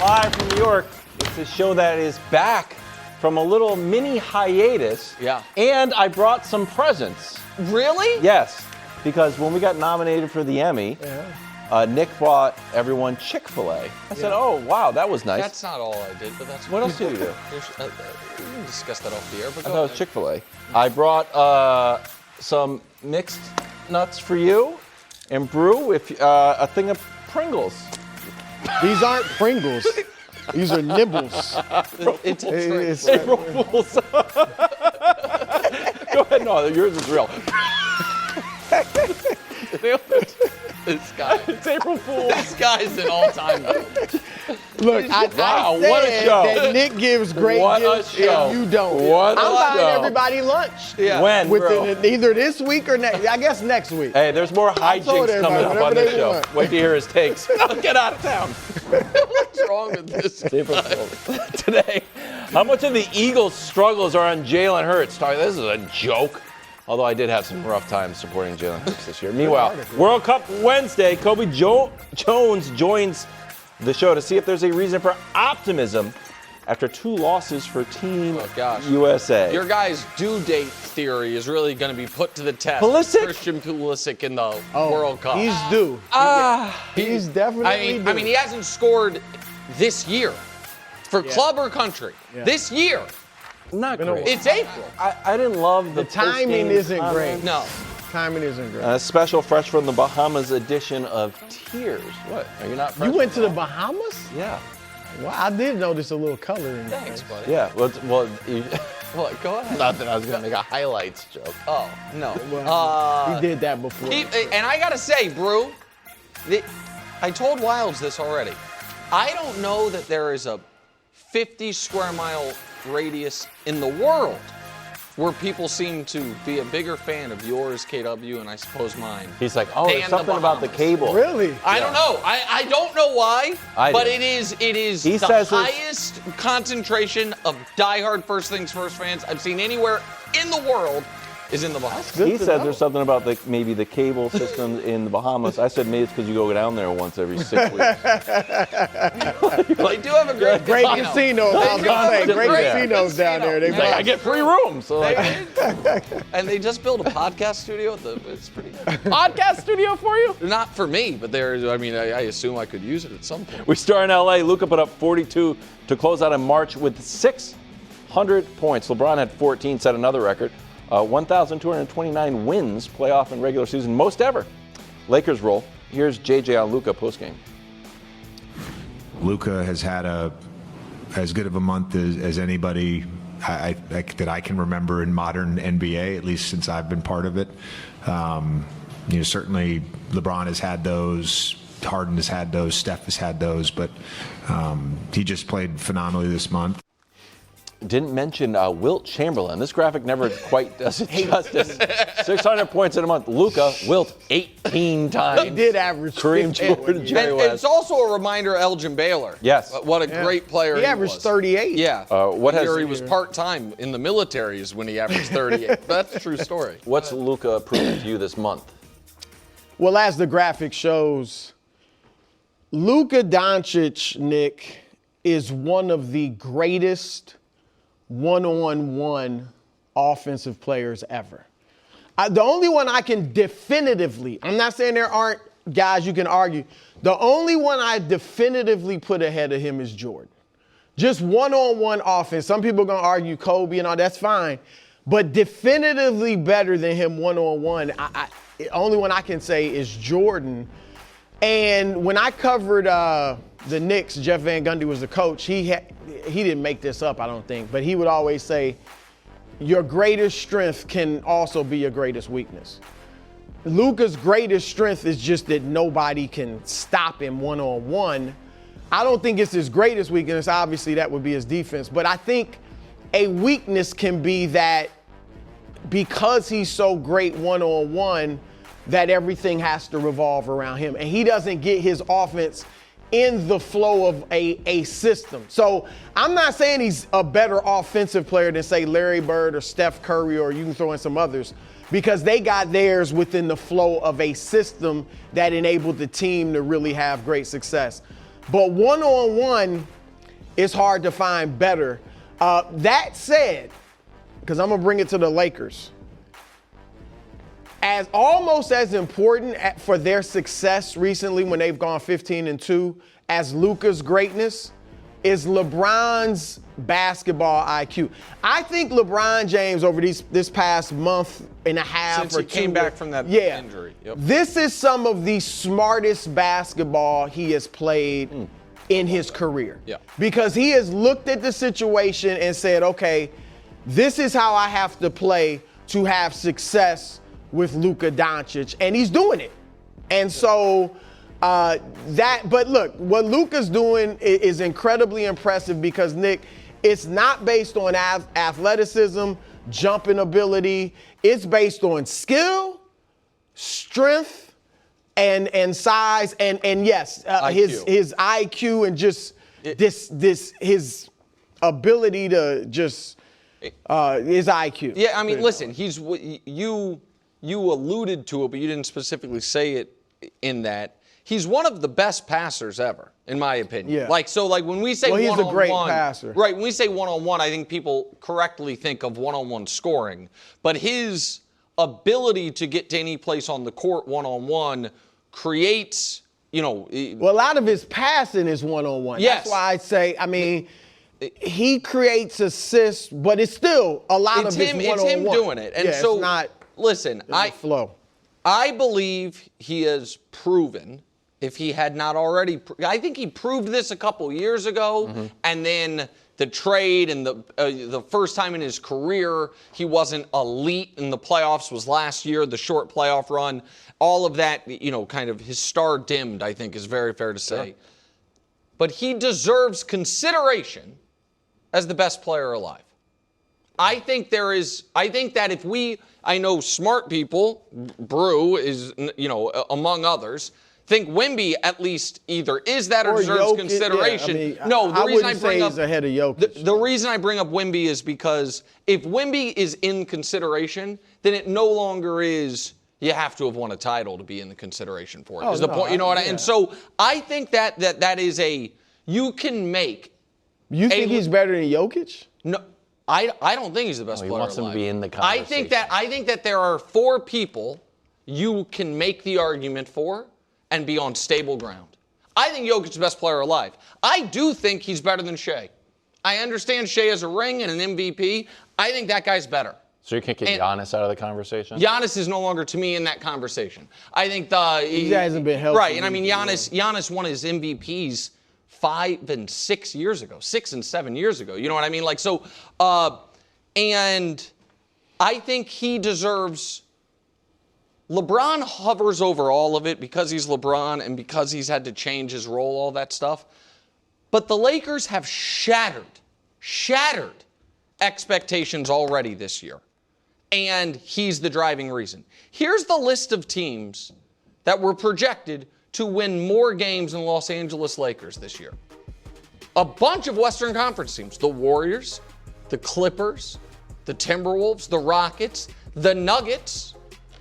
live from New York. It's a show that is back from a little mini hiatus. Yeah. And I brought some presents. Really? Yes, because when we got nominated for the Emmy, Nick bought everyone Chick-fil-A. I said, oh, wow, that was nice. That's not all I did, but that's What else did you do? We can discuss that off the air, but I thought it was Chick-fil-A. I brought some mixed nuts for you and Brew, a thing of Pringles. These aren't Pringles. These are Nibbles. It's a trick. April Fools. Go ahead, no, yours is real. This guy. It's April Fools. This guy's an all-time. Look, I Wow, said what a show. that Nick gives great What a gifts show. and you don't. What a I'm buying show. everybody lunch. Yeah. When, bro? Within either this week or next. I guess next week. Hey, there's more told hijinks everybody, coming up on whatever this they show. want. Wait to hear his takes. Get out of town. What's wrong with this? April Fools. Today, how much of the Eagles' struggles are on Jalen Hurts? This is a joke. Although I did have some rough times supporting Jalen Hurts this year. Meanwhile, World Cup Wednesday, Cobi Jones joins the show to see if there's a reason for optimism after 2 losses for Team USA. Your guy's due date theory is really going to be put to the test. Pulisic? Christian Pulisic in the World Cup. He's due. He's definitely due. I mean, he hasn't scored this year for club or country. This year. Not great. It's April. I didn't love the timing post-game isn't comments. great. No. Timing isn't great. A special fresh from the Bahamas edition of Tears. What? Are you not fresh? You went to the Bahamas? Yeah. Well, I did notice a little color in your Thanks, face. buddy. Yeah. Well, What? Go ahead. not that I was going to make a highlights joke. Oh, no. He did that before. And I got to say, Brew, I told Wilds this already. I don't know that there is a 50 square mile radius in the world where people seem to be a bigger fan of yours, KW, and I suppose mine. He's like, oh, there's And something the about the Bahamas. cable. Really? I don't know. I don't know why, but do. it is He the says it's- highest concentration of diehard First Things First fans I've seen anywhere in the world is in the Bahamas. Good He to said know. there's something about maybe the cable system in the Bahamas. I said maybe it's because you go down there once every 6 weeks. They do have a great Casinos, I was going to say. Great Great casinos down there. They He's like, I get free rooms. So like, And they just built a podcast studio. It's pretty good. podcast studio for you? Not for me, but I assume I could use it at some point. We start in LA. Luka put up 42 to close out in March with 600 points. LeBron had 14, set another record. 1,229 wins, playoff and regular season, most ever. Lakers roll. Here's JJ on Luka postgame. Luka has had as good of a month as anybody that I can remember in modern NBA, at least since I've been part of it. Certainly LeBron has had those, Harden has had those, Steph has had those, but he just played phenomenally this month. Didn't mention Wilt Chamberlain. This graphic never quite does it justice. 600 points in a month. Luka, Wilt 18 times. He did average Kareem 50. Jordan, Jerry And West. it's also a reminder, Elgin Baylor. Yes. What a great player He averaged was. 38. Yeah. What has- he was part-time in the military is when he averaged 38. That's a true story. What's Luka proving to you this month? Well, as the graphic shows, Luka Doncic, Nick, is one of the greatest one-on-one offensive players ever. The only one I can definitively, I'm not saying there aren't guys you can argue, the only one I definitively put ahead of him is Jordan. Just one-on-one offense. Some people are going to argue Kobe and all, that's fine. But definitively better than him one-on-one, the only one I can say is Jordan. And when I covered the Knicks, Jeff Van Gundy was the coach. He didn't make this up, I don't think, but he would always say, your greatest strength can also be your greatest weakness. Luka's greatest strength is just that nobody can stop him one-on-one. I don't think it's his greatest weakness. Obviously, that would be his defense. But I think a weakness can be that because he's so great one-on-one, that everything has to revolve around him. And he doesn't get his offense in the flow of a system. So I'm not saying he's a better offensive player than, say, Larry Bird or Steph Curry, or you can throw in some others, because they got theirs within the flow of a system that enabled the team to really have great success. But one-on-one, it's hard to find better. That said, because I'm going to bring it to the Lakers, as almost as important for their success recently when they've gone 15-2 as Luka's greatness is LeBron's basketball IQ. I think LeBron James over this past month and a half Since or he two, came back from that injury. Yep. This is some of the smartest basketball he has played in his career. Yeah. Because he has looked at the situation and said, okay, this is how I have to play to have success with Luka Doncic, and he's doing it. And so but look, what Luka's doing is incredibly impressive because, Nick, it's not based on athleticism, jumping ability. It's based on skill, strength, and size, and yes, his IQ and just his ability to just his IQ. Yeah, I mean, listen, you alluded to it, but you didn't specifically say it in that. He's one of the best passers ever, in my opinion. Yeah. Like when we say he's one-on-one, a great passer. Right, when we say one-on-one, I think people correctly think of one-on-one scoring. But his ability to get to any place on the court one-on-one creates, well, a lot of his passing is one-on-one. Yes. That's why I say, I mean, he creates assists, but it's still a lot of his one-on-one. It's him doing it. And so, it's not listen, I believe he has proven, if he had not already, I think he proved this a couple years ago, and then the trade and the first time in his career he wasn't elite in the playoffs was last year, the short playoff run. All of that, kind of his star dimmed, I think is very fair to say. Sure. But he deserves consideration as the best player alive. I think that I know smart people, Brew is, among others, think Wemby at least either is that or deserves Jokic, consideration. Yeah, I mean, no, the I reason I wouldn't bring say up he's ahead of Jokic. The reason I bring up Wemby is because if Wemby is in consideration, then it no longer is you have to have won a title to be in the consideration for it. Is the point? You know what And so I think that is you can make. You think he's better than Jokic? No. I don't think he's the best player alive. He wants him to be in the conversation. I think that there are 4 people you can make the argument for and be on stable ground. I think Jokic's the best player alive. I do think he's better than Shea. I understand Shea has a ring and an MVP. I think that guy's better. So you can't get Giannis out of the conversation? Giannis is no longer, to me, in that conversation. I think he hasn't been healthy. Right, and I mean, Giannis won his MVPs 5 and 6 years ago, 6 and 7 years ago. You know what I mean? And I think he deserves. LeBron hovers over all of it because he's LeBron and because he's had to change his role, all that stuff. But the Lakers have shattered expectations already this year. And he's the driving reason. Here's the list of teams that were projected to win more games than Los Angeles Lakers this year. A bunch of Western Conference teams. The Warriors, the Clippers, the Timberwolves, the Rockets, the Nuggets,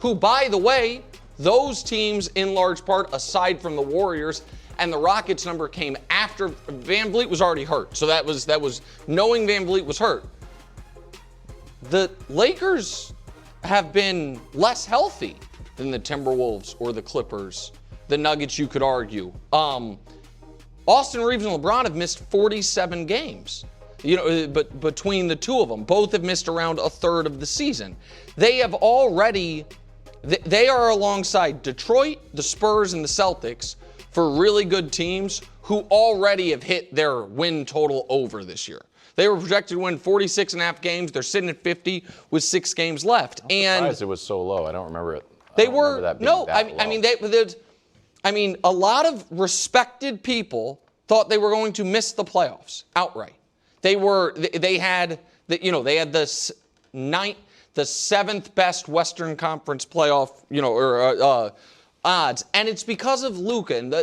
who, by the way, those teams in large part, aside from the Warriors, and the Rockets number came after Van Vliet was already hurt. So that was knowing Van Vliet was hurt. The Lakers have been less healthy than the Timberwolves or the Clippers. The Nuggets, you could argue. Austin Reeves and LeBron have missed 47 games. But between the two of them, both have missed around a third of the season. They are alongside Detroit, the Spurs, and the Celtics for really good teams who already have hit their win total over this year. They were projected to win 46.5 games. They're sitting at 50 with 6 games left. I'm surprised it was so low. I don't remember it. A lot of respected people thought they were going to miss the playoffs outright. They had the 7th best Western Conference playoff, odds, and it's because of Luka, and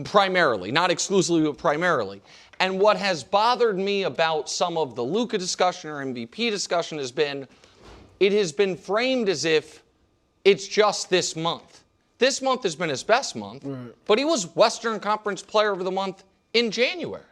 primarily, not exclusively, but primarily. And what has bothered me about some of the Luka discussion or MVP discussion it has been framed as if it's just this month. This month has been his best month, but he was Western Conference Player of the Month in January.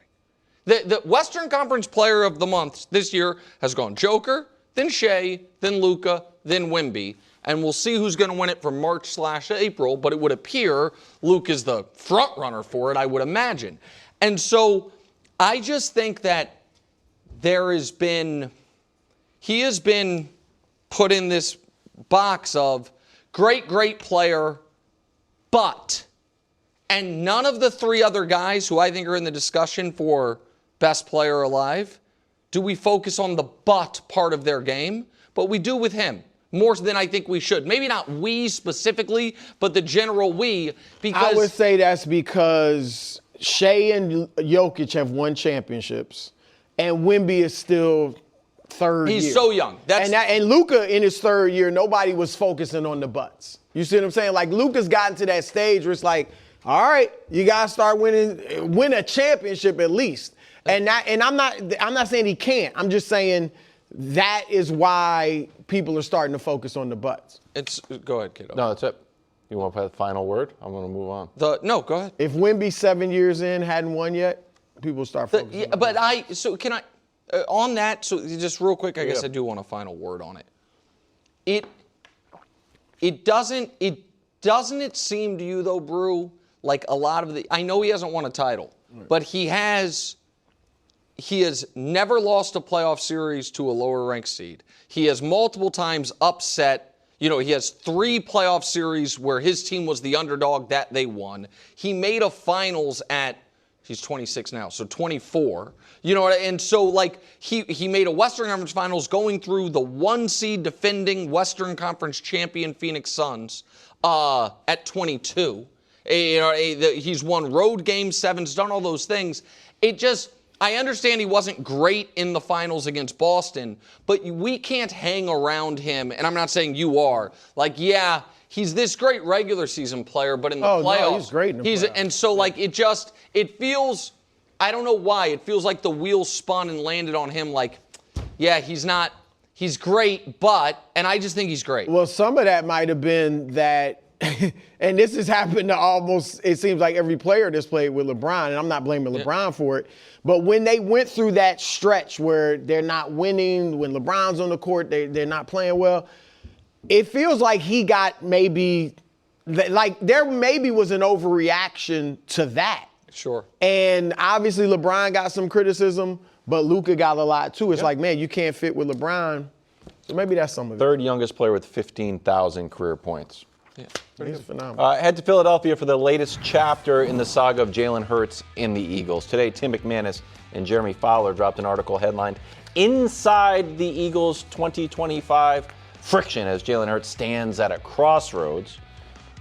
The Western Conference Player of the Month this year has gone Joker, then Shea, then Luka, then Wemby. And we'll see who's going to win it from March/April, but it would appear Luke is the front runner for it, I would imagine. And so I just think that he has been put in this box of great player, but, and none of the three other guys who I think are in the discussion for best player alive, do we focus on the but part of their game, but we do with him. More than I think we should. Maybe not we specifically, but the general we. Because I would say that's because Shea and Jokic have won championships, and Wemby is still third year. He's so young. And Luka in his third year, nobody was focusing on the butts. You see what I'm saying? Like Luka's gotten to that stage where it's like, all right, you gotta start win a championship at least. And I'm not saying he can't. I'm just saying that is why people are starting to focus on the butts. Go ahead, kiddo. No, that's it. You want to play the final word? I'm going to move on. No, go ahead. If Wemby 7 years in hadn't won yet, people start focusing. On that, so just real quick, I guess I do want a final word on it. Doesn't it seem to you though, Brew, like a lot of I know he hasn't won a title, but he has never lost a playoff series to a lower ranked seed. He has multiple times upset, he has 3 playoff series where his team was the underdog that they won. He made a finals he's 26 now, so 24. And so like he made a Western Conference Finals going through the 1 seed defending Western Conference champion Phoenix Suns at 22. He's won road game 7s, done all those things. I understand he wasn't great in the finals against Boston, but we can't hang around him, and I'm not saying you are. Like, yeah, he's this great regular season player, but in the playoffs, no, he's great in the playoffs. And so, like, it feels, I don't know why, it feels like the wheels spun and landed on him like, yeah, he's great, but, and I just think he's great. Well, some of that might have been that, and this has happened to almost, it seems like every player that's played with LeBron, and I'm not blaming LeBron for it, but when they went through that stretch where they're not winning, when LeBron's on the court, they're not playing well, it feels like he got maybe, like there maybe was an overreaction to that. Sure. And obviously LeBron got some criticism, but Luka got a lot too. It's like, man, you can't fit with LeBron. So maybe that's some of it. Third youngest player with 15,000 career points. Yeah, he's phenomenal. Head to Philadelphia for the latest chapter in the saga of Jalen Hurts in the Eagles. Today, Tim McManus and Jeremy Fowler dropped an article headlined, "Inside the Eagles 2025 Friction," as Jalen Hurts stands at a crossroads.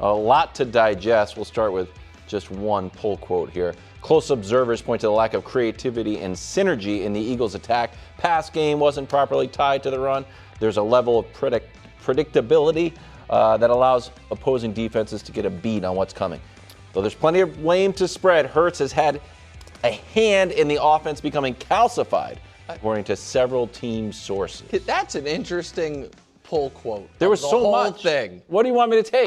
A lot to digest. We'll start with just one pull quote here. Close observers point to the lack of creativity and synergy in the Eagles' attack. Pass game wasn't properly tied to the run. There's a level of predictability that allows opposing defenses to get a beat on what's coming. Though there's plenty of blame to spread, Hurts has had a hand in the offense becoming calcified, according to several team sources. That's an interesting pull quote. There was so much. Thing. What do you want me to take?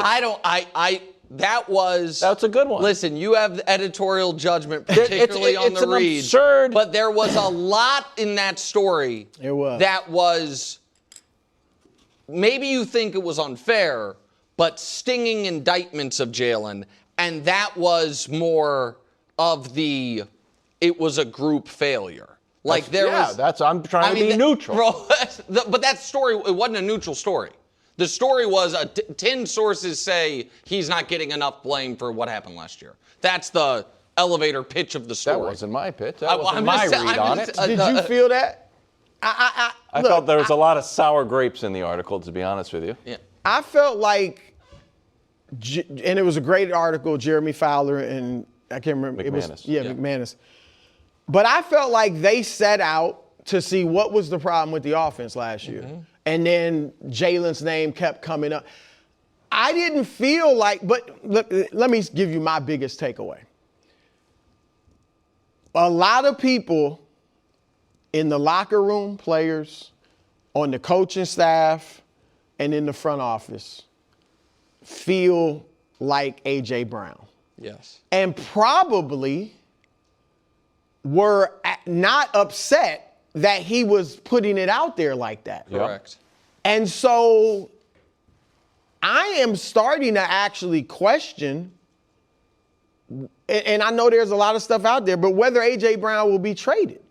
That's a good one. Listen, you have the editorial judgment, particularly on the read. It's absurd. But there was a lot in that story. It was. That was, maybe you think it was unfair, but stinging indictments of Jalen. And that was more of it was a group failure. Like I'm trying to be neutral. Bro, but that story, it wasn't a neutral story. The story was 10 sources say he's not getting enough blame for what happened last year. That's the elevator pitch of the story. That wasn't my pitch. That wasn't my read on it. Did you feel that? I felt there was a lot of sour grapes in the article, to be honest with you. Yeah. I felt like, and it was a great article, Jeremy Fowler and I can't remember. McManus. McManus. But I felt like they set out to see what was the problem with the offense last year. Mm-hmm. And then Jalen's name kept coming up. I didn't feel like, but look, let me give you my biggest takeaway. A lot of people in the locker room, players, on the coaching staff, and in the front office feel like A.J. Brown. Yes. And probably were not upset that he was putting it out there like that. Correct. And so I am starting to actually question, and I know there's a lot of stuff out there, but whether A.J. Brown will be traded.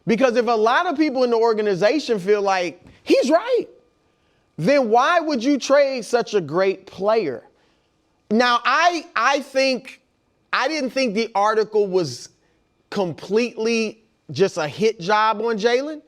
Because if a lot of people in the organization feel like he's right, then why would you trade such a great player? Now, I didn't think the article was completely just a hit job on Jalen.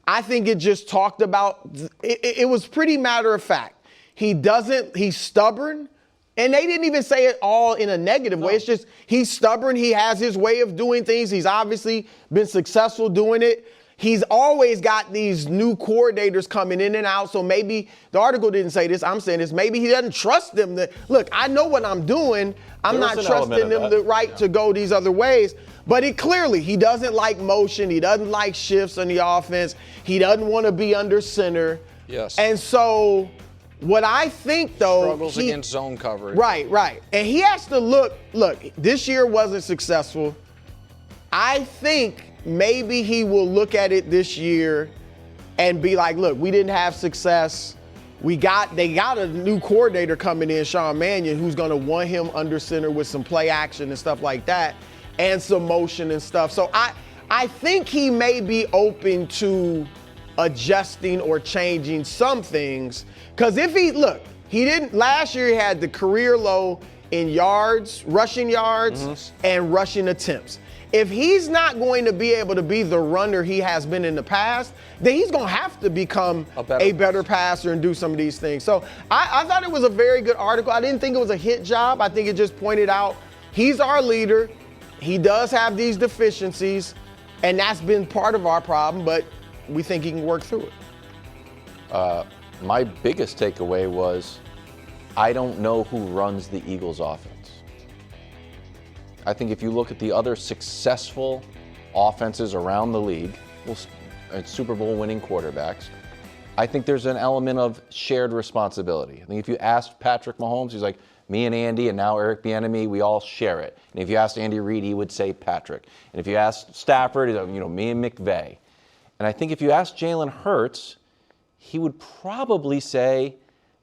I think it just talked about, it was pretty matter of fact. He's stubborn, and they didn't even say it all in a negative way. It's just, he's stubborn, he has his way of doing things. He's obviously been successful doing it. He's always got these new coordinators coming in and out, so maybe, the article didn't say this, I'm saying this, maybe he doesn't trust them to, look, I know what I'm doing, I'm not trusting them to go these other ways. But he doesn't like motion, he doesn't like shifts on the offense, he doesn't want to be under center. Yes. And so, what I think, though, struggles against zone coverage. Right. And he has to look, this year wasn't successful. I think maybe he will look at it this year and be like, look, we didn't have success. They got a new coordinator coming in, Sean Mannion, who's going to want him under center with some play action and stuff like that, and some motion and stuff. So I think he may be open to adjusting or changing some things. Because last year he had the career low in yards, rushing yards, and rushing attempts. If he's not going to be able to be the runner he has been in the past, then he's going to have to become a better passer and do some of these things. So I thought it was a very good article. I didn't think it was a hit job. I think it just pointed out he's our leader. He does have these deficiencies, and that's been part of our problem, but we think he can work through it. My biggest takeaway was I don't know who runs the Eagles offense. I think if you look at the other successful offenses around the league, Super Bowl winning quarterbacks, I think there's an element of shared responsibility. I think if you asked Patrick Mahomes, he's like, me and Andy and now Eric Bieniemy, we all share it. And if you asked Andy Reid, he would say Patrick. And if you asked Stafford, he's like, me and McVay. And I think if you asked Jalen Hurts, he would probably say,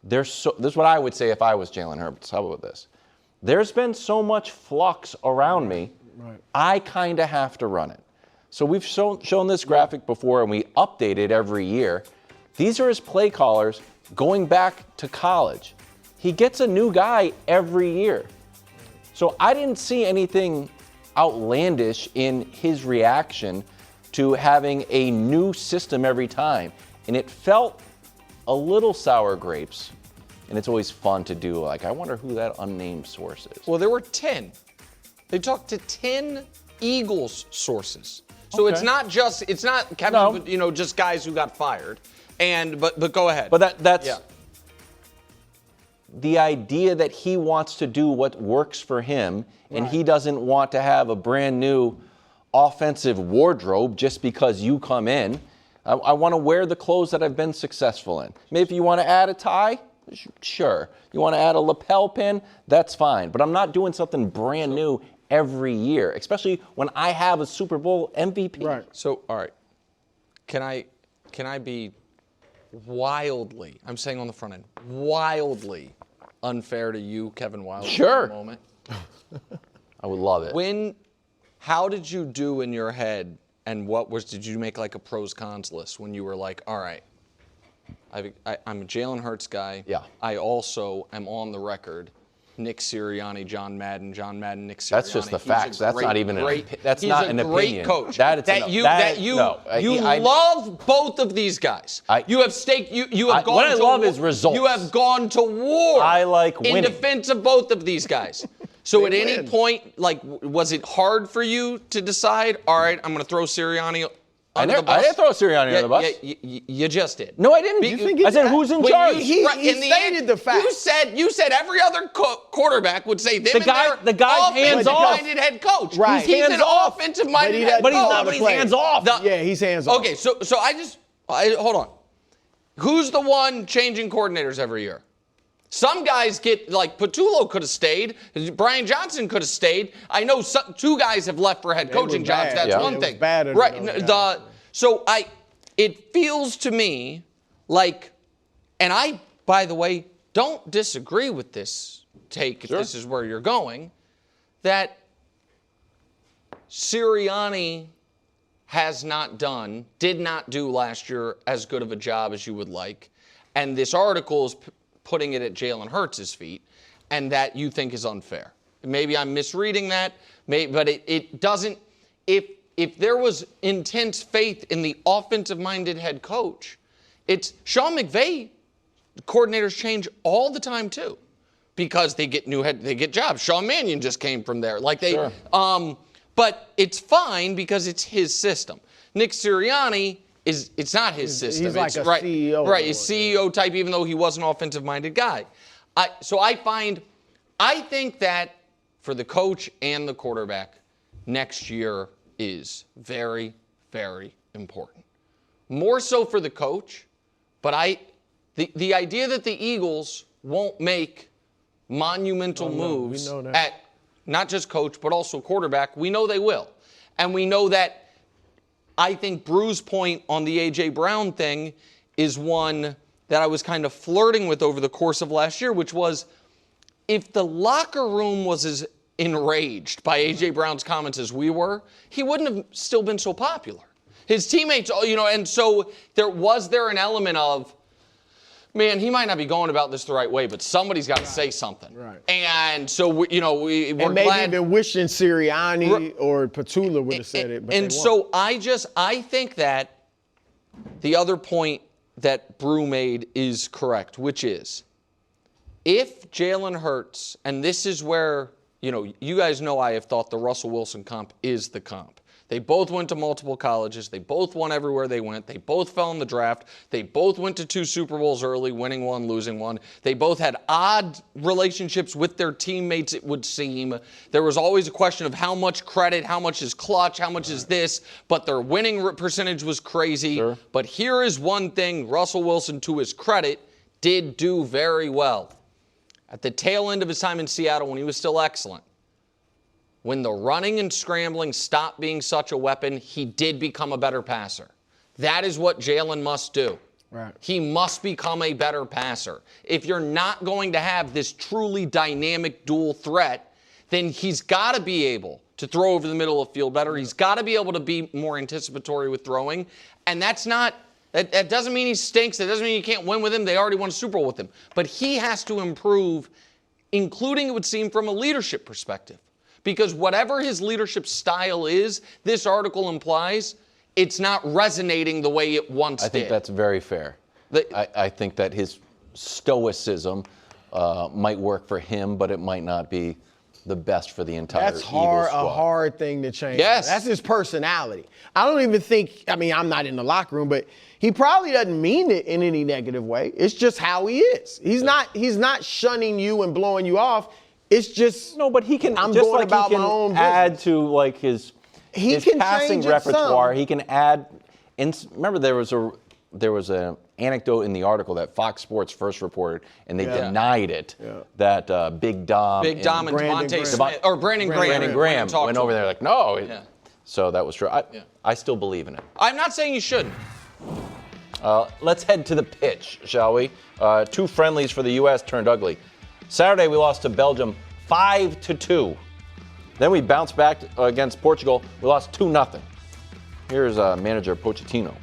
this is what I would say if I was Jalen Hurts. How about this? There's been so much flux around me, I kind of have to run it. So we've shown this graphic before, and we update it every year. These are his play callers going back to college. He gets a new guy every year. So I didn't see anything outlandish in his reaction to having a new system every time. And it felt a little sour grapes. And it's always fun to do, I wonder who that unnamed source is. Well, there were 10. They talked to 10 Eagles sources. So it's not Kevin, just guys who got fired. But go ahead. But that's the idea that he wants to do what works for him, and he doesn't want to have a brand new offensive wardrobe just because you come in. I want to wear the clothes that I've been successful in. Maybe if you want to add a tie, sure. You want to add a lapel pin, that's fine. But I'm not doing something brand new every year, especially when I have a Super Bowl MVP. Right. So, all right. Can I be wildly, I'm saying on the front end, wildly unfair to you, Kevin Wilder, Sure. for a moment? I would love it. How did you do in your head, and did you make like a pros cons list when you were like, all right, I'm a Jalen Hurts guy. Yeah. I also am on the record. Nick Sirianni, John Madden, Nick Sirianni. That's just the facts. That's not even that's not an opinion. He's a great coach. You love both of these guys. You have gone what I love is results. You have gone to war. I like winning. In defense of both of these guys. So at any point, was it hard for you to decide, all right, I'm going to throw Sirianni under the bus? I didn't throw Sirianni under the bus. You just did. No, I didn't. I said, who's in charge? He stated the facts. You said every other quarterback would say them the guy's hands off. Offensive-minded head coach. Right. He's an offensive-minded head coach. But he's not. But he's hands off. He's hands off. Okay, so hold on. Who's the one changing coordinators every year? Some guys get, like Patullo could have stayed. Brian Johnson could have stayed. I know two guys have left for head coaching jobs. That's one thing. Right. It feels to me like, and I, by the way, don't disagree with this take if this is where you're going, that Sirianni did not do last year as good of a job as you would like. And this article is putting it at Jalen Hurts' feet, and that you think is unfair. Maybe I'm misreading that, but it doesn't. If there was intense faith in the offensive-minded head coach, it's Sean McVay. Coordinators change all the time too, because they get jobs. Sean Mannion just came from there. But it's fine because it's his system. Nick Sirianni it's not his system. He's like it's, a right, CEO. Right, he's CEO type, even though he was an offensive-minded guy. I think that for the coach and the quarterback, next year is very, very important. More so for the coach, but the idea that the Eagles won't make monumental moves at not just coach, but also quarterback, we know they will. And we know that I think Brew's point on the A.J. Brown thing is one that I was kind of flirting with over the course of last year, which was if the locker room was as enraged by A.J. Brown's comments as we were, he wouldn't have still been so popular. His teammates, and so there an element of, man, he might not be going about this the right way, but somebody's got to say something. Right. And so, we're maybe glad. even wishing Sirianni or Patullo would have said it, but and so I think that the other point that Brew made is correct, which is if Jalen Hurts, and this is where, you guys know I have thought the Russell Wilson comp is the comp. They both went to multiple colleges. They both won everywhere they went. They both fell in the draft. They both went to 2 Super Bowls early, winning one, losing one. They both had odd relationships with their teammates, it would seem. There was always a question of how much credit, how much is clutch, how much is this, but their winning percentage was crazy. Sure. But here is one thing Russell Wilson, to his credit, did do very well. At the tail end of his time in Seattle, when he was still excellent, when the running and scrambling stopped being such a weapon, he did become a better passer. That is what Jalen must do. Right. He must become a better passer. If you're not going to have this truly dynamic dual threat, then he's got to be able to throw over the middle of the field better. He's got to be able to be more anticipatory with throwing. And that doesn't mean he stinks. That doesn't mean you can't win with him. They already won a Super Bowl with him. But he has to improve, including, it would seem, from a leadership perspective. Because whatever his leadership style is, this article implies it's not resonating the way it once did. I think that's very fair. I think that his stoicism might work for him, but it might not be the best for the entire Eagles squad. That's a hard thing to change. Yes. That's his personality. I don't even think, I'm not in the locker room, but he probably doesn't mean it in any negative way. It's just how he is. He's not shunning you and blowing you off. It's just but he can. I'm just going like about he can my own add business. to like his passing repertoire. He can add. And remember, there was an anecdote in the article that Fox Sports first reported, and they denied it. Yeah. That Big Dom and Devontae Smith or Brandon Graham went over there like, no. So that was true. I still believe in it. I'm not saying you shouldn't. Let's head to the pitch, shall we? 2 friendlies for the U.S. turned ugly. Saturday, we lost to Belgium 5-2. Then we bounced back against Portugal. We lost 2-0. Here's manager Pochettino.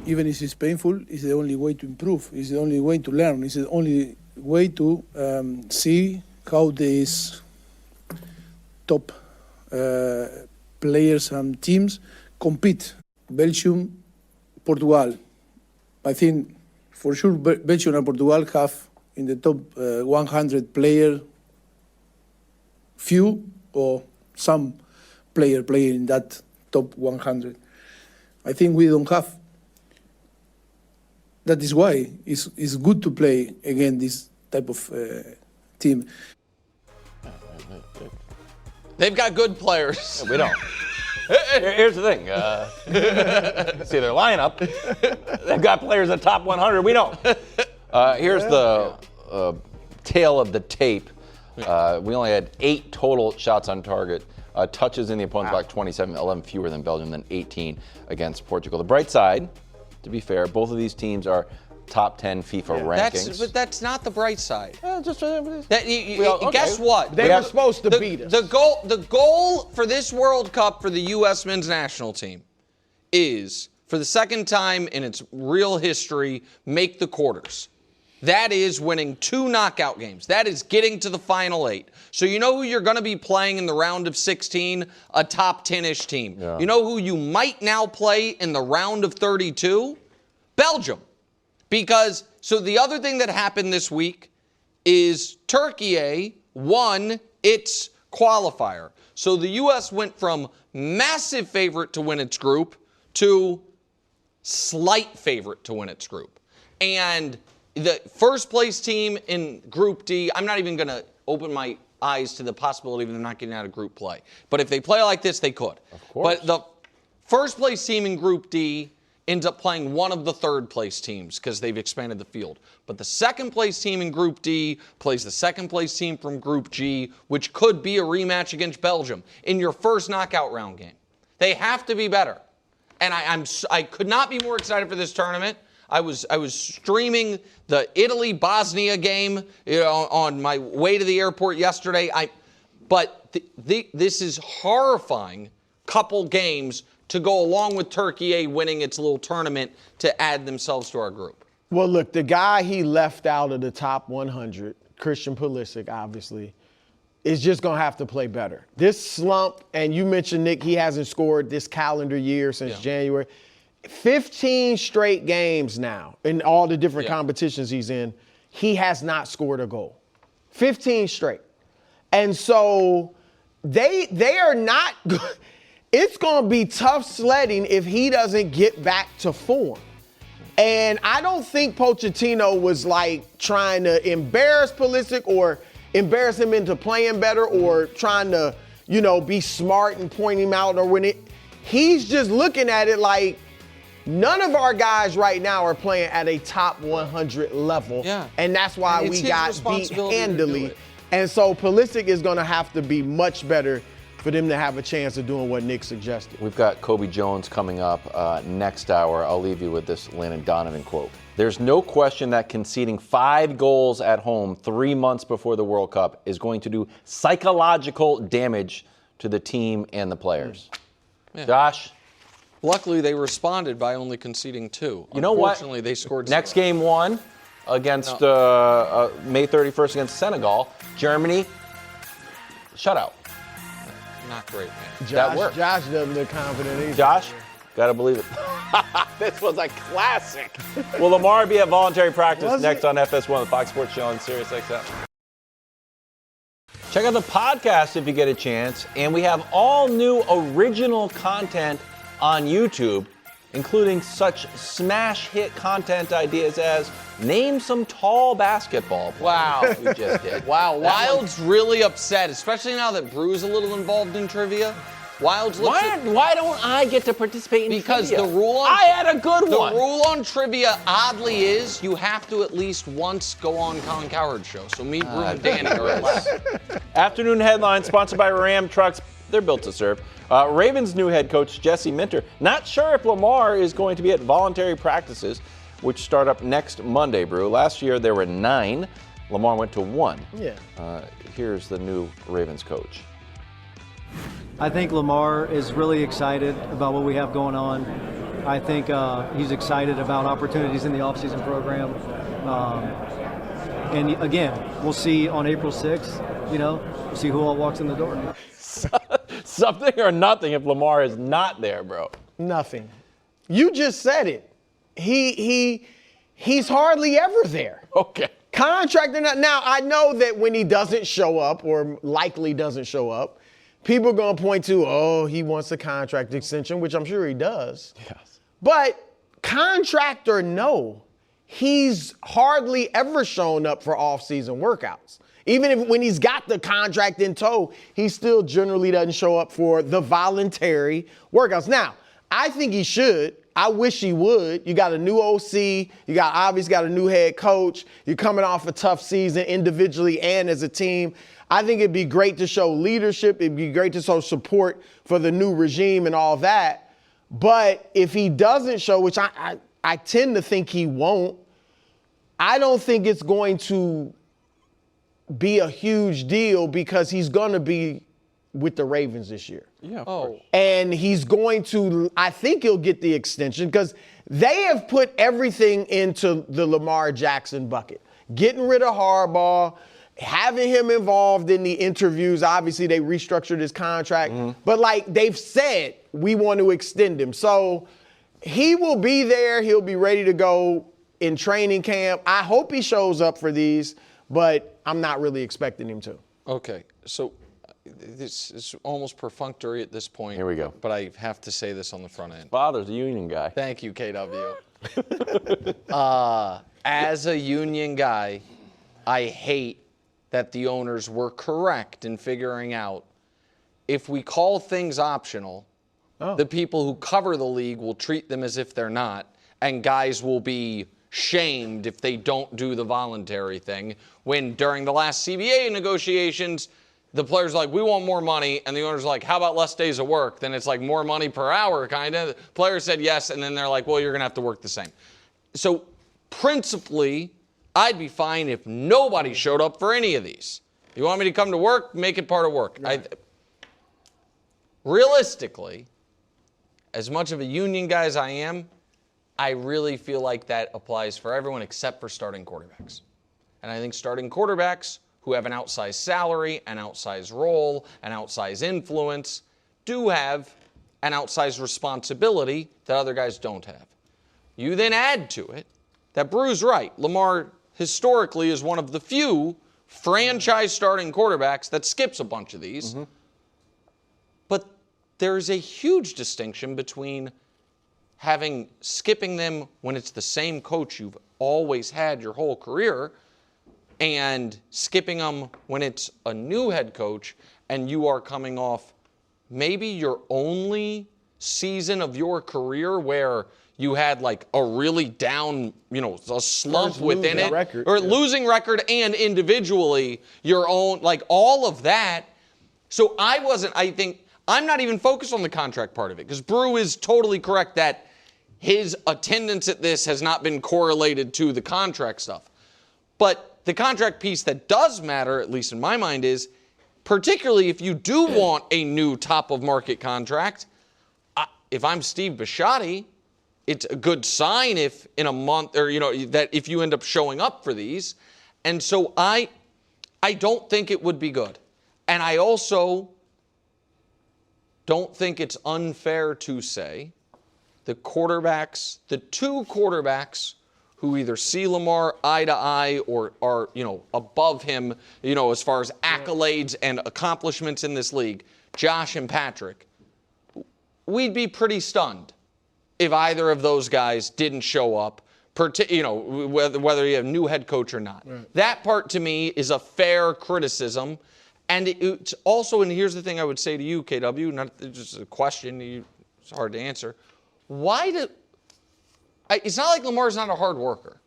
Even if it's painful, it's the only way to improve. It's the only way to learn. It's the only way to see how these top players and teams compete. Belgium, Portugal. I think for sure Belgium and Portugal have in the top 100 player few or some player playing in that top 100. I think we don't have. That is why it's good to play against this type of team. They've got good players. We don't. Here's the thing. See their lineup. They've got players in the top 100. We don't. Here's the tail of the tape. We only had 8 total shots on target. Touches in the opponent's block, 27, 11 fewer than Belgium, than 18 against Portugal. The bright side, to be fair, both of these teams are top 10 FIFA rankings. But that's not the bright side. Guess what? They were supposed to beat us. The goal for this World Cup for the U.S. men's national team is, for the second time in its real history, make the quarters. That is winning 2 knockout games. That is getting to the final 8. So you know who you're going to be playing in the round of 16? A top 10-ish team. Yeah. You know who you might now play in the round of 32? Belgium. Because, so the other thing that happened this week is Turkey won its qualifier. So the U.S. went from massive favorite to win its group to slight favorite to win its group. And the first place team in Group D, I'm not even going to open my eyes to the possibility of them not getting out of group play. But if they play like this, they could. Of course. But the first place team in Group D ends up playing one of the third place teams because they've expanded the field. But the second place team in Group D plays the second place team from Group G, which could be a rematch against Belgium in your first knockout round game. They have to be better. And I could not be more excited for this tournament. I was streaming the Italy-Bosnia game on my way to the airport yesterday. But this is horrifying couple games to go along with Turkey winning its little tournament to add themselves to our group. Well, look, the guy he left out of the top 100, Christian Pulisic, obviously, is just going to have to play better. This slump, and you mentioned, Nick, he hasn't scored this calendar year since January. 15 straight games now in all the different competitions he's in, he has not scored a goal. 15 straight. And so they are not good. It's going to be tough sledding if he doesn't get back to form. And I don't think Pochettino was like trying to embarrass Pulisic or embarrass him into playing better or trying to, be smart and point him out or when he's just looking at it like none of our guys right now are playing at a top 100 level. Yeah. And that's why we got beat handily. And so Pulisic is going to have to be much better for them to have a chance of doing what Nick suggested. We've got Cobi Jones coming up next hour. I'll leave you with this Landon Donovan quote. There's no question that conceding 5 goals at home 3 months before the World Cup is going to do psychological damage to the team and the players. Yeah. Josh? Luckily, they responded by only conceding 2. You know what? Unfortunately, they scored Next 0. game 1 against May 31st against Senegal. Germany, shutout. Not great, man. That worked. Josh doesn't look confident either. Josh, gotta believe it. This was a classic. Will Lamar be at voluntary practice next on FS1, the Fox Sports Show on SiriusXM? Check out the podcast if you get a chance. And we have all new original content on YouTube, including such smash hit content ideas as name some tall basketball players. Wow. We just did. Wow, Wild's really upset, especially now that Brew's a little involved in trivia. Wild's looks Why don't I get to participate in because trivia? the rule on I had a good one. The rule on trivia, oddly, is you have to at least once go on Colin Cowherd's show. So me, Brew, and Danny are allowed. Afternoon headlines sponsored by Ram Trucks. They're built to serve. Ravens' new head coach, Jesse Minter, not sure if Lamar is going to be at voluntary practices, which start up next Monday, Brew. Last year, there were 9. Lamar went to 1. Yeah. Here's the new Ravens coach. I think Lamar is really excited about what we have going on. I think he's excited about opportunities in the offseason program. And again, we'll see on April 6th, we'll see who all walks in the door. Something or nothing if Lamar is not there, bro. Nothing. You just said it. He's hardly ever there. Okay. Contract or not. Now, I know that when he doesn't show up or likely doesn't show up, people are going to point to, he wants a contract extension, which I'm sure he does. Yes. But contract or no, he's hardly ever shown up for off-season workouts. Even when he's got the contract in tow, he still generally doesn't show up for the voluntary workouts. Now, I think he should. I wish he would. You got a new OC. You obviously got a new head coach. You're coming off a tough season individually and as a team. I think it'd be great to show leadership. It'd be great to show support for the new regime and all that. But if he doesn't show, which I tend to think he won't, I don't think it's going to be a huge deal because he's going to be with the Ravens this year. Yeah. And he's going to, I think he'll get the extension because they have put everything into the Lamar Jackson bucket. Getting rid of Harbaugh, having him involved in the interviews. Obviously, they restructured his contract. But, like, they've said, we want to extend him. So he will be there. He'll be ready to go in training camp. I hope he shows up for these, but I'm not really expecting him to. Okay, so this is almost perfunctory at this point. Here we go. But I have to say this on the front end. Father's a union guy. Thank you, KW. As a union guy, I hate that the owners were correct in figuring out if we call things optional, the people who cover the league will treat them as if they're not, and guys will be shamed if they don't do the voluntary thing. When during the last CBA negotiations, the players are like, we want more money, and the owner's like, how about less days of work? Then it's like more money per hour, kind of. Players said yes, and then they're like, well, you're going to have to work the same. So principally, I'd be fine if nobody showed up for any of these. You want me to come to work? Make it part of work. Right. Realistically, as much of a union guy as I am, I really feel like that applies for everyone except for starting quarterbacks. And I think starting quarterbacks who have an outsized salary, an outsized role, an outsized influence, do have an outsized responsibility that other guys don't have. You then add to it that Brew's right. Lamar historically is one of the few franchise starting quarterbacks that skips a bunch of these. But there's a huge distinction between skipping them when it's the same coach you've always had your whole career and skipping them when it's a new head coach and you are coming off maybe your only season of your career where you had like a really down, a slump within it, losing record and individually your own, like all of that. So I think I'm not even focused on the contract part of it because Brew is totally correct that his attendance at this has not been correlated to the contract stuff. But the contract piece that does matter, at least in my mind, is particularly if you do want a new top-of-market contract, if I'm Steve Bisciotti, it's a good sign if in a month or, that if you end up showing up for these. And so I don't think it would be good. And I also don't think it's unfair to say the two quarterbacks who either see Lamar eye to eye or are, above him, as far as accolades and accomplishments in this league, Josh and Patrick, we'd be pretty stunned if either of those guys didn't show up, whether you have a new head coach or not. Right. That part to me is a fair criticism. And it's also, and here's the thing I would say to you, KW, not just a question, it's hard to answer. It's not like Lamar's not a hard worker.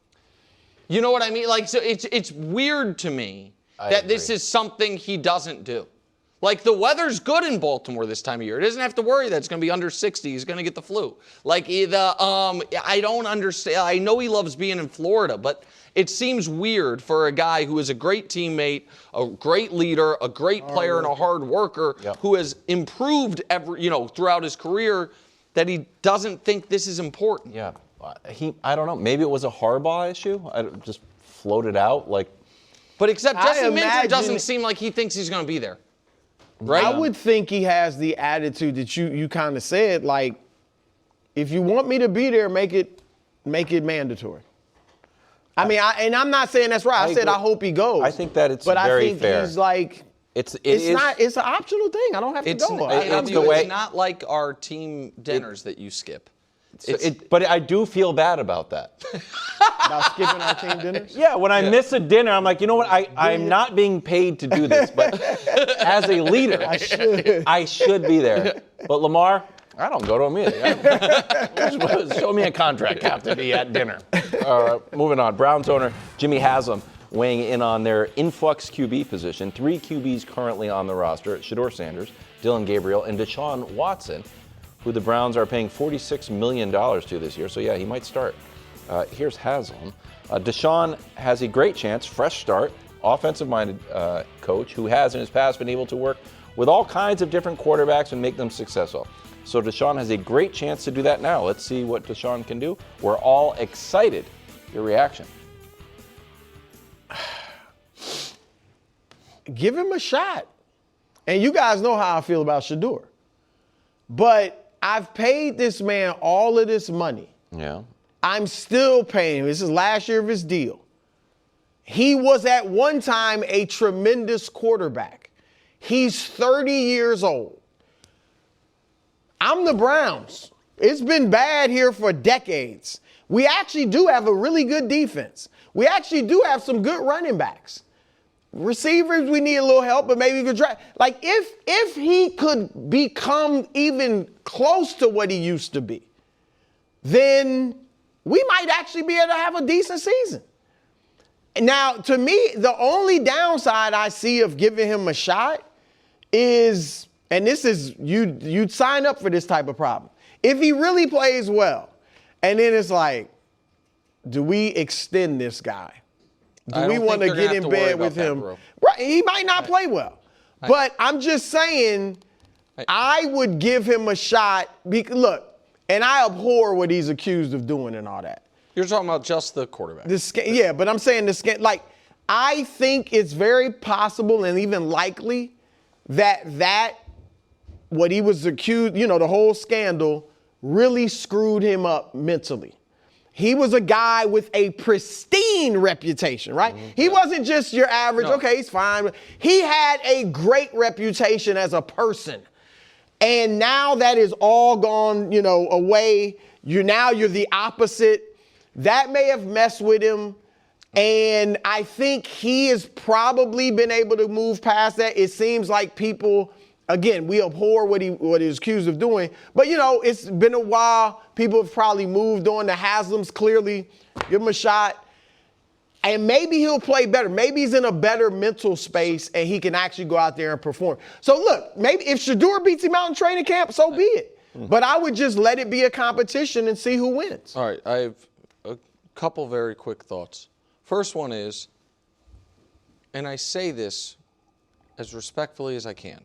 You know what I mean? Like, so it's weird to me that this is something he doesn't do. Like, the weather's good in Baltimore this time of year. He doesn't have to worry that it's going to be under 60. He's going to get the flu. Like, I don't understand. I know he loves being in Florida, but it seems weird for a guy who is a great teammate, a great leader, a great player, and a hard worker who has improved throughout his career that he doesn't think this is important. Yeah. I don't know. Maybe it was a Harbaugh issue. I just floated out But except Jesse Minter doesn't seem like he thinks he's going to be there. Right? I would think he has the attitude that you kind of said, like, if you want me to be there, make it mandatory. I mean, I'm not saying that's right. I said I hope he goes. I think that it's very fair. But I think he's like, it's an optional thing. I don't have to go. It's not like our team dinners that you skip. But I do feel bad about that. About skipping our team dinners? Yeah, when I miss a dinner, I'm like, you know what? I'm not being paid to do this, but as a leader, I should be there. But Lamar, I don't go to them either. Show me a contract. Have to be at dinner. Moving on. Browns owner Jimmy Haslam weighing in on their influx QB position. 3 QBs currently on the roster: Shedeur Sanders, Dylan Gabriel, and Deshaun Watson, who the Browns are paying $46 million to this year. So, yeah, he might start. Here's Haslam. Deshaun has a great chance, fresh start, offensive-minded coach who has in his past been able to work with all kinds of different quarterbacks and make them successful. So Deshaun has a great chance to do that now. Let's see what Deshaun can do. We're all excited. Your reaction? Give him a shot. And you guys know how I feel about Shedeur. But I've paid this man all of this money. Yeah. I'm still paying him. This is last year of his deal. He was at one time a tremendous quarterback. He's 30 years old. I'm the Browns. It's been bad here for decades. We actually do have a really good defense. We actually do have some good running backs. Receivers, we need a little help, but maybe we could draft. Like, if he could become even close to what he used to be, then we might actually be able to have a decent season. Now, to me, the only downside I see of giving him a shot is, and this is, you'd sign up for this type of problem. If he really plays well, and then it's like, do we extend this guy? Do we want to get in bed with him? Right, he might not play well. But I'm just saying, I would give him a shot. Look, and I abhor what he's accused of doing and all that. You're talking about just the quarterback. Yeah, but I'm saying I think it's very possible and even likely that what he was accused, the whole scandal really screwed him up mentally. He was a guy with a pristine reputation, right? Mm-hmm. He wasn't just your average, okay, he's fine. He had a great reputation as a person. And now that is all gone, away. You're the opposite. That may have messed with him. And I think he has probably been able to move past that. It seems like people, again, we abhor what he's accused of doing. But, it's been a while. People have probably moved on. The Haslams, clearly, give him a shot. And maybe he'll play better. Maybe he's in a better mental space and he can actually go out there and perform. So, look, maybe if Shedeur beats him out in training camp, so be it. But I would just let it be a competition and see who wins. All right, I have a couple very quick thoughts. First one is, and I say this as respectfully as I can,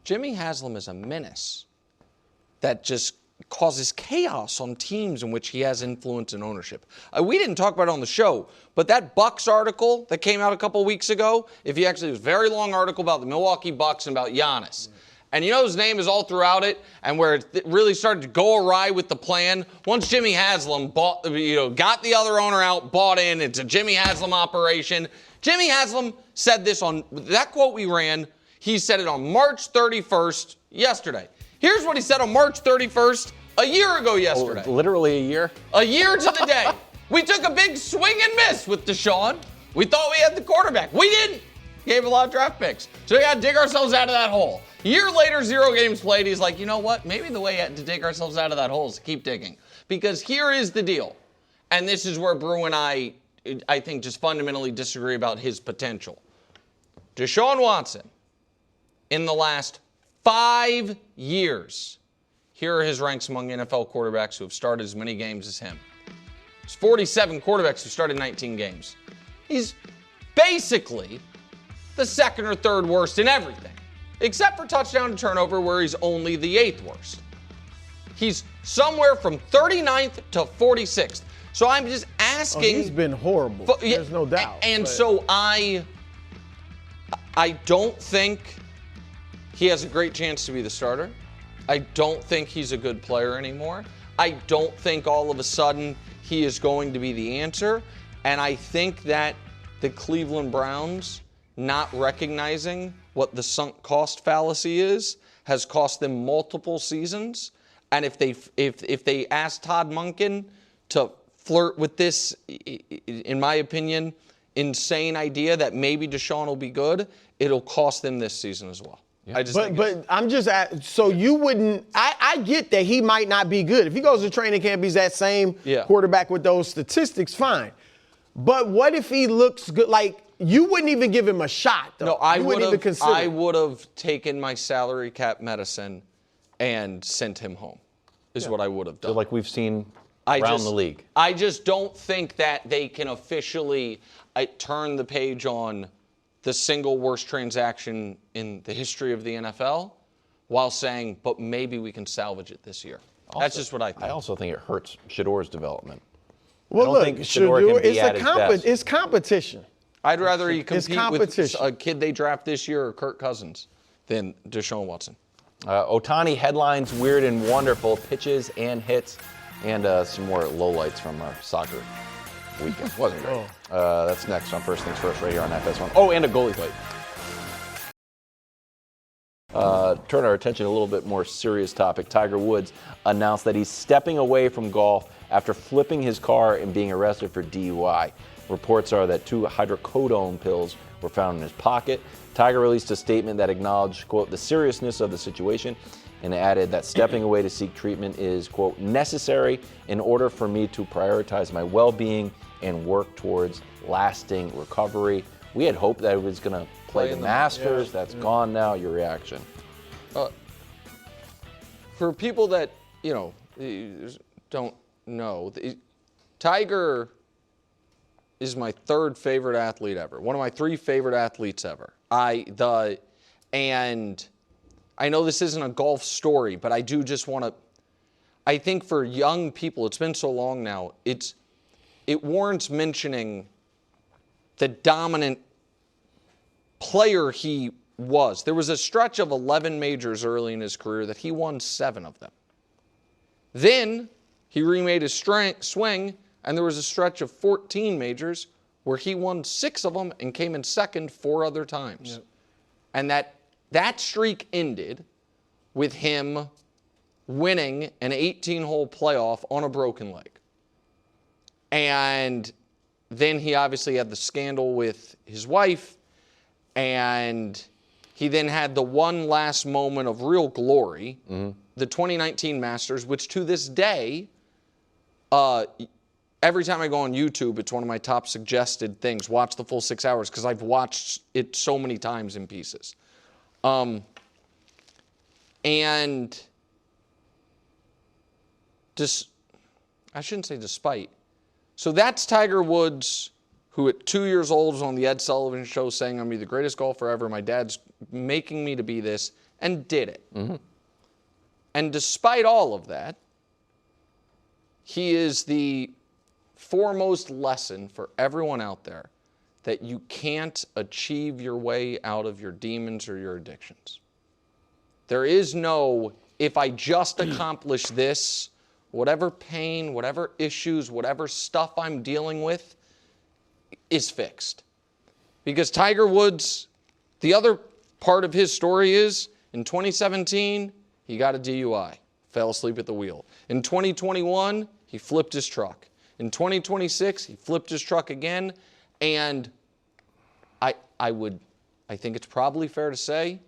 Jimmy Haslam is a menace that just causes chaos on teams in which he has influence and ownership. We didn't talk about it on the show, but that Bucks article that came out a couple weeks ago, it was a very long article about the Milwaukee Bucks and about Giannis. And his name is all throughout it, and where it really started to go awry with the plan, once Jimmy Haslam got the other owner out, bought in, it's a Jimmy Haslam operation. Jimmy Haslam said this on that quote we ran. He said it on March 31st yesterday. Here's what he said on March 31st a year ago yesterday. Oh, literally a year? A year to the day. We took a big swing and miss with Deshaun. We thought we had the quarterback. We didn't. Gave a lot of draft picks. So we got to dig ourselves out of that hole. A year later, 0 games played. He's like, you know what? Maybe the way to dig ourselves out of that hole is to keep digging. Because here is the deal. And this is where Brew and I think, just fundamentally disagree about his potential. Deshaun Watson, in the last 5 years, here are his ranks among NFL quarterbacks who have started as many games as him. There's 47 quarterbacks who started 19 games. He's basically the second or third worst in everything, except for touchdown to turnover, where he's only the 8th worst. He's somewhere from 39th to 46th. So I'm just asking. He's been horrible. There's no doubt. And so I don't think he has a great chance to be the starter. I don't think he's a good player anymore. I don't think all of a sudden he is going to be the answer. And I think that the Cleveland Browns not recognizing what the sunk cost fallacy is has cost them multiple seasons. And if they ask Todd Monken to flirt with this, in my opinion, insane idea that maybe Deshaun will be good, it'll cost them this season as well. I just think But I'm just so you wouldn't. I get that he might not be good. If he goes to training camp, he's that same quarterback with those statistics. Fine. But what if he looks good? Like you wouldn't even give him a shot. Though. No, I I would have taken my salary cap medicine and sent him home. Is what I would have done. Like we've seen around the league. I just don't think that they can officially turn the page on the single worst transaction in the history of the NFL while saying, but maybe we can salvage it this year. That's just what I think. I also think it hurts Shador's development. Well, look, think Shador can be at his best. It's competition. I'd rather he compete with competition. a kid they draft this year or Kirk Cousins than Deshaun Watson. Ohtani headlines, weird and wonderful, pitches and hits, and some more lowlights from our soccer weekend. Wasn't great. That's next on First Things First right here on FS1. Oh, and a goalie fight. Turn our attention to a little bit more serious topic. Tiger Woods announced that he's stepping away from golf after flipping his car and being arrested for DUI. Reports are that 2 hydrocodone pills were found in his pocket. Tiger released a statement that acknowledged, quote, the seriousness of the situation and added that stepping away to seek treatment is, quote, necessary in order for me to prioritize my well-being and work towards lasting recovery. We had hoped that he was going to play the Masters. That's gone now. Your reaction? For people that, don't know, Tiger is my 3rd favorite athlete ever. One of my 3 favorite athletes ever. And I know this isn't a golf story, but I do just want to, I think for young people, it's been so long now, it warrants mentioning the dominant player he was. There was a stretch of 11 majors early in his career that he won 7 of them. Then he remade his swing, and there was a stretch of 14 majors where he won 6 of them and came in second 4 other times. Yep. And that streak ended with him winning an 18-hole playoff on a broken leg. And then he obviously had the scandal with his wife, and he then had the one last moment of real glory, the 2019 Masters, which to this day, every time I go on YouTube, it's one of my top suggested things. Watch the full 6 hours because I've watched it so many times in pieces. And I shouldn't say despite. So that's Tiger Woods, who at 2 years old was on the Ed Sullivan Show saying, I'm the greatest golfer ever. My dad's making me to be this, and did it. And despite all of that, he is the foremost lesson for everyone out there that you can't achieve your way out of your demons or your addictions. There is no, if I just accomplish this, whatever pain, whatever issues, whatever stuff I'm dealing with is fixed. Because Tiger Woods, the other part of his story is, in 2017, he got a DUI, fell asleep at the wheel. In 2021, he flipped his truck. In 2026, he flipped his truck again, and I think it's probably fair to say,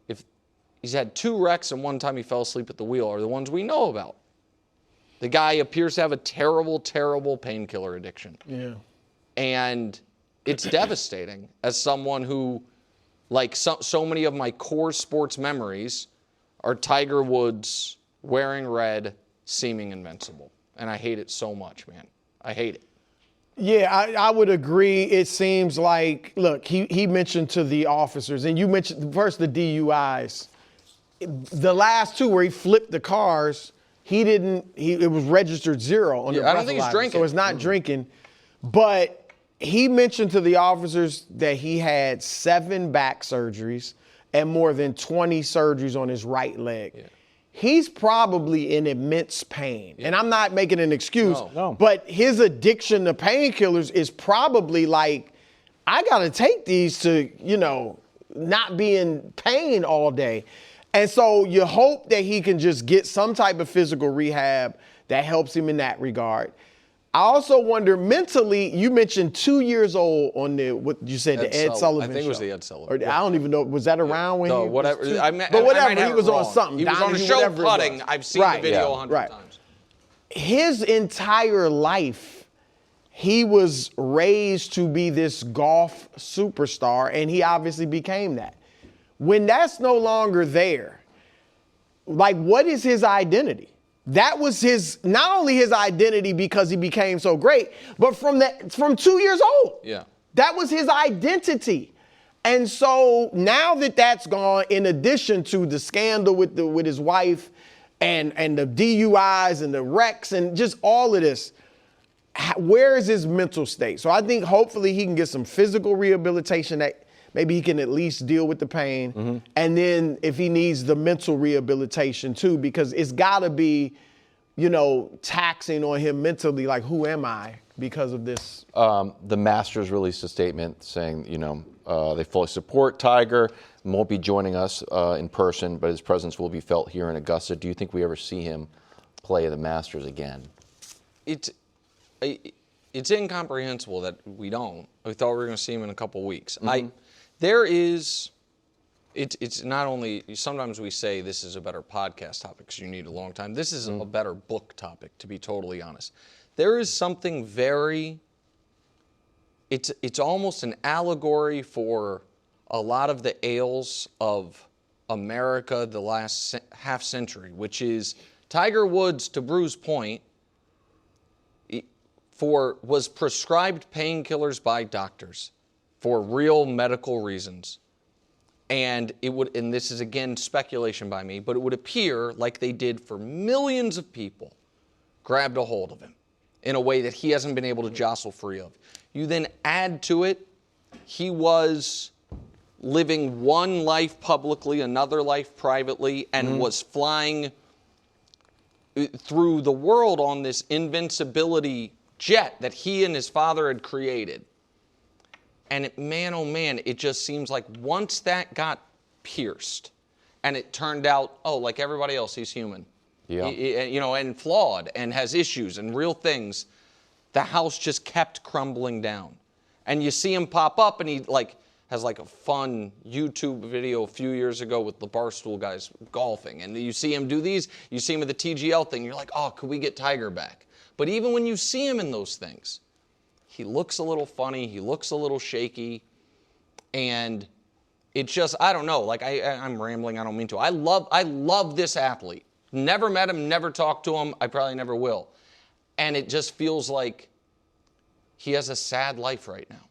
if he's had 2 wrecks and one time he fell asleep at the wheel are the ones we know about. The guy appears to have a terrible, terrible painkiller addiction. Yeah. And it's devastating as someone who, like so many of my core sports memories, are Tiger Woods wearing red, seeming invincible. And I hate it so much, man. I hate it. Yeah, I would agree. It seems like, look, he mentioned to the officers, and you mentioned first the DUIs. The last 2 where he flipped the cars, it was registered 0 on the breathalyzer. I don't think he's drinking. So it's not drinking. But he mentioned to the officers that he had 7 back surgeries and more than 20 surgeries on his right leg. Yeah. He's probably in immense pain. And I'm not making an excuse, but his addiction to painkillers is probably like, I got to take these to, not be in pain all day. And so you hope that he can just get some type of physical rehab that helps him in that regard. I also wonder mentally, you mentioned 2 years old on what you said, the Ed Sullivan I think show. it was the Ed Sullivan. Or, I don't even know, was that around when No, he whatever. was two? But whatever, he was on something. He was on a Donahue, show whatever it putting. was. I've seen the video 100 times. His entire life, he was raised to be this golf superstar, and he obviously became that. When that's no longer there, like, what is his identity? That was not only his identity because he became so great, but from 2 years old. Yeah. That was his identity. And so now that that's gone, in addition to the scandal with his wife and the DUIs and the wrecks and just all of this, where is his mental state? So I think hopefully he can get some physical rehabilitation that maybe he can at least deal with the pain. Mm-hmm. And then if he needs the mental rehabilitation too, because it's got to be, taxing on him mentally, like, who am I because of this? The Masters released a statement saying, they fully support Tiger, won't be joining us in person, but his presence will be felt here in Augusta. Do you think we ever see him play the Masters again? It's incomprehensible that we don't. We thought we were going to see him in a couple weeks. Mm-hmm. It's not only, sometimes we say this is a better podcast topic because you need a long time. This is a better book topic, to be totally honest. There is something it's almost an allegory for a lot of the ails of America the last half century, which is Tiger Woods, to Bruce's point, was prescribed painkillers by doctors for real medical reasons. And and this is again speculation by me, but it would appear like they did for millions of people, grabbed a hold of him in a way that he hasn't been able to jostle free of. You then add to it, he was living one life publicly, another life privately, and was flying through the world on this invincibility jet that he and his father had created. And man, oh man, it just seems like once that got pierced and it turned out, like everybody else, he's human. Yeah. And flawed and has issues and real things, the house just kept crumbling down. And you see him pop up and he has a fun YouTube video a few years ago with the Barstool guys golfing. And you see him do these, you see him with the TGL thing, you're like, could we get Tiger back? But even when you see him in those things, he looks a little funny. He looks a little shaky. And it just, I don't know. I'm rambling. I don't mean to. I love this athlete. Never met him, never talked to him. I probably never will. And it just feels like he has a sad life right now.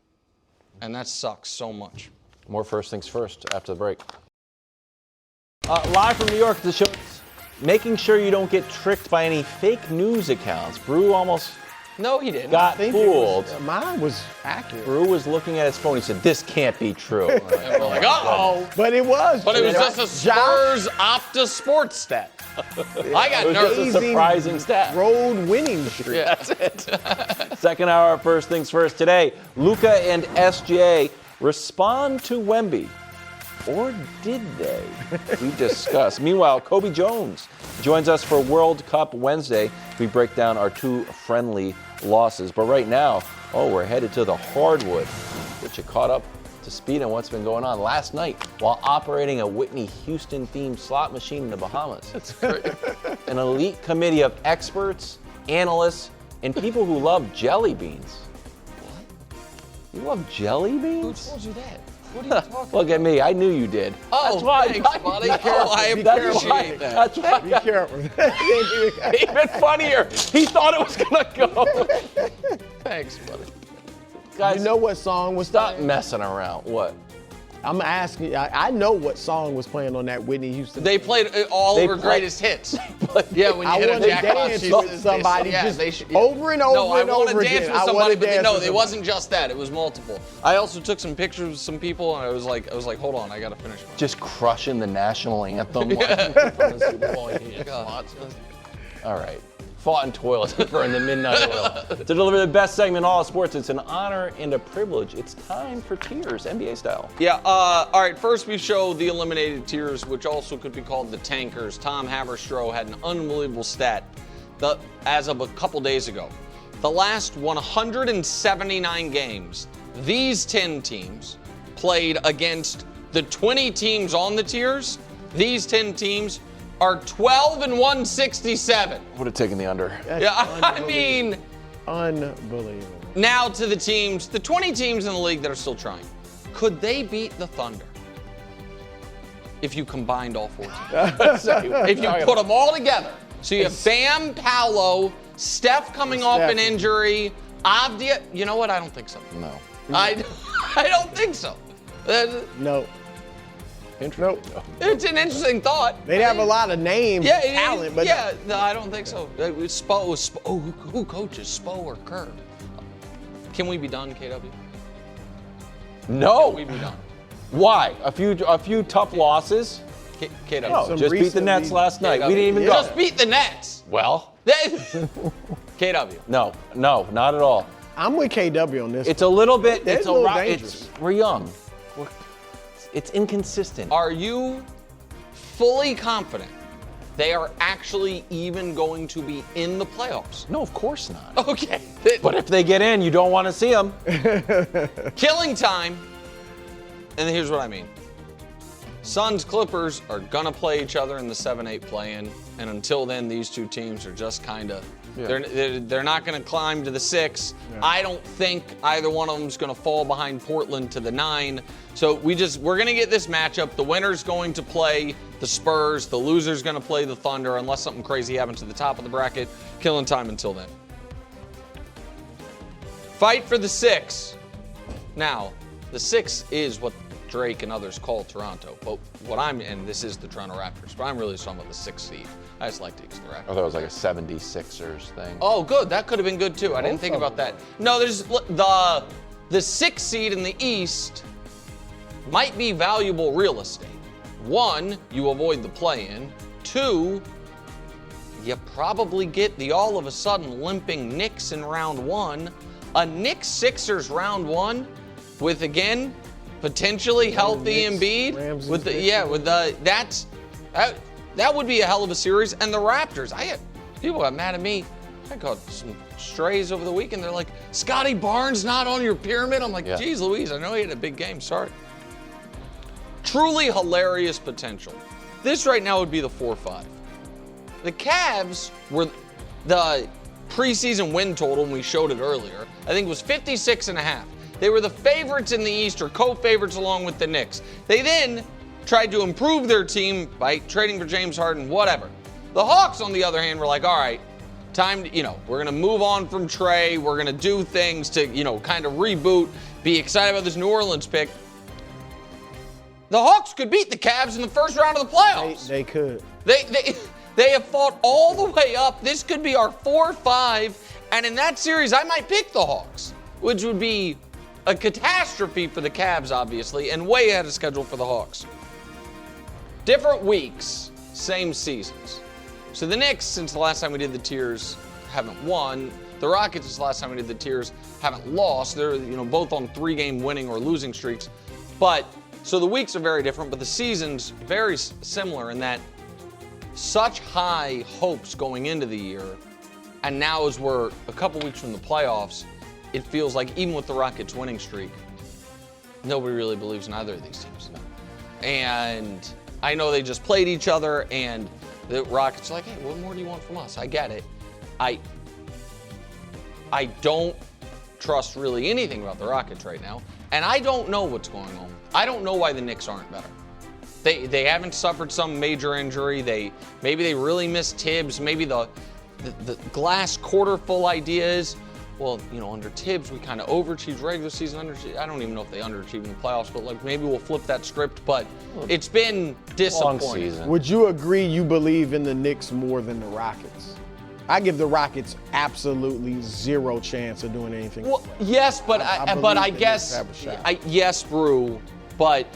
And that sucks so much. More First Things First after the break. Live from New York, the show is making sure you don't get tricked by any fake news accounts. Brew almost... No, he didn't. Got fooled. Mine was accurate. Brew was looking at his phone. He said, "This can't be true." And we're like, uh-oh. But it was. But it was just a Spurs Opta sports stat. I got It was nervous. just a surprising stat. Road winning streak. Yeah, that's it. Second hour of First Things First today. Luka and SGA respond to Wemby. Or did they? We discuss. Meanwhile, Cobi Jones joins us for World Cup Wednesday. We break down our two friendly losses. But right now, we're headed to the hardwood. Get you caught up to speed on what's been going on last night while operating a Whitney Houston-themed slot machine in the Bahamas. That's great. An elite committee of experts, analysts, and people who love jelly beans. What? You love jelly beans? Who told you that? What are you talking about? Look at me. I knew you did. Oh, that's why thanks, buddy. I appreciate that. That's why. Be careful. Even funnier. He thought it was going to go. Thanks, buddy. Guys, You know what song was stop playing? messing around. What? I'm asking. I know what song was playing on that Whitney Houston. They played all They of her play- greatest hits. Yeah, when you I hit a want to jackpot, dance she's with somebody over and over No, I and want over to dance again. with I somebody, wanna but dance no, with it somebody. wasn't just that. It was multiple. I also took some pictures with some people, and I was like, hold on, I got to finish one. Just crushing the national anthem. Like, from the Super Bowl. All right. Fought in toilets for the midnight oil. To deliver the best segment in all of sports, it's an honor and a privilege. It's time for Tears, NBA style. Yeah, all right, first we show the eliminated tiers, which also could be called the tankers. Tom Haberstroh had an unbelievable stat as of a couple days ago. the last 179 games, these 10 teams played against the 20 teams on the tiers. These 10 teams are 12-167. Would have taken the under. Yeah, I mean, Unbelievable. now to the teams, the 20 teams in the league that are still trying. Could they beat the Thunder if you combined all 4 teams? If you put them all together. So you have Bam, Paolo, Steph coming off an injury, Avdia. You know what? I don't think so. No. I don't think so. No. Nope. It's an interesting thought. They'd have a lot of names, talent, but no, I don't think so. Who coaches, Spo or Kerr? Can we be done, KW? No. Can we be done? Why? A few tough losses. KW. No, just beat the Nets last night. We didn't even go. Just beat the Nets. Well. KW. No, not at all. I'm with KW on this. It's a little bit. It's a little dangerous. We're young. It's inconsistent. Are you fully confident they are actually even going to be in the playoffs? No, of course not. Okay. But if they get in, you don't want to see them. Killing time. And here's what I mean. Suns Clippers are gonna play each other in the 7-8 play-in, and until then, these two teams are just kind of they're not gonna climb to the 6. Yeah. I don't think either one of them is gonna fall behind Portland to the 9. So we're gonna get this matchup. The winner's going to play the Spurs. The loser's gonna play the Thunder, unless something crazy happens at the top of the bracket. Killing time until then. Fight for the 6. Now, the 6 is what Drake and others call Toronto, but and this is the Toronto Raptors, but I'm really talking about the 6th seed. I just like to use the Raptors. I thought it was like a 76ers thing. Oh, good. That could have been good too. I didn't think about that. No, there's the 6th seed in the East might be valuable real estate. 1, you avoid the play-in. 2, you probably get the all of a sudden limping Knicks in round 1. A Knicks-Sixers round 1 with, again, potentially healthy Embiid. That would be a hell of a series. And the Raptors, people got mad at me. I caught some strays over the weekend. They're like, Scotty Barnes not on your pyramid? I'm like, geez Louise, I know he had a big game. Sorry. Truly hilarious potential. This right now would be the 4-5. The Cavs were the preseason win total, and we showed it earlier. I think it was 56.5. They were the favorites in the East, or co-favorites along with the Knicks. They then tried to improve their team by trading for James Harden, whatever. The Hawks, on the other hand, were like, all right, time to, we're going to move on from Trey. We're going to do things to, kind of reboot, be excited about this New Orleans pick. The Hawks could beat the Cavs in the first round of the playoffs. They could. They have fought all the way up. This could be our 4-5, and in that series, I might pick the Hawks, which would be a catastrophe for the Cavs, obviously, and way ahead of schedule for the Hawks. Different weeks, same seasons. So the Knicks, since the last time we did the tiers, haven't won. The Rockets, since the last time we did the tiers, haven't lost. They're both on 3-game winning or losing streaks. So the weeks are very different, but the season's very similar in that such high hopes going into the year, and now as we're a couple weeks from the playoffs, it feels like even with the Rockets winning streak, nobody really believes in either of these teams. And I know they just played each other, and the Rockets are like, hey, what more do you want from us? I get it. I don't trust really anything about the Rockets right now, and I don't know what's going on. I don't know why the Knicks aren't better. They haven't suffered some major injury. Maybe they really miss Tibbs. Maybe the glass quarter full idea is, well, under Tibbs, we kind of overachieved regular season. I don't even know if they underachieved in the playoffs, but maybe we'll flip that script. But it's been disappointing. Would you agree you believe in the Knicks more than the Rockets? I give the Rockets absolutely zero chance of doing anything. Well, yes, but I guess yes, Brew, but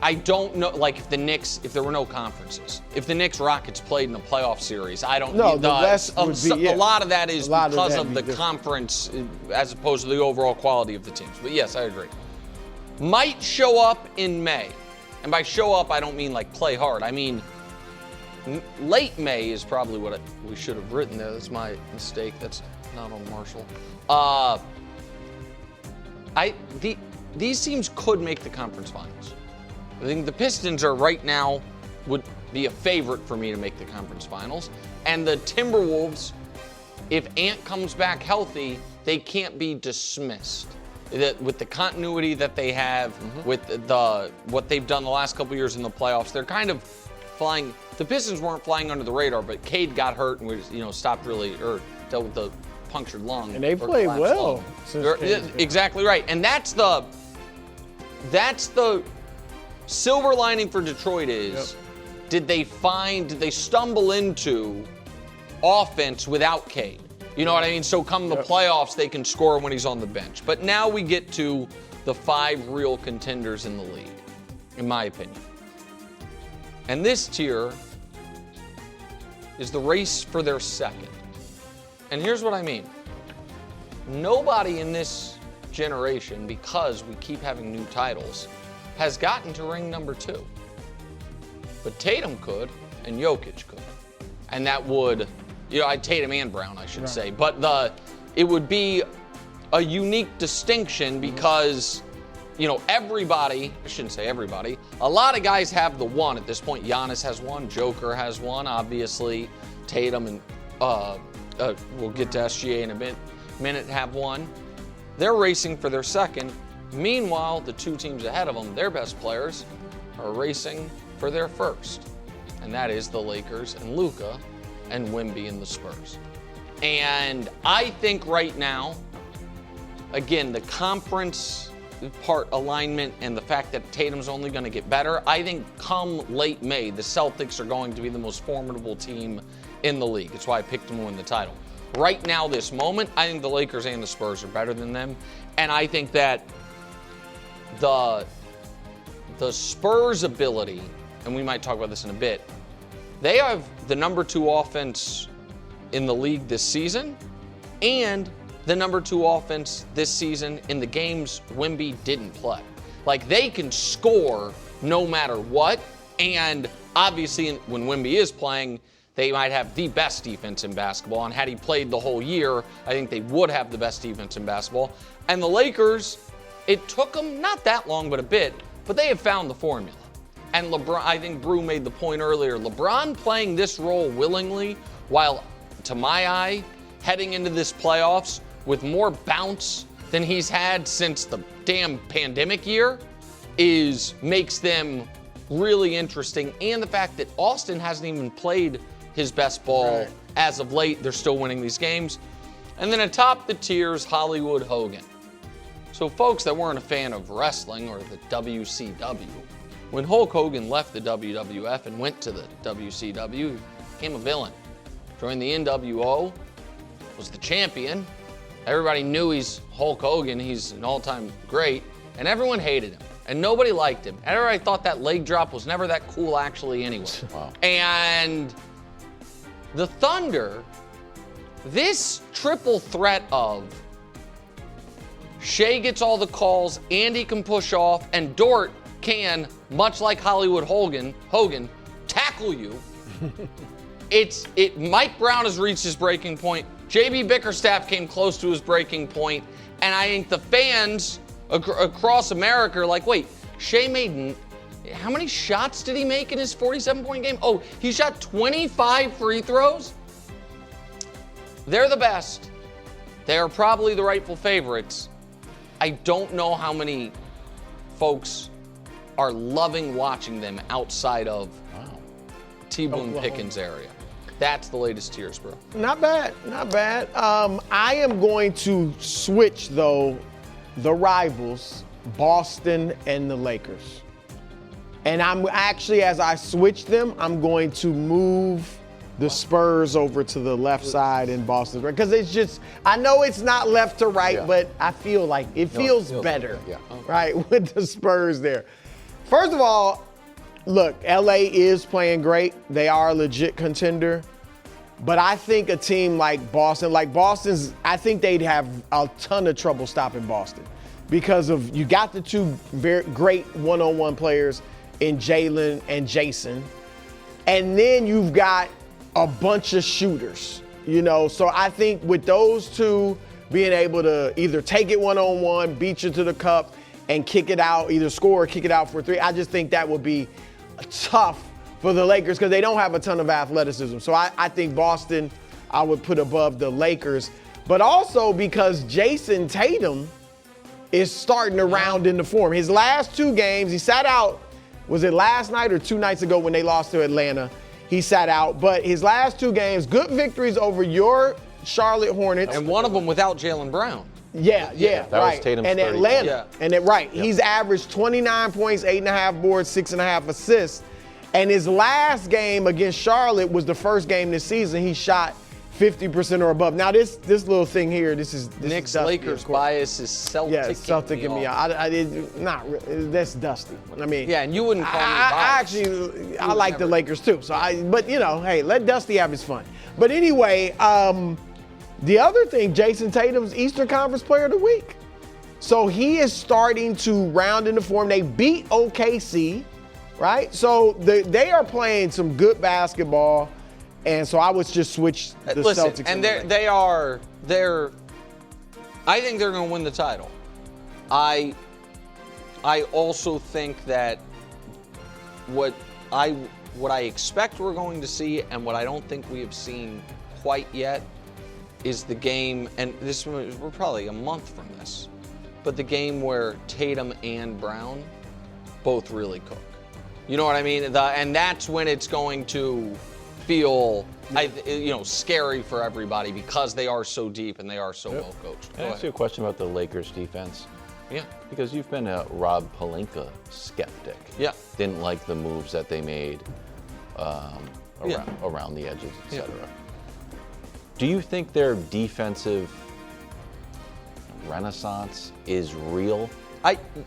I don't know, if there were no conferences, if the Knicks-Rockets played in a playoff series, I don't know. A lot of that is because of the conference as opposed to the overall quality of the teams. But yes, I agree. Might show up in May. And by show up, I don't mean play hard. I mean, late May is probably what we should have written there. That's my mistake. That's not on Marshall. These teams could make the conference finals. I think the Pistons are right now would be a favorite for me to make the conference finals. And the Timberwolves, if Ant comes back healthy, they can't be dismissed. With the continuity that they have, with what they've done the last couple years in the playoffs, they're kind of flying. The Pistons weren't flying under the radar, but Cade got hurt and was, stopped dealt with the punctured lung. And they played well. Exactly right. And that's the silver lining for Detroit is, did they stumble into offense without Cade? You know what I mean? So come the playoffs, they can score when he's on the bench. But now we get to the 5 real contenders in the league, in my opinion. And this tier is the race for their second. And here's what I mean. Nobody in this generation, because we keep having new titles, has gotten to ring number 2. But Tatum could, and Jokic could. And that would, Tatum and Brown, I should say. But it would be a unique distinction because, everybody, I shouldn't say everybody, a lot of guys have the one at this point. Giannis has one, Joker has one, obviously. Tatum and, we'll get to SGA in a minute, have one. They're racing for their second. Meanwhile, the 2 teams ahead of them, their best players, are racing for their first. And that is the Lakers and Luka and Wemby and the Spurs. And I think right now, again, the conference part alignment and the fact that Tatum's only going to get better, I think come late May, the Celtics are going to be the most formidable team in the league. It's why I picked them to win the title. Right now, this moment, I think the Lakers and the Spurs are better than them. And I think that the Spurs' ability, and we might talk about this in a bit, they have the number 2 offense in the league this season and the number 2 offense this season in the games Wemby didn't play. Like, they can score no matter what, and obviously when Wemby is playing, they might have the best defense in basketball, and had he played the whole year, I think they would have the best defense in basketball. And the Lakers, it took them not that long, but a bit, but they have found the formula. And LeBron, I think Brew made the point earlier, LeBron playing this role willingly, while, to my eye, heading into this playoffs with more bounce than he's had since the damn pandemic year, makes them really interesting. And the fact that Austin hasn't even played his best ball as of late, they're still winning these games. And then atop the tiers, Hollywood Hogan. So folks that weren't a fan of wrestling or the WCW, when Hulk Hogan left the WWF and went to the WCW, he became a villain. Joined the NWO, was the champion. Everybody knew he's Hulk Hogan, he's an all-time great, and everyone hated him. And nobody liked him. And everybody thought that leg drop was never that cool actually anyway. Wow. And the Thunder, this triple threat of Shea gets all the calls, Andy can push off, and Dort can, much like Hollywood Hogan, tackle you. Mike Brown has reached his breaking point. JB Bickerstaff came close to his breaking point, and I think the fans across America are like, wait, Shea made, how many shots did he make in his 47-point game? Oh, he shot 25 free throws? They're the best. They are probably the rightful favorites. I don't know how many folks are loving watching them outside of T-Boone Pickens area. That's the latest tiers, bro. Not bad. I am going to switch, though, the rivals, Boston and the Lakers. And I'm actually, as I switch them, I'm going to move the Spurs over to the left side in Boston. Because it's just, I know it's not left to right, but I feel like it feels better, right, with the Spurs there. First of all, look, LA is playing great. They are a legit contender. But I think a team like Boston's, I think they'd have a ton of trouble stopping Boston because of, you got the 2 very great one-on-one players in Jalen and Jason. and then you've got a bunch of shooters, So I think with those two being able to either take it one-on-one, beat you to the cup, and kick it out, either score or kick it out for three, I just think that would be tough for the Lakers because they don't have a ton of athleticism. So I think Boston I would put above the Lakers, but also because Jason Tatum is starting to round into form. His last 2 games, he sat out, was it last night or 2 nights ago when they lost to Atlanta? He sat out, but his last 2 games, good victories over your Charlotte Hornets. And one of them without Jalen Brown. Yeah, that right. was Tatum's and 30. Atlanta, Yeah. and he's averaged 29 points, 8.5 boards, 6.5 assists. And his last game against Charlotte was the first game this season he shot 50% or above. Now this little thing here, this is Knicks dusty, Lakers bias is Celtic. Yeah, Celtic and me. I did not really. That's dusty. I mean, Yeah, and you wouldn't call me biased. I like the Lakers too. But hey, let Dusty have his fun. But anyway, the other thing, Jason Tatum's Eastern Conference Player of the Week. So he is starting to round into form. They beat OKC, right? So they are playing some good basketball. And so I would just switch the Celtics. And I think they're going to win the title. I also think that what I expect we're going to see and what I don't think we have seen quite yet is the game, and we're probably a month from this, but the game where Tatum and Brown both really cook. You know what I mean? And that's when it's going to feel, scary for everybody because they are so deep and they are so well coached. Can I ask you a question about the Lakers defense? Yeah. Because you've been a Rob Pelinka skeptic. Yeah. Didn't like the moves that they made around the edges, etc. Yeah. Do you think their defensive renaissance is real?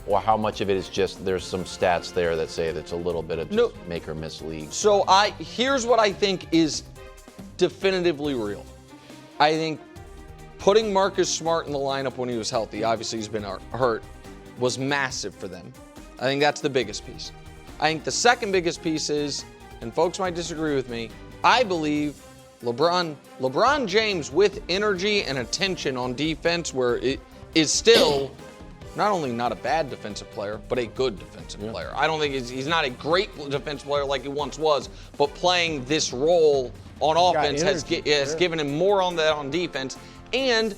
Or how much of it is just there's some stats there that say that's a little bit of just make or miss league? So here's what I think is definitively real. I think putting Marcus Smart in the lineup when he was healthy, obviously he's been hurt, was massive for them. I think that's the biggest piece. I think the second biggest piece is, and folks might disagree with me, I believe LeBron James with energy and attention on defense where it is still not only not a bad defensive player, but a good defensive player. I don't think he's not a great defensive player like he once was, but playing this role on offense has given him more on defense. And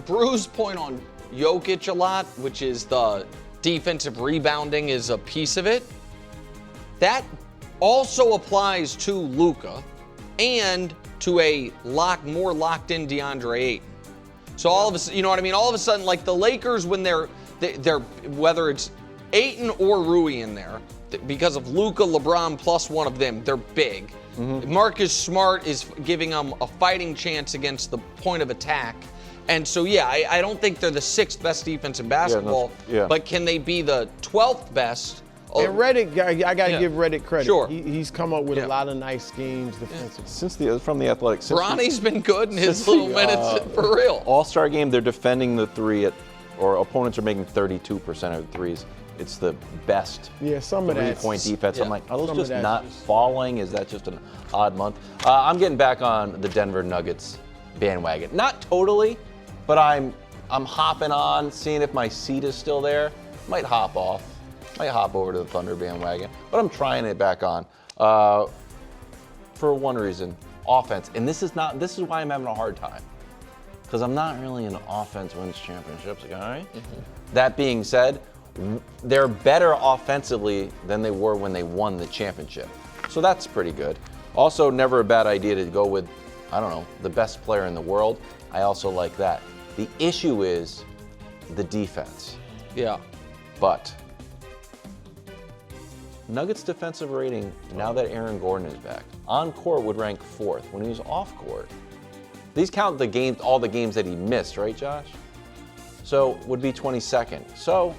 Bruce's point on Jokic a lot, which is the defensive rebounding is a piece of it. That also applies to Luka and to a more locked in DeAndre Ayton. So all of a sudden, you know what I mean? All of a sudden, like the Lakers, when they're whether it's Ayton or Rui in there, because of Luka, LeBron plus one of them, they're big. Mm-hmm. Marcus Smart is giving them a fighting chance against the point of attack. And so, I don't think they're the 6th best defense in basketball, but can they be the 12th best? And Redick, I got to give Redick credit. Sure. He's come up with a lot of nice schemes defensively. From the Athletics. Bronny's been good in his little minutes, for real. All-Star game, they're defending the three or opponents are making 32% of the threes. It's the best some of that three-point defense. Yeah. I'm like, are those just not falling? Is that just an odd month? I'm getting back on the Denver Nuggets bandwagon. Not totally, but I'm hopping on, seeing if my seat is still there. Might hop off. Might hop over to the Thunder bandwagon, but I'm trying it back on for one reason: offense. And this is why I'm having a hard time, because I'm not really an offense wins championships guy. Mm-hmm. That being said, they're better offensively than they were when they won the championship, so that's pretty good. Also, never a bad idea to go with, the best player in the world. I also like that. The issue is the defense. Yeah, but Nuggets defensive rating, now that Aaron Gordon is back, on court would rank 4th. When he was off court, these count the games, all the games that he missed, right, Josh? So would be 22nd. So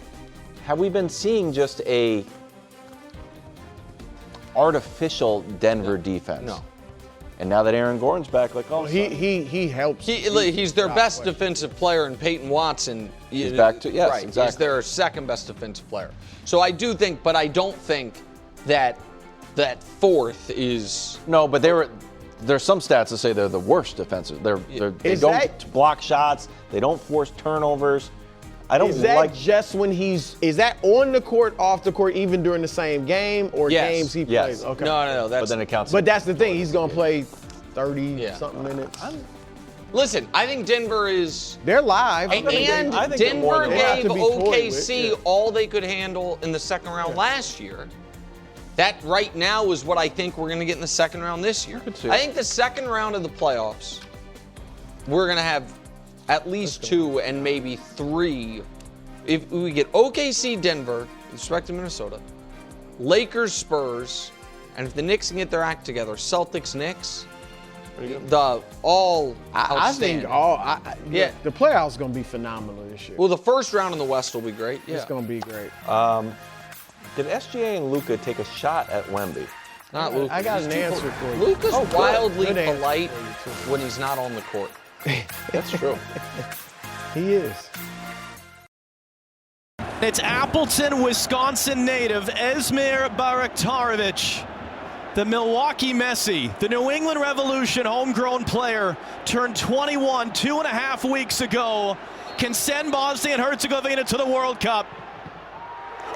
have we been seeing just a artificial Denver defense? No. And now that Aaron Gordon's back, he helps. He's their best defensive player, and Peyton Watson. He's back to right. Exactly. He's their second best defensive player. So I do think, but I don't think that that fourth is. No, but there's some stats that say they're the worst defensive. They Is don't that- block shots. They don't force turnovers. I don't Is that like. just when is that on the court, off the court, even during the same game, or Yes. games he Yes. plays? Okay. No. But then it counts. But that's the thing. He's going to play 30 Yeah. something minutes. Listen, I think Denver is. They're live. And I think they're more Denver than that. gave They have to be toyed OKC with, yeah. all they could handle in the second round last year. That right now is what I think we're going to get in the second round this year. see I it. think the second round of the playoffs, we're going to have at least 2 and maybe 3. If we get OKC, Denver, with respect to Minnesota, Lakers, Spurs, and if the Knicks can get their act together, Celtics, Knicks, all I think outstanding. yeah, the playoffs going to be phenomenal this year. Well, the first round in the West will be great. Yeah. It's going to be great. Did SGA and Luka take a shot at Wemby? Not Luka. I got He's an too answer cool. for you. Luka's wildly Good answer polite for you, too. when he's not on the court. That's true. He is. It's Appleton, Wisconsin native Esmir Baraktarovic, the Milwaukee Messi, the New England Revolution homegrown player, turned 21 2.5 weeks ago, can send Bosnia and Herzegovina to the World Cup.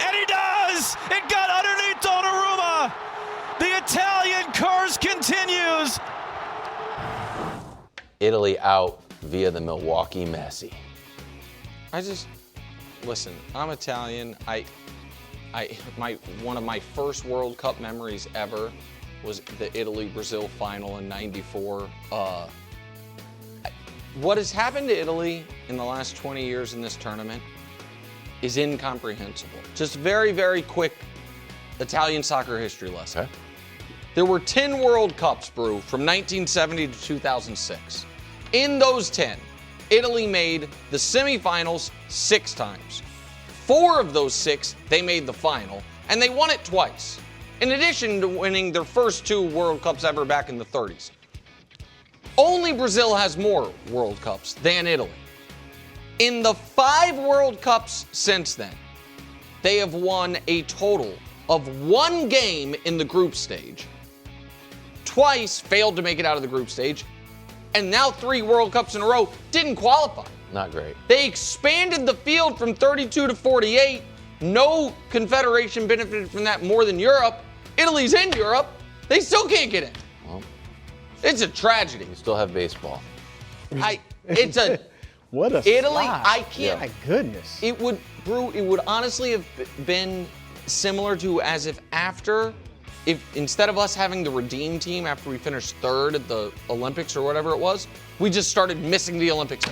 And he does! It got underneath Donnarumma! The Italian curse continues! Italy out via the Milwaukee Messi. Listen, I'm Italian. One of my first World Cup memories ever was the Italy-Brazil final in '94. What has happened to Italy in the last 20 years in this tournament is incomprehensible. Just very, very quick Italian soccer history lesson. Okay. There were 10 World Cups, Brew, from 1970 to 2006. In those 10, Italy made the semifinals 6 times. 4 of those 6, they made the final, and they won it twice, in addition to winning their first 2 World Cups ever back in the 30s. Only Brazil has more World Cups than Italy. In the 5 World Cups since then, they have won a total of 1 game in the group stage, twice failed to make it out of the group stage, and now 3 World Cups in a row didn't qualify. Not great. They expanded the field from 32 to 48. No confederation benefited from that more than Europe. Italy's in Europe. They still can't get in. Well, It's a tragedy. you still have baseball. It's a What a Italy. slide. I can't. My goodness. It would honestly have been similar to as if instead of us having the redeem team after we finished 3rd at the Olympics or whatever it was, we just started missing the Olympics.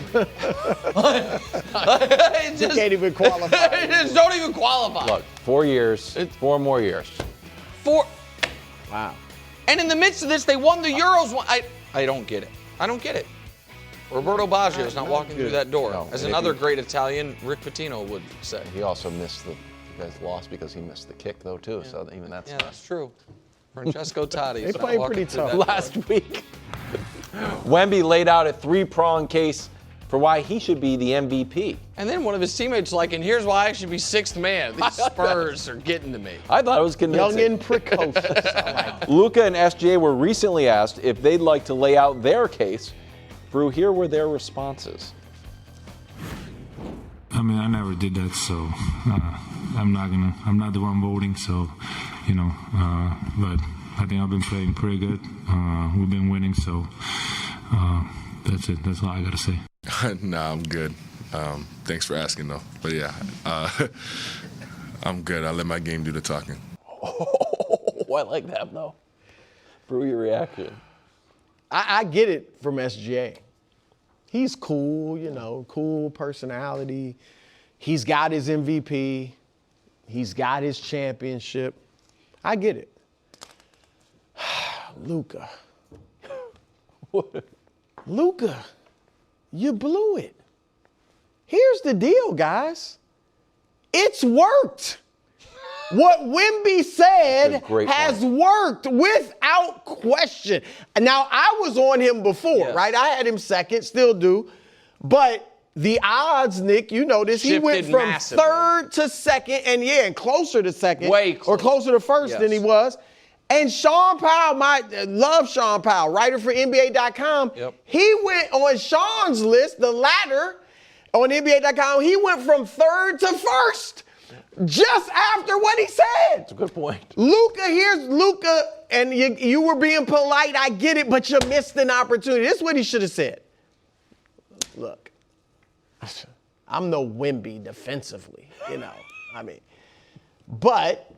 You can't even qualify. They just don't even qualify. Look, 4 years, 4 more years. Wow. And in the midst of this, they won the Euros. I don't get it. I don't get it. Roberto Baggio is not walking through that door. No, As and another great Italian, Rick Pitino would say. He also missed you guys lost because he missed the kick though too. So even that's Yeah, that's true. Francesco Totti. They played pretty tough. last week. Wemby laid out a 3-pronged case for why he should be the MVP. And then one of his teammates and here's why I should be 6th man. These Spurs are getting to me. I thought it was convincing. Young and precocious. I like it. Luka and SGA were recently asked if they'd like to lay out their case. Brew, here were their responses. I mean, I never did that, so I'm not the one voting, so, but I think I've been playing pretty good. We've been winning, so that's it. That's all I got to say. Nah, I'm good. Thanks for asking, though. But yeah, I'm good. I let my game do the talking. Oh, I like that though. Brew, your reaction. I get it from SGA. He's cool, cool personality. He's got his MVP. He's got his championship. I get it. Luka. Luka, you blew it. Here's the deal, guys. It's worked. What Wemby said has worked without question. Now, I was on him before, right? I had him second, still do. But the odds, Nick, you know this, he went from massively. 3rd to 2nd and closer to 2nd. Way or closer to 1st than he was. And Sean Powell, love Sean Powell, writer for NBA.com, he went on Sean's list, the ladder on NBA.com, he went from third to first just after what he said. That's a good point. Here's Luka, and you were being polite, I get it, but you missed an opportunity. This is what he should have said. Look, I'm no Wemby defensively, but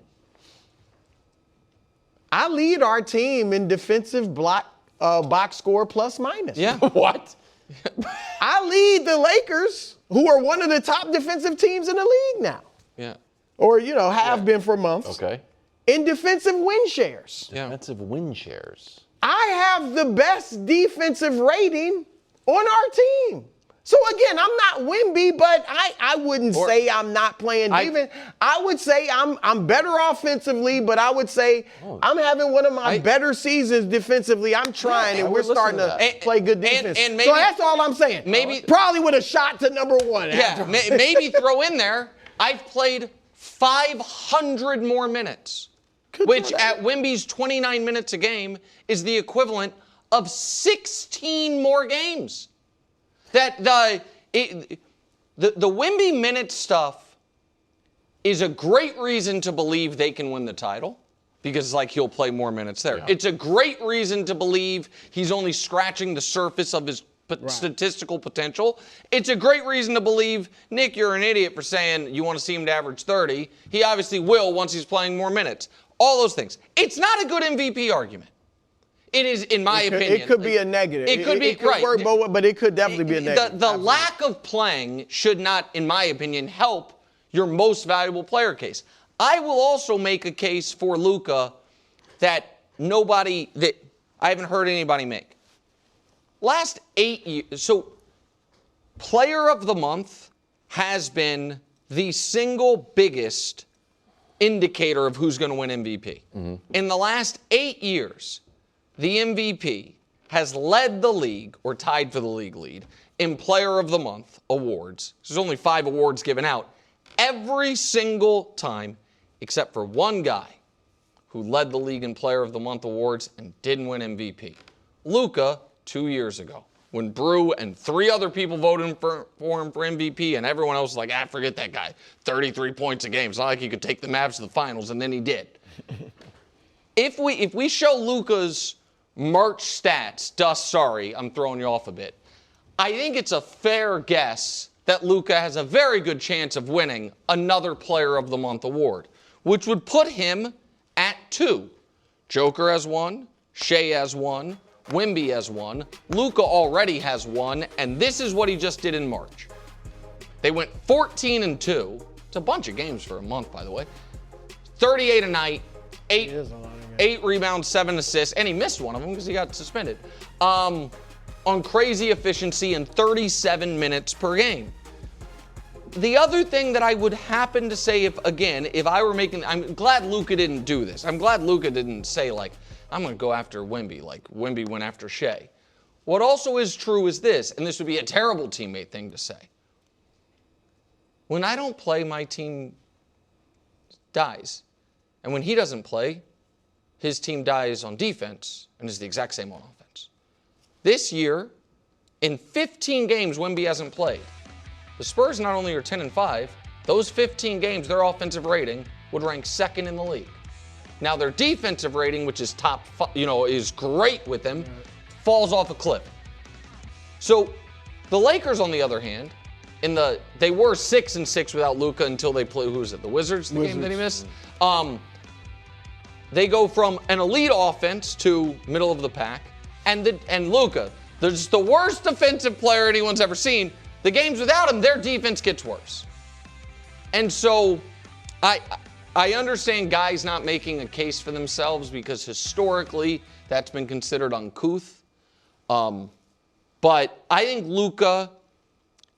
I lead our team in defensive box score plus minus. Yeah. What? I lead the Lakers, who are one of the top defensive teams in the league now. Yeah. Or, have been for months. Okay. In defensive win shares. Yeah. Defensive win shares. I have the best defensive rating on our team. So again, I'm not Wemby, but I wouldn't say I'm not playing defense. I would say I'm better offensively, but I would say I'm having one of my better seasons defensively. I'm trying, and we're starting to play good defense. And maybe, so that's all I'm saying. Probably with a shot to number one. Yeah, maybe throw in there, I've played 500 more minutes, which at Wemby's 29 minutes a game is the equivalent of 16 more games. That the Wemby minute stuff is a great reason to believe they can win the title because he'll play more minutes there. Yeah. It's a great reason to believe he's only scratching the surface of his statistical potential. It's a great reason to believe, Nick, you're an idiot for saying you want to see him to average 30. He obviously will once he's playing more minutes. All those things. It's not a good MVP argument. It is, in my opinion. It could be a negative. It could be, it could work both, but it could definitely be a negative. The lack of playing should not, in my opinion, help your most valuable player case. I will also make a case for Luka that I haven't heard anybody make. Last 8 years, so player of the month has been the single biggest indicator of who's going to win MVP. Mm-hmm. In the last 8 years, the MVP has led the league, or tied for the league lead, in Player of the Month awards. There's only 5 awards given out. Every single time, except for one guy who led the league in Player of the Month awards and didn't win MVP. Luka, 2 years ago, when Brew and 3 other people voted for him for MVP, and everyone else was like, forget that guy. 33 points a game. It's not like he could take the Mavs to the finals, and then he did. If we show Luka's March stats, I'm throwing you off a bit. I think it's a fair guess that Luka has a very good chance of winning another Player of the Month award, which would put him at 2. Joker has 1, Shea has 1, Wemby has 1, Luka already has 1, and this is what he just did in March. They went 14-2. It's a bunch of games for a month, by the way. 38 a night, 8 rebounds, 7 assists, and he missed one of them because he got suspended. On crazy efficiency and 37 minutes per game. The other thing that I would happen to say, if I were making, I'm glad Luka didn't do this. I'm glad Luka didn't say, I'm going to go after Wemby, like Wemby went after Shea. What also is true is this, and this would be a terrible teammate thing to say. When I don't play, my team dies. And when he doesn't play, his team dies on defense and is the exact same on offense. This year, in 15 games Wemby hasn't played, the Spurs not only are 10-5, those 15 games, their offensive rating would rank second in the league. Now their defensive rating, which is is great with them, falls off a cliff. So the Lakers, on the other hand, they were 6-6 without Luka until they play, who was it, the Wizards, game that he missed? They go from an elite offense to middle of the pack, and Luka, there's the worst defensive player anyone's ever seen. The games without him, their defense gets worse. And so I understand guys not making a case for themselves because historically that's been considered uncouth. But I think Luka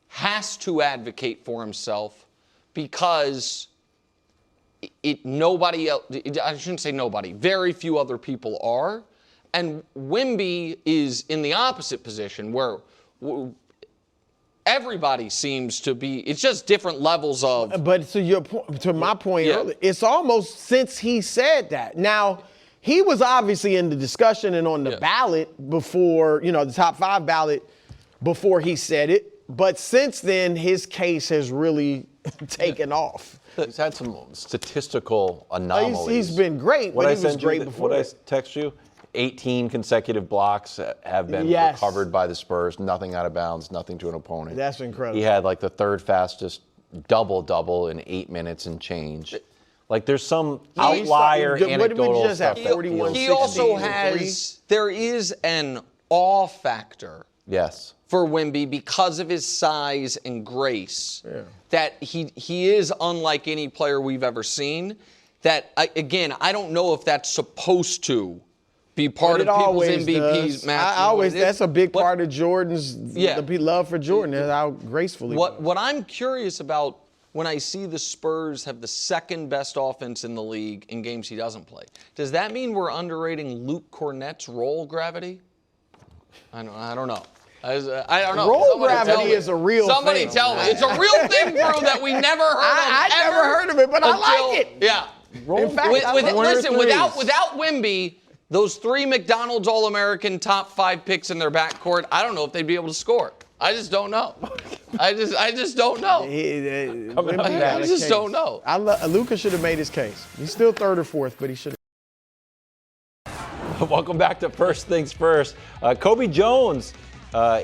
has to advocate for himself because nobody else, I shouldn't say nobody, very few other people are. And Wemby is in the opposite position where everybody seems to be, it's just different levels of. But to my point earlier, it's almost since he said that. Now, he was obviously in the discussion and on the ballot before, the top 5 ballot before he said it. But since then, his case has really taken off. He's had some statistical anomalies. He's been great, but he was great before. What I text you? 18 consecutive blocks have been recovered by the Spurs. Nothing out of bounds, nothing to an opponent. That's incredible. He had like the 3rd fastest double-double in 8 minutes and change. Like there's some outlier anecdotal stuff. He also has, there is an awe factor. Yes. For Wemby because of his size and grace, that he is unlike any player we've ever seen. That, again, I don't know if that's supposed to be part of people's MVPs. That's a big part of Jordan's love for Jordan. That's how gracefully. What I'm curious about when I see the Spurs have the 2nd best offense in the league in games he doesn't play, does that mean we're underrating Luke Cornett's roll gravity? I don't know. I don't know. Roll gravity is a real thing. Somebody tell me. It's a real thing, Brew, that we never heard of. I never heard of it, but I like it. Yeah. In fact, listen, without Wemby, those 3 McDonald's All-American top 5 picks in their backcourt, I don't know if they'd be able to score. I just don't know. I just don't know. I just don't know. Luka should have made his case. He's still 3rd or 4th, but he should have. Welcome back to First Things First. Cobi Jones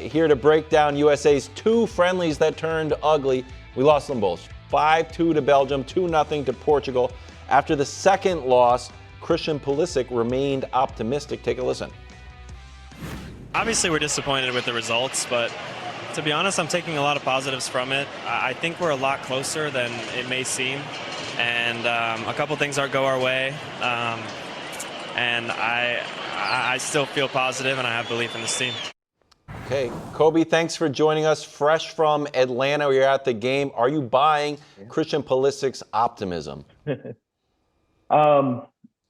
here to break down USA's 2 friendlies that turned ugly. We lost them both. 5-2 to Belgium, 2-0 to Portugal. After the 2nd loss, Christian Pulisic remained optimistic. Take a listen. Obviously, we're disappointed with the results, but to be honest, I'm taking a lot of positives from it. I think we're a lot closer than it may seem, and a couple things aren't go our way. And I still feel positive, and I have belief in this team. Okay, Cobi, thanks for joining us. Fresh from Atlanta, you're at the game. Are you buying Christian Pulisic's optimism?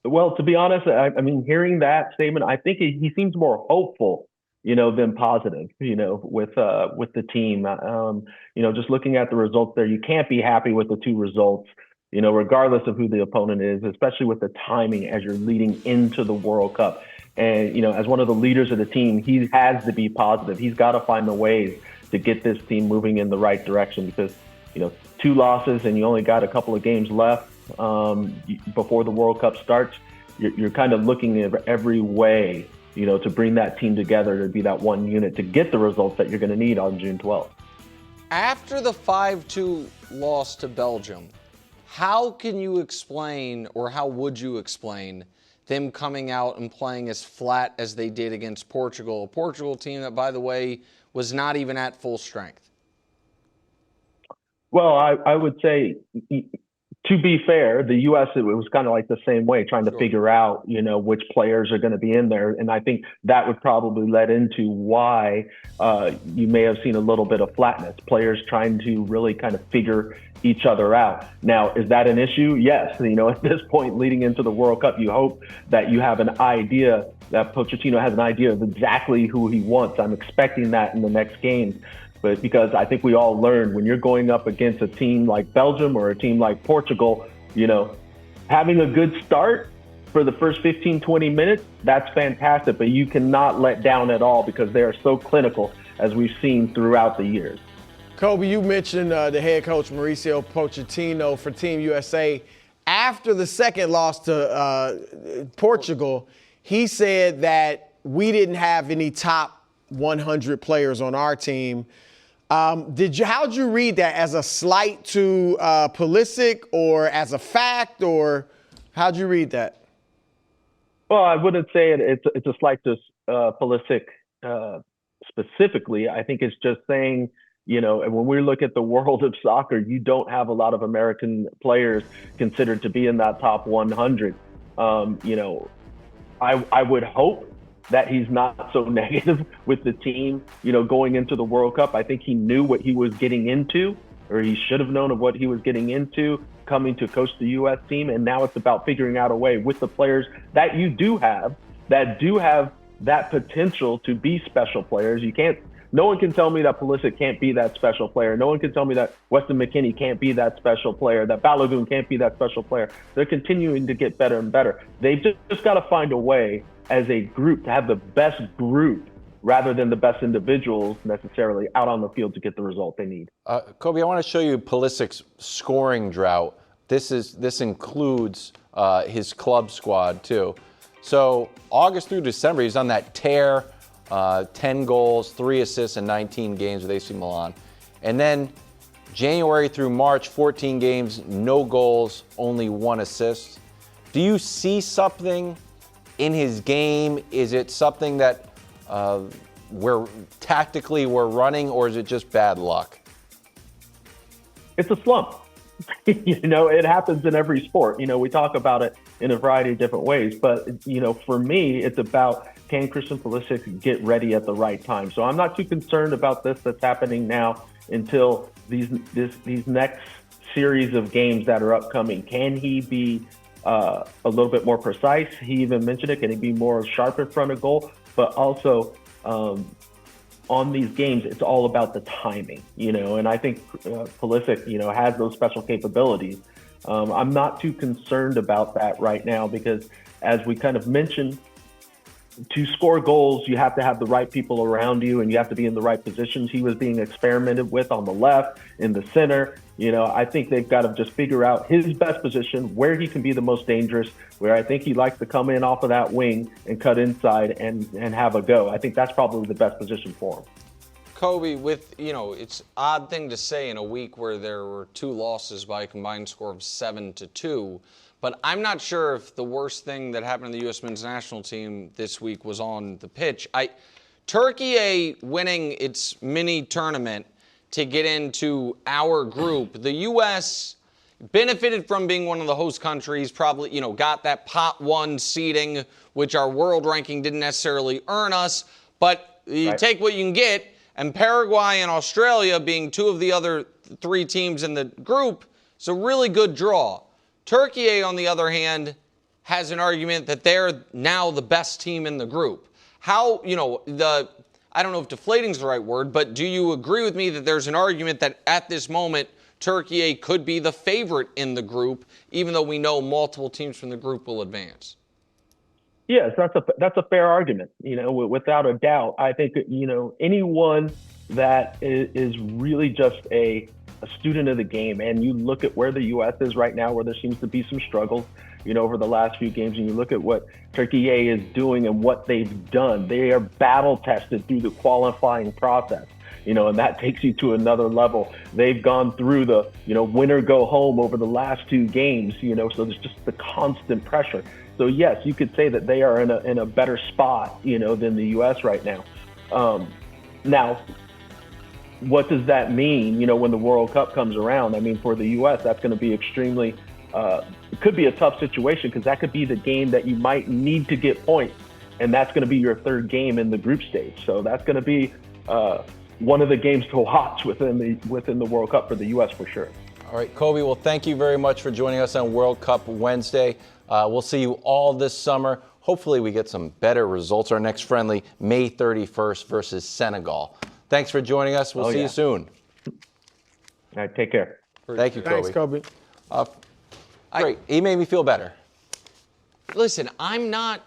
Well, to be honest, I mean, hearing that statement, I think he seems more hopeful, than positive, with the team. Just looking at the results there, you can't be happy with the 2 results, regardless of who the opponent is, especially with the timing as you're leading into the World Cup. And, as one of the leaders of the team, he has to be positive. He's got to find the ways to get this team moving in the right direction because, 2 losses and you only got a couple of games left before the World Cup starts. You're kind of looking at every way, to bring that team together to be that one unit to get the results that you're going to need on June 12th. After the 5-2 loss to Belgium, how can you explain, or how would you explain, them coming out and playing as flat as they did against Portugal, a Portugal team that, by the way, was not even at full strength? Well, I would say, to be fair, the U.S., it was kind of like the same way, trying to figure out, which players are going to be in there. And I think that would probably lead into why you may have seen a little bit of flatness, players trying to really kind of figure each other out. Now, is that an issue? Yes. At this point, leading into the World Cup, you hope that you have an idea, that Pochettino has an idea of exactly who he wants. I'm expecting that in the next games. But because I think we all learned when you're going up against a team like Belgium or a team like Portugal, having a good start for the first 15, 20 minutes, that's fantastic. But you cannot let down at all because they are so clinical, as we've seen throughout the years. Cobi, you mentioned the head coach, Mauricio Pochettino, for Team USA. After the 2nd loss to Portugal, he said that we didn't have any top 100 players on our team. How'd you read that? As a slight to Pulisic, or as a fact, or how'd you read that? Well, I wouldn't say it's a slight to Pulisic specifically. I think it's just saying, when we look at the world of soccer, you don't have a lot of American players considered to be in that top 100. I would hope that he's not so negative with the team, going into the World Cup. I think he knew what he was getting into, or he should have known of what he was getting into coming to coach the U.S. team. And now it's about figuring out a way with the players that you do have, that do have that potential to be special players. You can't No one can tell me that Pulisic can't be that special player. No one can tell me that Weston McKennie can't be that special player, that Balogun can't be that special player. They're continuing to get better and better. They've just got to find a way as a group to have the best group rather than the best individuals necessarily out on the field to get the result they need. Cobi, I want to show you Pulisic's scoring drought. This includes his club squad too. So August through December, he's on that tear, 10 goals, 3 assists in 19 games with AC Milan. And then January through March, 14 games, no goals, only 1 assist. Do you see something in his game? Is it something that we're running, or is it just bad luck? It's a slump. It happens in every sport. We talk about it in a variety of different ways, but for me, it's about, can Christian Pulisic get ready at the right time? So I'm not too concerned about this that's happening now until these next series of games that are upcoming. Can he be a little bit more precise? He even mentioned it. Can he be more sharp in front of goal? But also, on these games, it's all about the timing, and I think Pulisic, has those special capabilities. I'm not too concerned about that right now because, as we kind of mentioned, to score goals, you have to have the right people around you and you have to be in the right positions. He was being experimented with on the left, in the center. I think they've got to just figure out his best position, where he can be the most dangerous, where I think he likes to come in off of that wing and cut inside and have a go. I think that's probably the best position for him. Cobi, it's an odd thing to say in a week where there were 2 losses by a combined score of 7-2, but I'm not sure if the worst thing that happened to the U.S. men's national team this week was on the pitch. Turkey winning its mini tournament to get into our group. The U.S. benefited from being one of the host countries, probably, got that pot 1 seeding, which our world ranking didn't necessarily earn us, but you take what you can get. And Paraguay and Australia being 2 of the other 3 teams in the group, it's a really good draw. Turkey, on the other hand, has an argument that they're now the best team in the group. How, I don't know if deflating is the right word, but do you agree with me that there's an argument that at this moment, Turkey could be the favorite in the group, even though we know multiple teams from the group will advance? Yes, that's a fair argument, without a doubt. I think, anyone that is really just a student of the game, and you look at where the U.S. is right now, where there seems to be some struggles, over the last few games, and you look at what Turkey is doing and what they've done. They are battle tested through the qualifying process, and that takes you to another level. They've gone through the, win or go home over the last 2 games, so there's just the constant pressure. So yes, you could say that they are in a better spot, than the U.S. right now. Now, what does that mean, when the World Cup comes around? I mean, for the U.S., that's going to be extremely, it could be a tough situation because that could be the game that you might need to get points, and that's going to be your 3rd game in the group stage. So that's going to be one of the games to watch within the World Cup for the U.S. for sure. All right, Cobi, well, thank you very much for joining us on World Cup Wednesday. We'll see you all this summer. Hopefully we get some better results. Our next friendly, May 31st versus Senegal. Thanks for joining us. We'll see you soon. All right, take care. Thank you, Cobi. Thanks, Cobi. Great. He made me feel better. Listen, I'm not.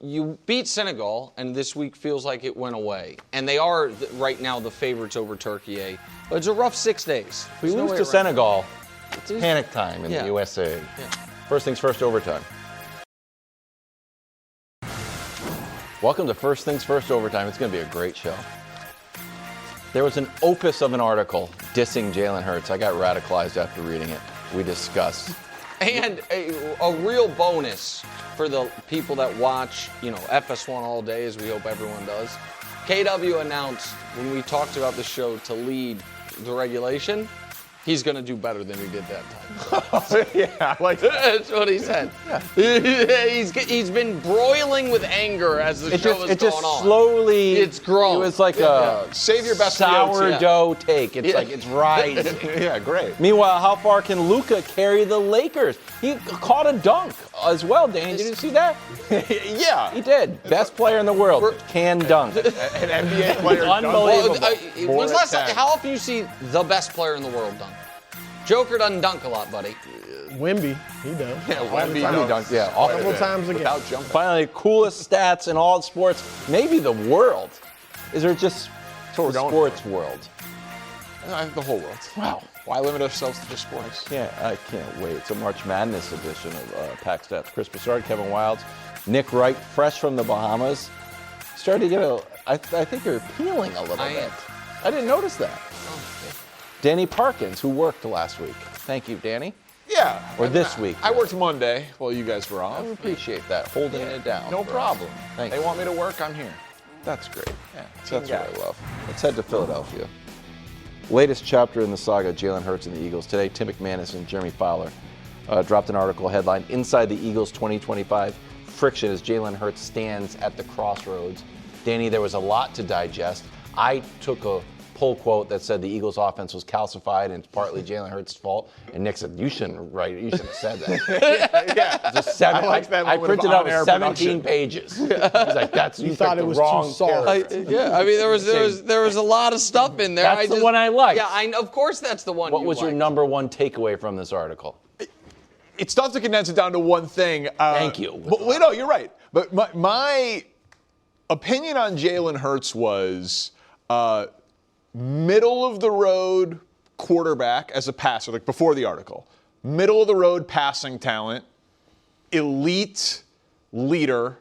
You beat Senegal, and this week feels like it went away. And they are right now the favorites over Turkey. But it's a rough 6 days. If we lose to Senegal, it's panic time in the USA. Yeah. First things first, overtime. Welcome to First Things First Overtime. It's going to be a great show. There was an opus of an article dissing Jalen Hurts. I got radicalized after reading it. We discussed. And a real bonus for the people that watch, FS1 all day, as we hope everyone does. KW announced when we talked about the show to lead the regulation, He's going to do better than he did that time. Yeah, like That's what he said. He's been broiling with anger as the show has it just gone on. slowly. It's grown. It was like a Save your best for the OT. sourdough take. It's like it's rising. Yeah, great. Meanwhile, how far can Luka carry the Lakers? He caught a dunk as well, Danny. Did you see that? Yeah. He did. Best player in the world. Can dunk. An NBA player. Unbelievable. When's the last time, how often you see the best player in the world dunk? Joker doesn't dunk a lot, buddy. Wimby, he does. Yeah, Wemby dunks. Yeah, Several times a game. without jumping. Finally, coolest stats in all sports, maybe the world. Is there just the sports world? The whole world. Wow. Why limit ourselves to just sports? Yeah, I can't wait. It's a March Madness edition of Pack Stats. Chris Broussard, Kevin Wildes, Nick Wright, fresh from the Bahamas. Started to get I think you're peeling a little bit. I didn't notice that. Danny Parkins, who worked last week. Thank you, Danny. Yeah. Or this week. I worked Monday while you guys were off. I appreciate that, holding it down. No problem. Thank They you. want me to work, I'm here. That's great. Yeah, That's team what guy. I love. Let's head to Philadelphia. Latest chapter in the saga, Jalen Hurts and the Eagles. Today, Tim McManus and Jeremy Fowler dropped an article headline, Inside the Eagles 2025 Friction as Jalen Hurts stands at the crossroads. Danny, there was a lot to digest. I took a pull quote that said the Eagles offense was calcified and it's partly Jalen Hurts' fault. And Nick said, you shouldn't write it. You shouldn't have said that. Yeah. Just seven, I like that I moment of printed out on-air 17 production. pages. He's like, that's you thought picked it was the too wrong soft. character. I mean, there was a lot of stuff in there. That's the one I liked. Yeah, of course that's the one What you was your liked. number one takeaway from this article? It's tough to condense it down to one thing. Thank you. But wait, no, you're right. But my opinion on Jalen Hurts was middle of the road quarterback as a passer, like before the article. Middle of the road passing talent, elite leader,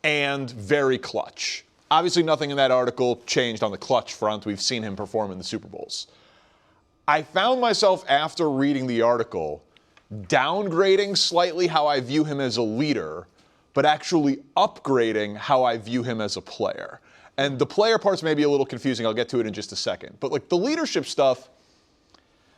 and very clutch. Obviously, nothing in that article changed on the clutch front. We've seen him perform in the Super Bowls. I found myself after reading the article downgrading slightly how I view him as a leader, but actually upgrading how I view him as a player. And the player part's maybe a little confusing. I'll get to it in just a second. But like the leadership stuff,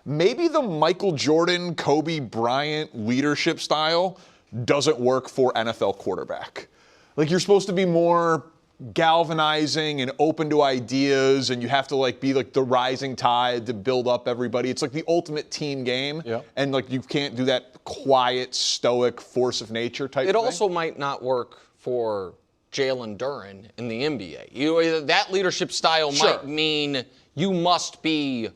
maybe the Michael Jordan, Kobe Bryant leadership style doesn't work for NFL quarterback. Like you're supposed to be more galvanizing and open to ideas, and you have to like be like the rising tide to build up everybody. It's like the ultimate team game. Yep. And like you can't do that quiet, stoic force of nature type It thing. also might not work for Jalen Duren in the NBA. That leadership style might mean you must be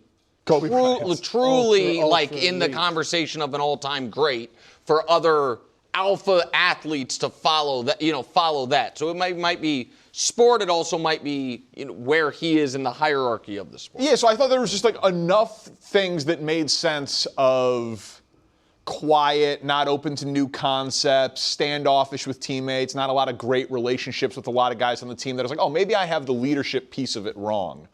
Kobe Bryant. truly Ultra like in the elite. conversation of an all-time great for other alpha athletes to follow that. So it might be sport. It also might be where he is in the hierarchy of the sport. Yeah, so I thought there was just like enough things that made sense of quiet, not open to new concepts, standoffish with teammates, not a lot of great relationships with a lot of guys on the team that I was like, oh, maybe I have the leadership piece of it wrong.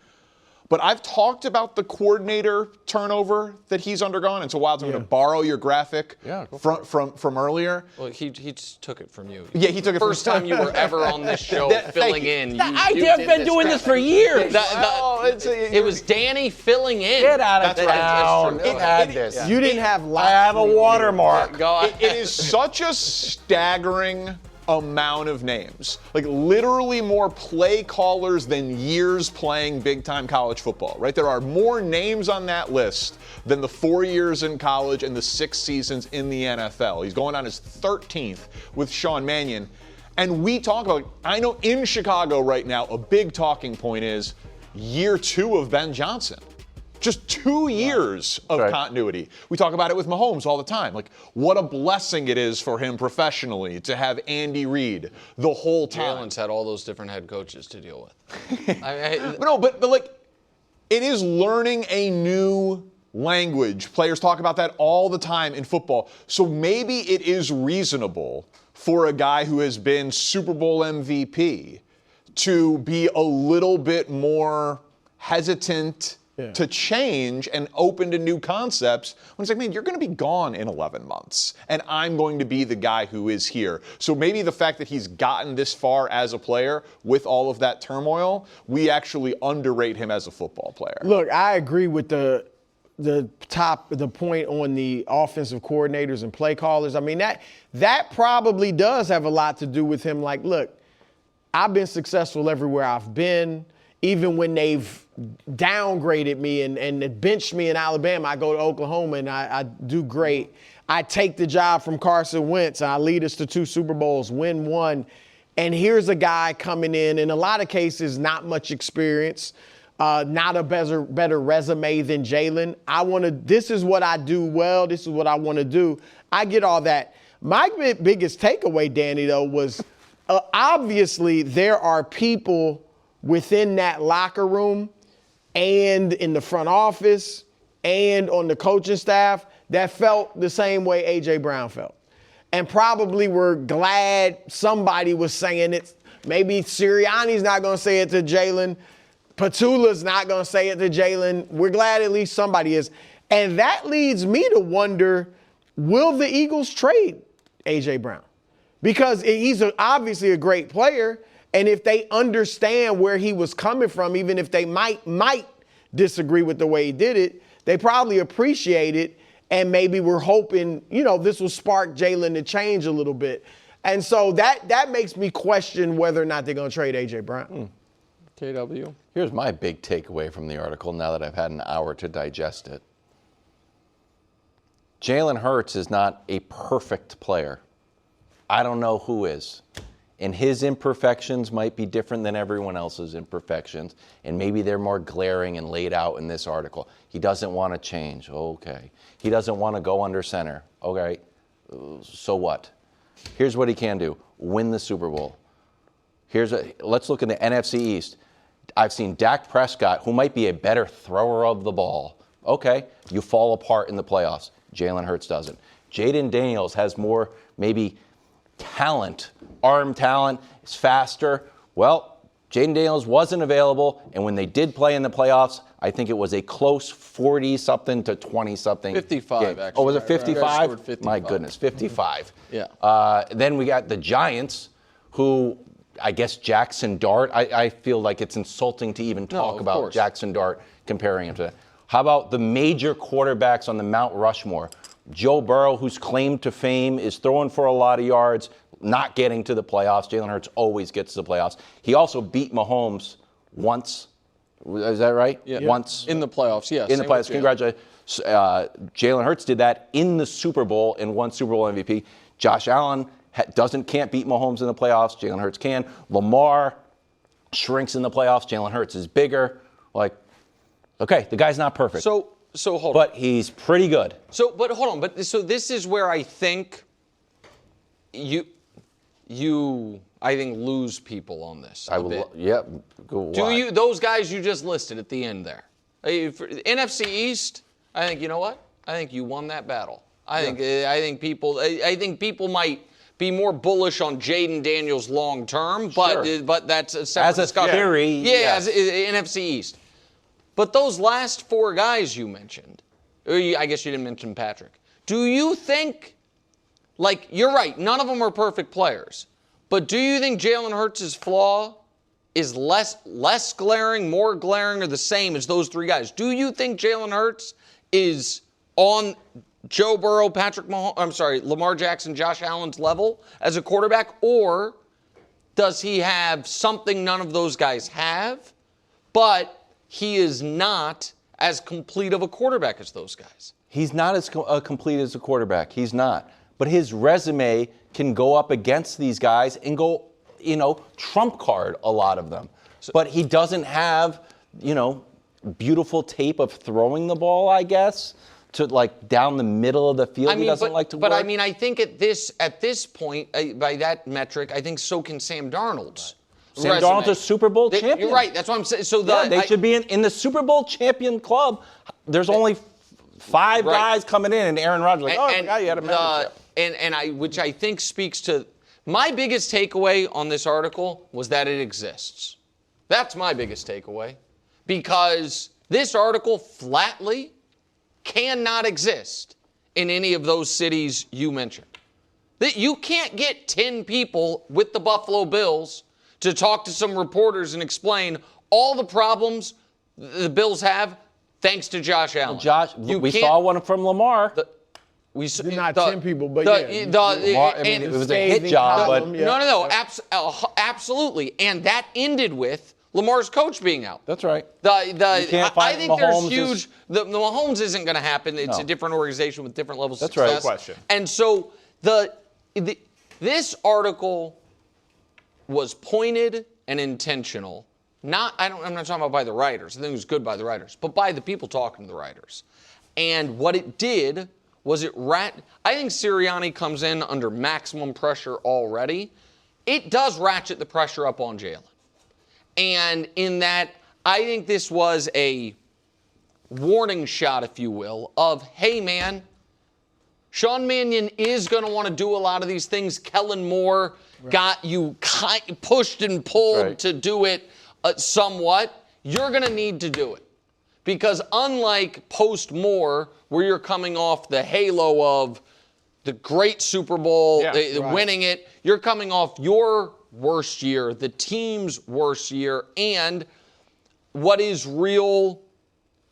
But I've talked about the coordinator turnover that he's undergone, and so Wildes, I'm going to borrow your graphic from earlier. Well, he just took it from you. Yeah, he took it from First time you were ever on this show filling in. I've been doing this for years. It was Danny filling in. Get out of That's right. town. That's true. It had this. You didn't have lots. I have a watermark. Go It is such a staggering amount of names. Like literally more play callers than years playing big time college football, right? There are more names on that list than the 4 years in college and the 6 seasons in the NFL. He's going on his 13th with Sean Mannion. And we talk about, I know in Chicago right now, a big talking point is year 2 of Ben Johnson. Just 2 years of continuity. We talk about it with Mahomes all the time. Like, what a blessing it is for him professionally to have Andy Reid the whole time. Jalen's had all those different head coaches to deal with. But like, it is learning a new language. Players talk about that all the time in football. So maybe it is reasonable for a guy who has been Super Bowl MVP to be a little bit more hesitant to change and open to new concepts when it's like, man, you're going to be gone in 11 months and I'm going to be the guy who is here. So maybe the fact that he's gotten this far as a player with all of that turmoil, we actually underrate him as a football player. Look, I agree with the the point on the offensive coordinators and play callers. I mean, that probably does have a lot to do with him. Like, look, I've been successful everywhere I've been. Even when they've downgraded me and benched me in Alabama, I go to Oklahoma and I do great. I take the job from Carson Wentz. I lead us to 2 Super Bowls, win 1. And here's a guy coming in a lot of cases, not much experience, not a better resume than Jalen. This is what I do well. This is what I want to do. I get all that. My biggest takeaway, Danny, though, was obviously there are people within that locker room and in the front office and on the coaching staff that felt the same way A.J. Brown felt. And probably were glad somebody was saying it. Maybe Sirianni's not going to say it to Jalen. Petula's not going to say it to Jalen. We're glad at least somebody is. And that leads me to wonder, will the Eagles trade A.J. Brown? Because he's obviously a great player. And if they understand where he was coming from, even if they might disagree with the way he did it, they probably appreciate it. And maybe we're hoping, this will spark Jalen to change a little bit. And so that makes me question whether or not they're going to trade A.J. Brown. KW? Here's my big takeaway from the article now that I've had an hour to digest it. Jalen Hurts is not a perfect player. I don't know who is. And his imperfections might be different than everyone else's imperfections, and maybe they're more glaring and laid out in this article. He doesn't want to change. Okay. He doesn't want to go under center. Okay. So what? Here's what he can do. Win the Super Bowl. Let's look in the NFC East. I've seen Dak Prescott, who might be a better thrower of the ball. Okay. You fall apart in the playoffs. Jalen Hurts doesn't. Jaden Daniels has more maybe talent, arm talent, is faster. Well, Jaden Daniels wasn't available, and when they did play in the playoffs, I think it was a close 40-something to 20-something 55, game. actually. Oh, was it 55? 55. My goodness, 55. Yeah. Then we got the Giants, who I guess Jackson Dart. I feel like it's insulting to even talk about course. Jackson Dart, comparing him to that. How about the major quarterbacks on the Mount Rushmore? Joe Burrow, whose claim to fame is throwing for a lot of yards, not getting to the playoffs. Jalen Hurts always gets to the playoffs. He also beat Mahomes once. Is that right? Yeah. Once. In the playoffs, yes. In the playoffs. Congratulations. Jalen Hurts did that in the Super Bowl and won Super Bowl MVP. Josh Allen can't beat Mahomes in the playoffs. Jalen Hurts can. Lamar shrinks in the playoffs. Jalen Hurts is bigger. Okay, the guy's not perfect. So hold on. But he's pretty good. But hold on. So this is where I think you I think lose people on this. Those guys you just listed at the end there. For NFC East, I think, you know what? I think you won that battle. I think people might be more bullish on Jaden Daniels long term, but that's a separate discussion. Theory. Yeah, as NFC East. But those last 4 guys you mentioned, I guess you didn't mention Patrick. Do you think, you're right, none of them are perfect players, but do you think Jalen Hurts' flaw is less glaring, more glaring, or the same as those 3 guys? Do you think Jalen Hurts is on Joe Burrow, Lamar Jackson, Josh Allen's level as a quarterback, or does he have something none of those guys have, but he is not as complete of a quarterback as those guys? He's not as complete as a quarterback. He's not. But his resume can go up against these guys and go, trump card a lot of them. But he doesn't have, beautiful tape of throwing the ball, I guess, to down the middle of the field. He doesn't like to work. But I think at this point, by that metric, I think so can Sam Darnold's. Sam Darnold's a Super Bowl champion. You're right. That's what I'm saying. So they should be in the Super Bowl champion club. There's only 5 guys coming in, and Aaron Rodgers you had a membership. Which I think speaks to my biggest takeaway on this article was that it exists. That's my biggest takeaway, because this article flatly cannot exist in any of those cities you mentioned. That you can't get 10 people with the Buffalo Bills to talk to some reporters and explain all the problems the Bills have thanks to Josh Allen. Josh, we saw one from Lamar. Not 10 people, but it was a hit job. But No. Absolutely. And that ended with Lamar's coach being out. That's right. I think there's huge. The Mahomes isn't going to happen. It's a different organization with different levels of success. That's right. No question. And so this article was pointed and intentional. I'm not talking about by the writers. I think it was good by the writers, but by the people talking to the writers. And what it did was I think Sirianni comes in under maximum pressure already. It does ratchet the pressure up on Jalen. And in that, I think this was a warning shot, if you will, of, hey, man, Sean Mannion is going to want to do a lot of these things. Kellen Moore got you pushed and pulled to do it somewhat. You're going to need to do it. Because unlike post-Moore, where you're coming off the halo of the great Super Bowl, winning it, you're coming off your worst year, the team's worst year, and what is real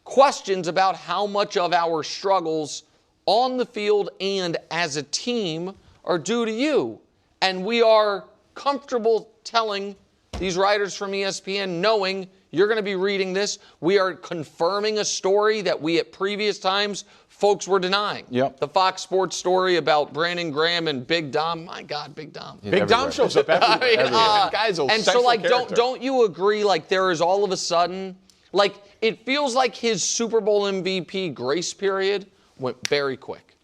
questions about how much of our struggles on the field and as a team are due to you. And we are comfortable telling these writers from ESPN, knowing you're going to be reading this. We are confirming a story that we at previous times folks were denying. Yep. The Fox Sports story about Brandon Graham and Big Dom. My God, Big Dom. Big Dom shows up everywhere. Guy's a and so, like, don't you agree? Like, there is all of a sudden, like, it feels like his Super Bowl MVP grace period went very quick.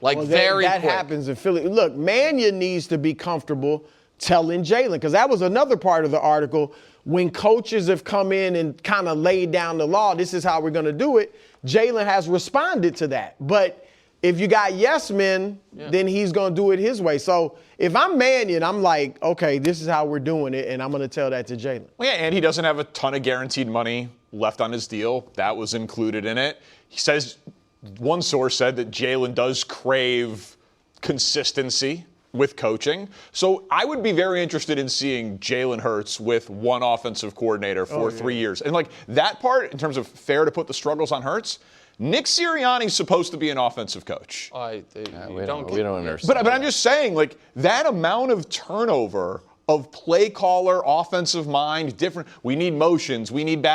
Like, very quick. That happens in Philly. Look, Mannion needs to be comfortable telling Jalen, because that was another part of the article. When coaches have come in and kind of laid down the law, this is how we're going to do it, Jalen has responded to that. But if you got yes men, then he's going to do it his way. So if I'm Mannion, I'm like, okay, this is how we're doing it, and I'm going to tell that to Jalen. Well, yeah, and he doesn't have a ton of guaranteed money left on his deal. That was included in it. He says, one source said that Jalen does crave consistency with coaching. So I would be very interested in seeing Jalen Hurts with one offensive coordinator for 3 years. And like that part, in terms of fair to put the struggles on Hurts, Nick Sirianni's supposed to be an offensive coach. We don't understand. But I'm just saying, like, that amount of turnover of play caller, offensive mind, different. We need motions. We need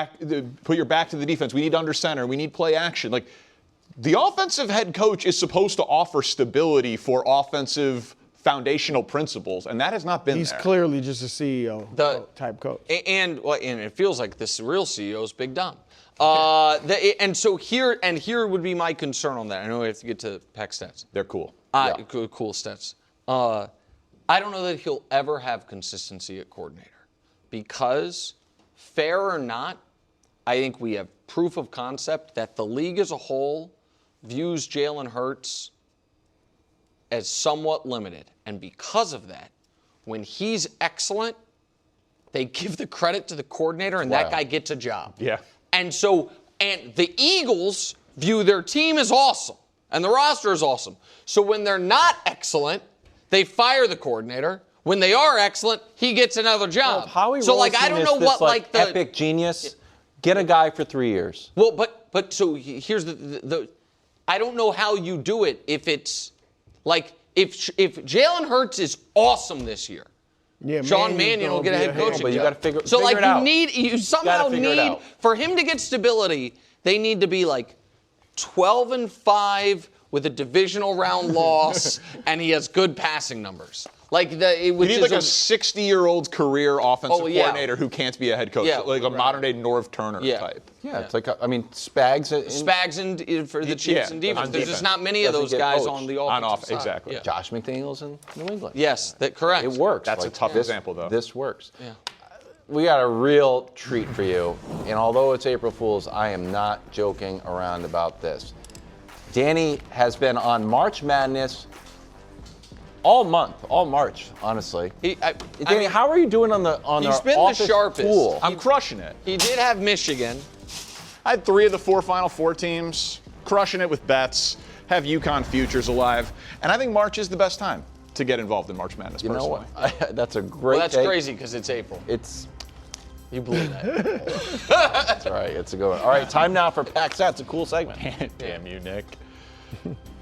put your back to the defense. We need under center. We need play action. Like, the offensive head coach is supposed to offer stability for offensive foundational principles, and that has not been He's there. clearly just a CEO type coach. And it feels like this real CEO is Big Dom. And so here would be my concern on that. I know we have to get to Pack stats. They're cool. Cool stats. I don't know that he'll ever have consistency at coordinator because, fair or not, I think we have proof of concept that the league as a whole views Jalen Hurts as somewhat limited. And because of that, when he's excellent, they give the credit to the coordinator and that guy gets a job. Yeah. And the Eagles view their team as awesome and the roster is awesome. So when they're not excellent, they fire the coordinator. When they are excellent, he gets another job. So like I don't know what like the epic genius. Get a guy for 3 years. Well, but so here's the I don't know how you do it if it's like if Jalen Hurts is awesome this year. Yeah, Sean Mannion will get a head coaching but you got to figure so like it out. you somehow need for him to get stability, they need to be like 12-5 with a divisional round loss, and he has good passing numbers. Like you need like a 60-year-old career offensive coordinator who can't be a head coach, like a modern-day Norv Turner type. Yeah, it's like Spags. Spags for the Chiefs and defense. There's just not many of those guys on the offensive side. Exactly. Yeah. Josh McDaniels in New England. Yes, correct. It works. That's a tough example, though. This works. Yeah. We got a real treat for you, and although it's April Fool's, I am not joking around about this. Danny has been on March Madness all month, all March, honestly. Danny, how are you doing on the He's been the sharpest. Pool? I'm crushing it. He did have Michigan. I had 3 of the 4 Final Four teams, crushing it with bets, have UConn futures alive, and I think March is the best time to get involved in March Madness, personally. You know what? That's a great Well, that's take. crazy because it's April. You blew that. That's all right. It's a good one. All right, time now for Pack Stat. It's a cool segment. Damn you, Nick.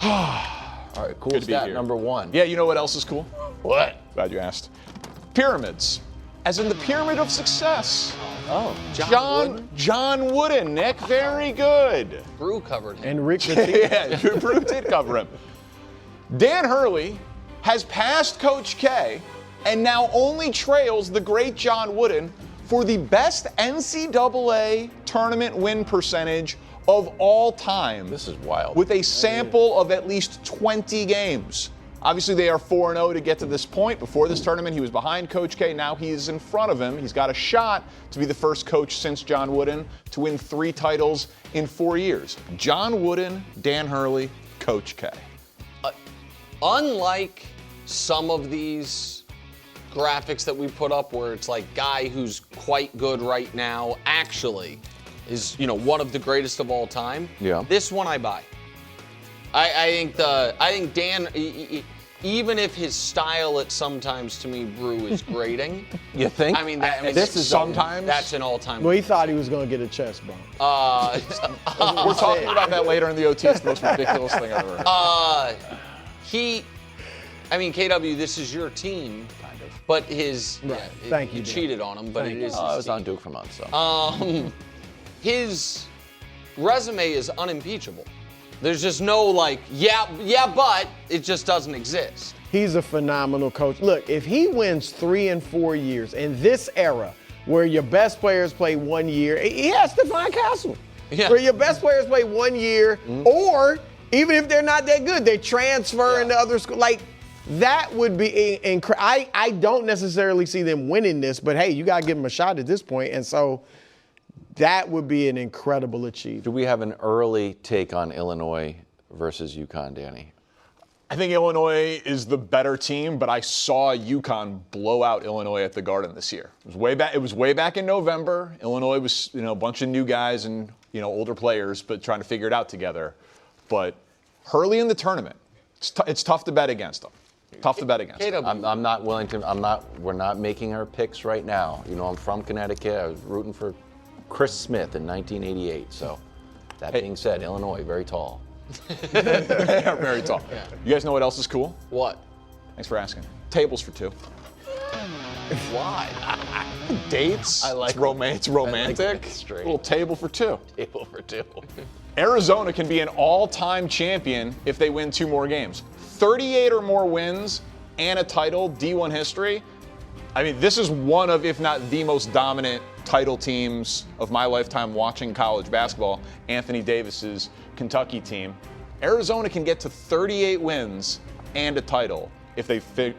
All right, cool Good to be stat here. number 1. Yeah, you know what else is cool? What? Glad you asked. Pyramids. As in the pyramid of success. Oh. John Wooden, Nick. Very good. Brew covered him. And Rick Yeah, Brew did cover him. Dan Hurley has passed Coach K and now only trails the great John Wooden for the best NCAA tournament win percentage of all time. This is wild. With a sample of at least 20 games. Obviously, they are 4-0 to get to this point. Before this tournament, he was behind Coach K. Now he's in front of him. He's got a shot to be the first coach since John Wooden to win 3 titles in 4 years. John Wooden, Dan Hurley, Coach K. Unlike some of these graphics that we put up where it's like guy who's quite good right now actually is, one of the greatest of all time. Yeah. This one I buy. I think Dan, even if his style at sometimes to me, Brew, is grating. You think? I mean, this is sometimes. That's an all-time. Well, he thought he was going to get a chest bump. We're talking about that later in the OT. It's the most ridiculous thing I've ever heard. KW, this is your team. Kind of. But his, Thank you, you Dan. cheated on him, but it is. I was his on team. Duke for months, so. His resume is unimpeachable. There's just no but it just doesn't exist. He's a phenomenal coach. Look, if he wins 3 and 4 years in this era where your best players play 1 year, he has Stephon Castle. Yeah. Where your best players play 1 year, or even if they're not that good, they transfer into other schools. Like, that would be incredible. I don't necessarily see them winning this, but hey, you got to give them a shot at this point. And so that would be an incredible achievement. Do we have an early take on Illinois versus UConn, Danny? I think Illinois is the better team, but I saw UConn blow out Illinois at the Garden this year. It was way back in November. Illinois was, a bunch of new guys and, older players, but trying to figure it out together. But Hurley in the tournament, it's tough to bet against them. Tough to bet against them. I'm not willing to. We're not making our picks right now. I'm from Connecticut. I was rooting for Chris Smith in 1988. So, that being said, Illinois, very tall. They are very tall. Yeah. You guys know what else is cool? What? Thanks for asking. Tables for 2. Why? Dates. I like it's romantic. that straight. Little table for 2. Table for 2. Arizona can be an all-time champion if they win 2 more games. 38 or more wins and a title, D1 history. I mean, this is one of, if not the most dominant title teams of my lifetime watching college basketball, Anthony Davis's Kentucky team. Arizona can get to 38 wins and a title if they finish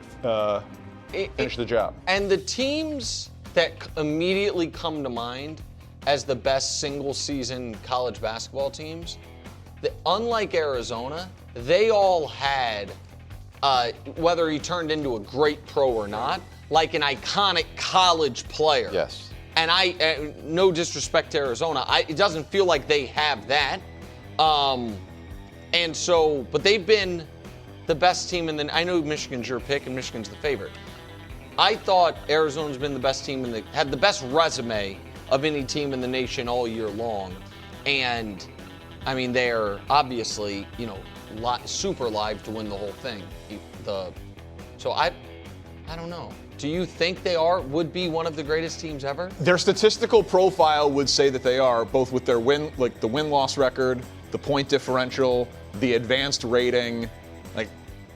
the job. And the teams that immediately come to mind as the best single-season college basketball teams, unlike Arizona, they all had, whether he turned into a great pro or not, like an iconic college player. Yes. And no disrespect to Arizona, it doesn't feel like they have that. And so, but they've been the best team, and then I know Michigan's your pick, and Michigan's the favorite. I thought Arizona's been the best team had the best resume of any team in the nation all year long. And I mean, they're obviously, super live to win the whole thing. So I don't know. Do you think they would be one of the greatest teams ever? Their statistical profile would say that they are, both with their the win-loss record, the point differential, the advanced rating.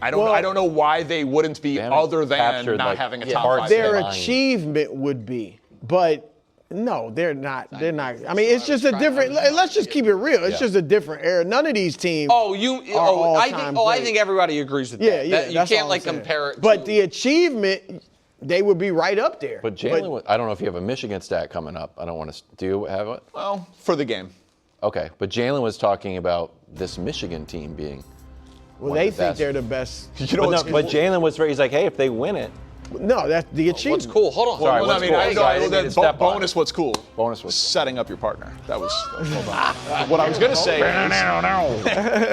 I don't know why they wouldn't be other than not having a top 5. Their achievement would be, but no, they're not. They're not. I mean, it's just a different. Let's just keep it real. It's just a different era. None of these teams. I think everybody agrees with that. Yeah. You can't compare it. But the achievement, they would be right up there. But Jalen, I don't know if you have a Michigan stat coming up. I don't want to. Do you have it? Well, for the game. Okay, but Jalen was talking about this Michigan team being. Well, they think they're the best. But Jalen was he's like, hey, if they win it. No, that's the achievement. What's cool? Hold on. Sorry, what's cool? Bonus, what's cool? Bonus, what's setting up your partner. That was what I was going to say.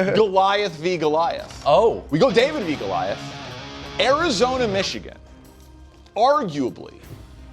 Is Goliath v. Goliath. Oh. We go David v. Goliath. Arizona, Michigan. Arguably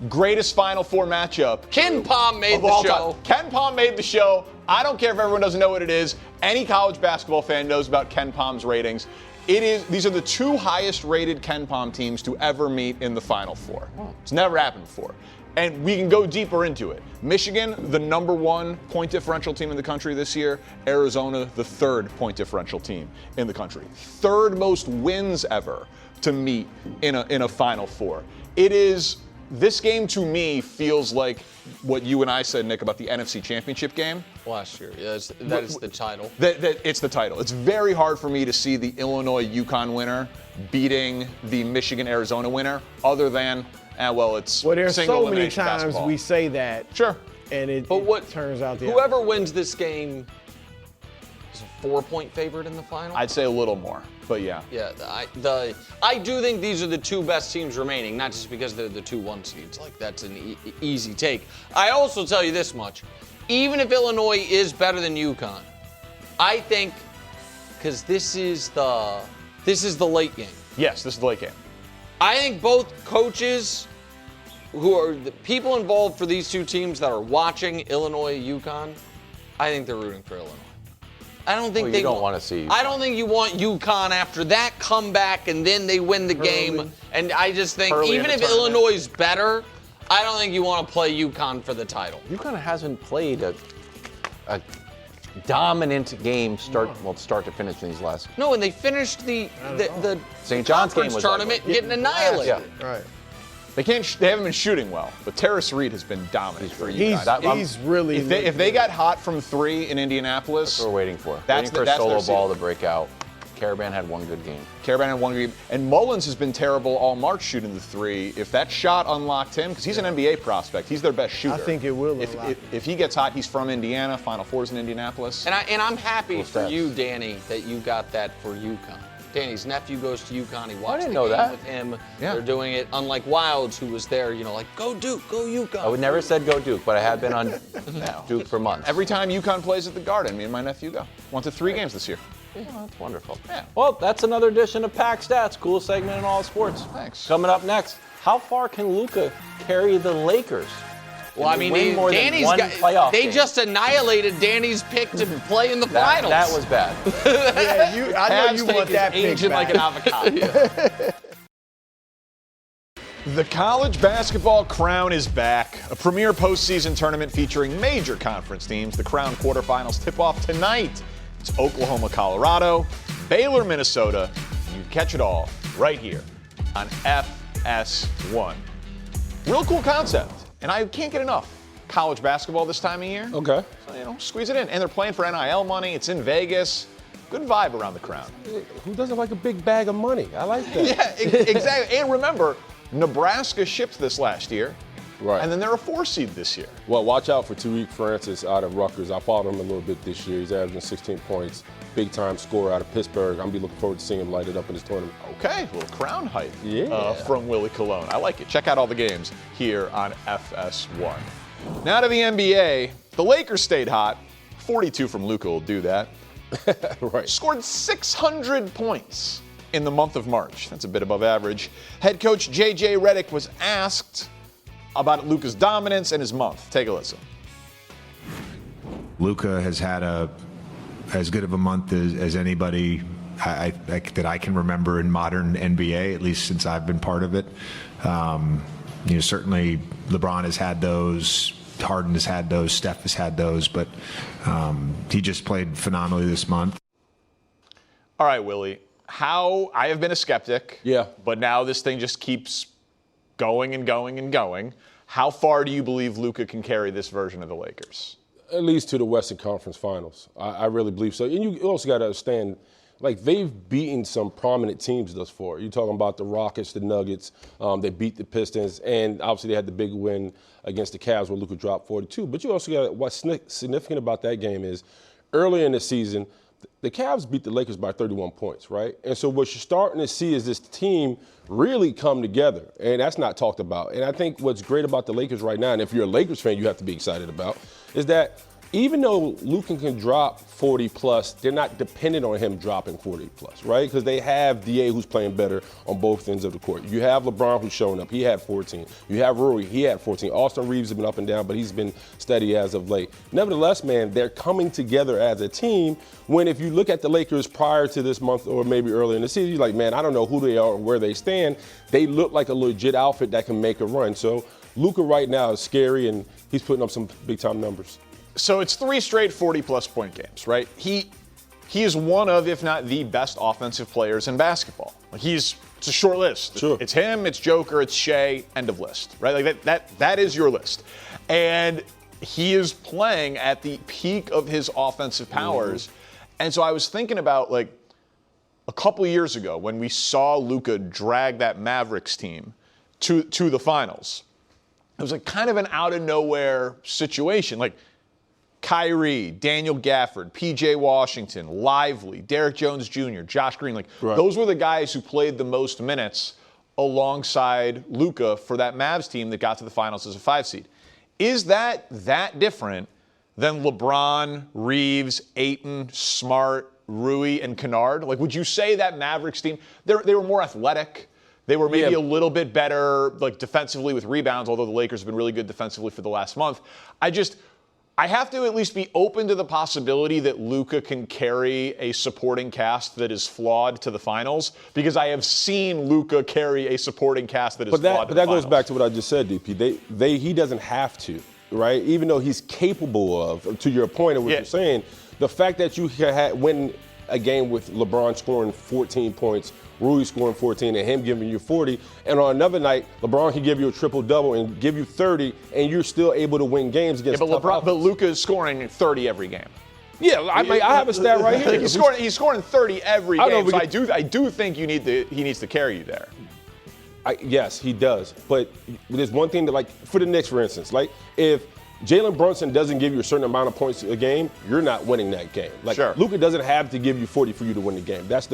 greatest Final Four matchup. Ken Pom made of the all show. time. Ken Pom made the show. I don't care if everyone doesn't know what it is. Any college basketball fan knows about Ken Pom's ratings. These are the two highest rated Ken Pom teams to ever meet in the Final Four. It's never happened before. And we can go deeper into it. Michigan, the number 1 point differential team in the country this year. Arizona, the 3rd point differential team in the country. 3rd most wins ever to meet in a Final Four. This game to me feels like what you and I said, Nick, about the NFC Championship game. Last year, that is the title. That it's the title. It's very hard for me to see the Illinois-UConn winner beating the Michigan-Arizona winner, other than, it's there's single so many elimination times basketball. we say that. Sure. And it turns out whoever wins this game is a 4-point favorite in the final. I'd say a little more, but yeah. Yeah, I do think these are the 2 best teams remaining, not just because they're the 2 1 seeds. Like, that's an easy take. I also tell you this much. Even if Illinois is better than UConn, I think, because this is the late game. Yes, this is the late game. I think both coaches, who are the people involved for these 2 teams that are watching Illinois, UConn, I think they're rooting for Illinois. I don't think you don't want to see. I don't think you want UConn after that comeback and then they win the game. And I just think Hurley even in if the tournament. Illinois is better, I don't think you want to play UConn for the title. UConn hasn't played a dominant game start to finish in these last. No, and they finished the St. John's game was tournament getting annihilated. Yeah. Right. They haven't been shooting well, but Terrace Reed has been dominant for you guys. He's really. If they got hot from 3 in Indianapolis, That's what we're waiting for. That's Waiting for their solo ball seed. to break out. Caravan had one good game. And Mullins has been terrible all March shooting the 3. If that shot unlocked him, because he's an NBA prospect, he's their best shooter. I think it will unlock him. If he gets hot, he's from Indiana. Final Four's in Indianapolis. And I'm happy Cool for stats. you, Danny, that you got that for UConn. Danny's nephew goes to UConn. He watched didn't the know game that. with him. Yeah. They're doing it, unlike Wilds, who was there, like, go Duke, go UConn. I would never said go Duke, but I have been on Duke for months. Every time UConn plays at the Garden, me and my nephew go. Went to 3 games this year. Oh, that's wonderful. Yeah. Well, that's another edition of Pack Stats. Cool segment in all sports. Thanks. Coming up next, how far can Luka carry the Lakers? Well, I mean, win more than Danny's one playoff they game? just annihilated Danny's pick to play in the finals. That was bad. Yeah, I know Cavs you take want is that pick aging like back. an avocado. The college basketball crown is back. A premier postseason tournament featuring major conference teams. The crown quarterfinals tip off tonight. It's Oklahoma, Colorado, Baylor, Minnesota. You catch it all right here on FS1. Real cool concept, and I can't get enough. College basketball this time of year. Okay. So, squeeze it in. And they're playing for NIL money. It's in Vegas. Good vibe around the crown. Who doesn't like a big bag of money? I like that. Yeah, exactly. And remember, Nebraska shipped this last year. Right. And then they're a 4 seed this year. Well, watch out for Tariq Francis out of Rutgers. I followed him a little bit this year. He's averaging 16 points. Big-time scorer out of Pittsburgh. I'm going to be looking forward to seeing him light it up in this tournament. Okay, a little crown hype Yeah. from Willie Colon. I like it. Check out all the games here on FS1. Now to the NBA. The Lakers stayed hot. 42 from Luka will do that. Right. Scored 600 points in the month of March. That's a bit above average. Head coach J.J. Redick was asked about Luka's dominance and his month. Take a listen. Luka has had as good of a month as anybody that I can remember in modern NBA, at least since I've been part of it. Certainly LeBron has had those, Harden has had those, Steph has had those, but he just played phenomenally this month. All right, Willie. I have been a skeptic. Yeah. But now this thing just keeps going and going and going. How far do you believe Luka can carry this version of the Lakers? At least to the Western Conference Finals. I really believe so. And you also got to understand, they've beaten some prominent teams thus far. You're talking about the Rockets, the Nuggets. They beat the Pistons, and obviously they had the big win against the Cavs where Luka dropped 42. But you also got what's significant about that game is earlier in the season, the Cavs beat the Lakers by 31 points, right? And so what you're starting to see is this team really come together, and that's not talked about. And I think what's great about the Lakers right now, and if you're a Lakers fan, you have to be excited about, is that even though Luka can drop 40 plus, they're not dependent on him dropping 40 plus, right? Because they have DA who's playing better on both ends of the court. You have LeBron who's showing up. He had 14. You have Rory. He had 14. Austin Reeves has been up and down, but he's been steady as of late. Nevertheless, man, they're coming together as a team when if you look at the Lakers prior to this month or maybe earlier in the season, you're like, man, I don't know who they are or where they stand. They look like a legit outfit that can make a run. So Luka right now is scary, and he's putting up some big-time numbers. So it's 3 straight 40-plus point games, right? He is one of, if not the best offensive players in basketball. Like it's a short list. Sure. It's him, it's Joker, it's Shea, end of list, right? Like that is your list. And he is playing at the peak of his offensive powers. And so I was thinking about, like, a couple years ago when we saw Luka drag that Mavericks team to the finals. It was like kind of an out-of-nowhere situation. Like, Kyrie, Daniel Gafford, P.J. Washington, Lively, Derek Jones Jr., Josh Green. Like, those were the guys who played the most minutes alongside Luka for that Mavs team that got to the finals as a 5 seed. Is that different than LeBron, Reeves, Ayton, Smart, Rui, and Kennard? Like, would you say that Mavericks team, they were more athletic? They were maybe a little bit better, like, defensively with rebounds, although the Lakers have been really good defensively for the last month. I have to at least be open to the possibility that Luka can carry a supporting cast that is flawed to the finals, because I have seen Luka carry a supporting cast that is flawed to the finals. But that goes back to what I just said, DP. He doesn't have to, right? Even though he's capable of, to your point of what you're saying, the fact that you can win a game with LeBron scoring 14 points, Rui scoring 14, and him giving you 40. And on another night, LeBron can give you a triple-double and give you 30, and you're still able to win games against but Luka is scoring 30 every game. Yeah, I have a stat right here. He's scoring 30 every game. So I do think he needs to carry you there. Yes, he does. But there's one thing that, like, for the Knicks, for instance, like, if Jalen Brunson doesn't give you a certain amount of points a game, you're not winning that game. Like, Luka doesn't have to give you 40 for you to win the game. That's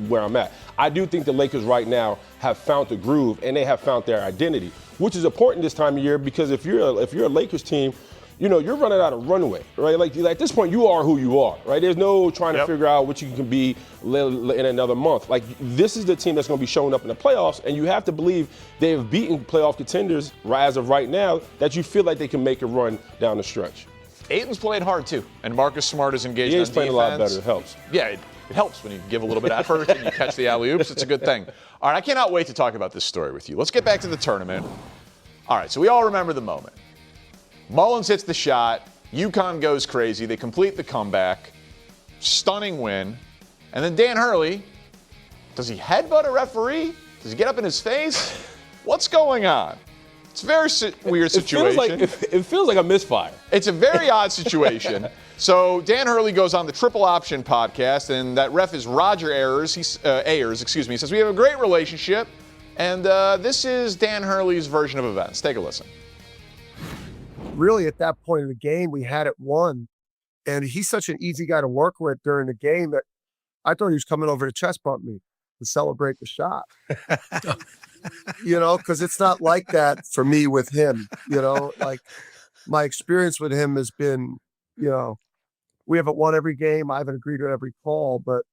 where I'm at. I do think the Lakers right now have found the groove, and they have found their identity, which is important this time of year, because if you're a Lakers team, you know, you're running out of runway, right? Like, at this point, you are who you are, right? There's no trying to figure out what you can be in another month. Like, this is the team that's going to be showing up in the playoffs, and you have to believe they've beaten playoff contenders as of right now, that you feel like they can make a run down the stretch. Ayton's playing hard, too, and Marcus Smart is engaged on defense. He's playing a lot better. It helps. Yeah, it helps when you give a little bit of effort and you catch the alley-oops. It's a good thing. All right, I cannot wait to talk about this story with you. Let's get back to the tournament. All right, so we all remember the moment. Mullins hits the shot. UConn goes crazy. They complete the comeback. Stunning win. And then Dan Hurley, does he headbutt a referee? Does he get up in his face? What's going on? It's a very weird situation. It feels like a misfire. It's a very odd situation. So Dan Hurley goes on the Triple Option podcast, and that ref is Roger Ayers. He says, we have a great relationship, and this is Dan Hurley's version of events. Take a listen. Really, at that point of the game, we had it won. And he's such an easy guy to work with during the game that I thought he was coming over to chest bump me to celebrate the shot. You know, because it's not like that for me with him. You know, like, my experience with him has been, you know, we haven't won every game. I haven't agreed with every call, but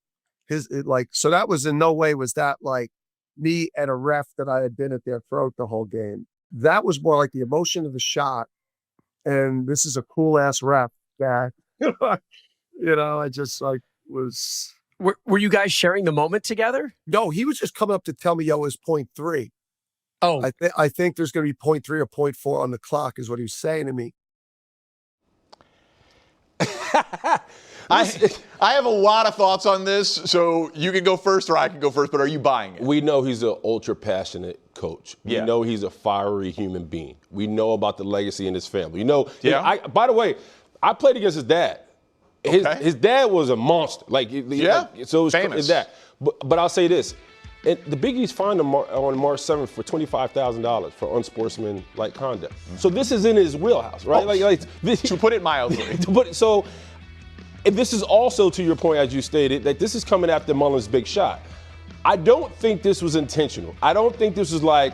so that was in no way was that like me and a ref that I had been at their throat the whole game. That was more like the emotion of the shot. And this is a cool ass ref that, you know, I just like was. Were you guys sharing the moment together? No, he was just coming up to tell me, yo, it's 0.3. Oh, I think there's going to be 0.3 or 0.4 on the clock is what he was saying to me. I have a lot of thoughts on this, so you can go first or I can go first, but are you buying it? We know he's an ultra-passionate coach. We know he's a fiery human being. We know about the legacy in his family. You know, by the way, I played against his dad. His dad was a monster. So it was famous. But I'll say this. The Big East fined him on March 7th for $25,000 for unsportsmanlike conduct. So this is in his wheelhouse, right? To put it mildly. And this is also, to your point, as you stated, that this is coming after Mullins' big shot. I don't think this was intentional. I don't think this was like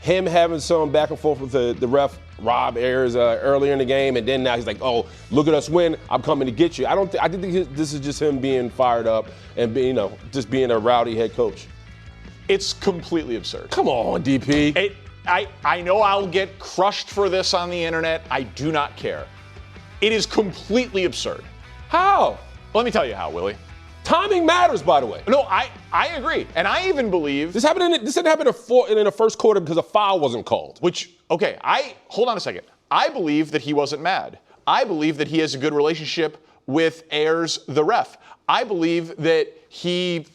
him having some back and forth with the ref, Rob Ayers, earlier in the game, and then now he's like, oh, look at us win, I'm coming to get you. I think this is just him being fired up and being, just being a rowdy head coach. It's completely absurd. Come on, DP. I know I'll get crushed for this on the internet. I do not care. It is completely absurd. How? Let me tell you how, Willie. Timing matters, by the way. No, I agree. And I even believe this didn't happen in the first quarter because a foul wasn't called. Hold on a second. I believe that he wasn't mad. I believe that he has a good relationship with Ayers, the ref. I believe that he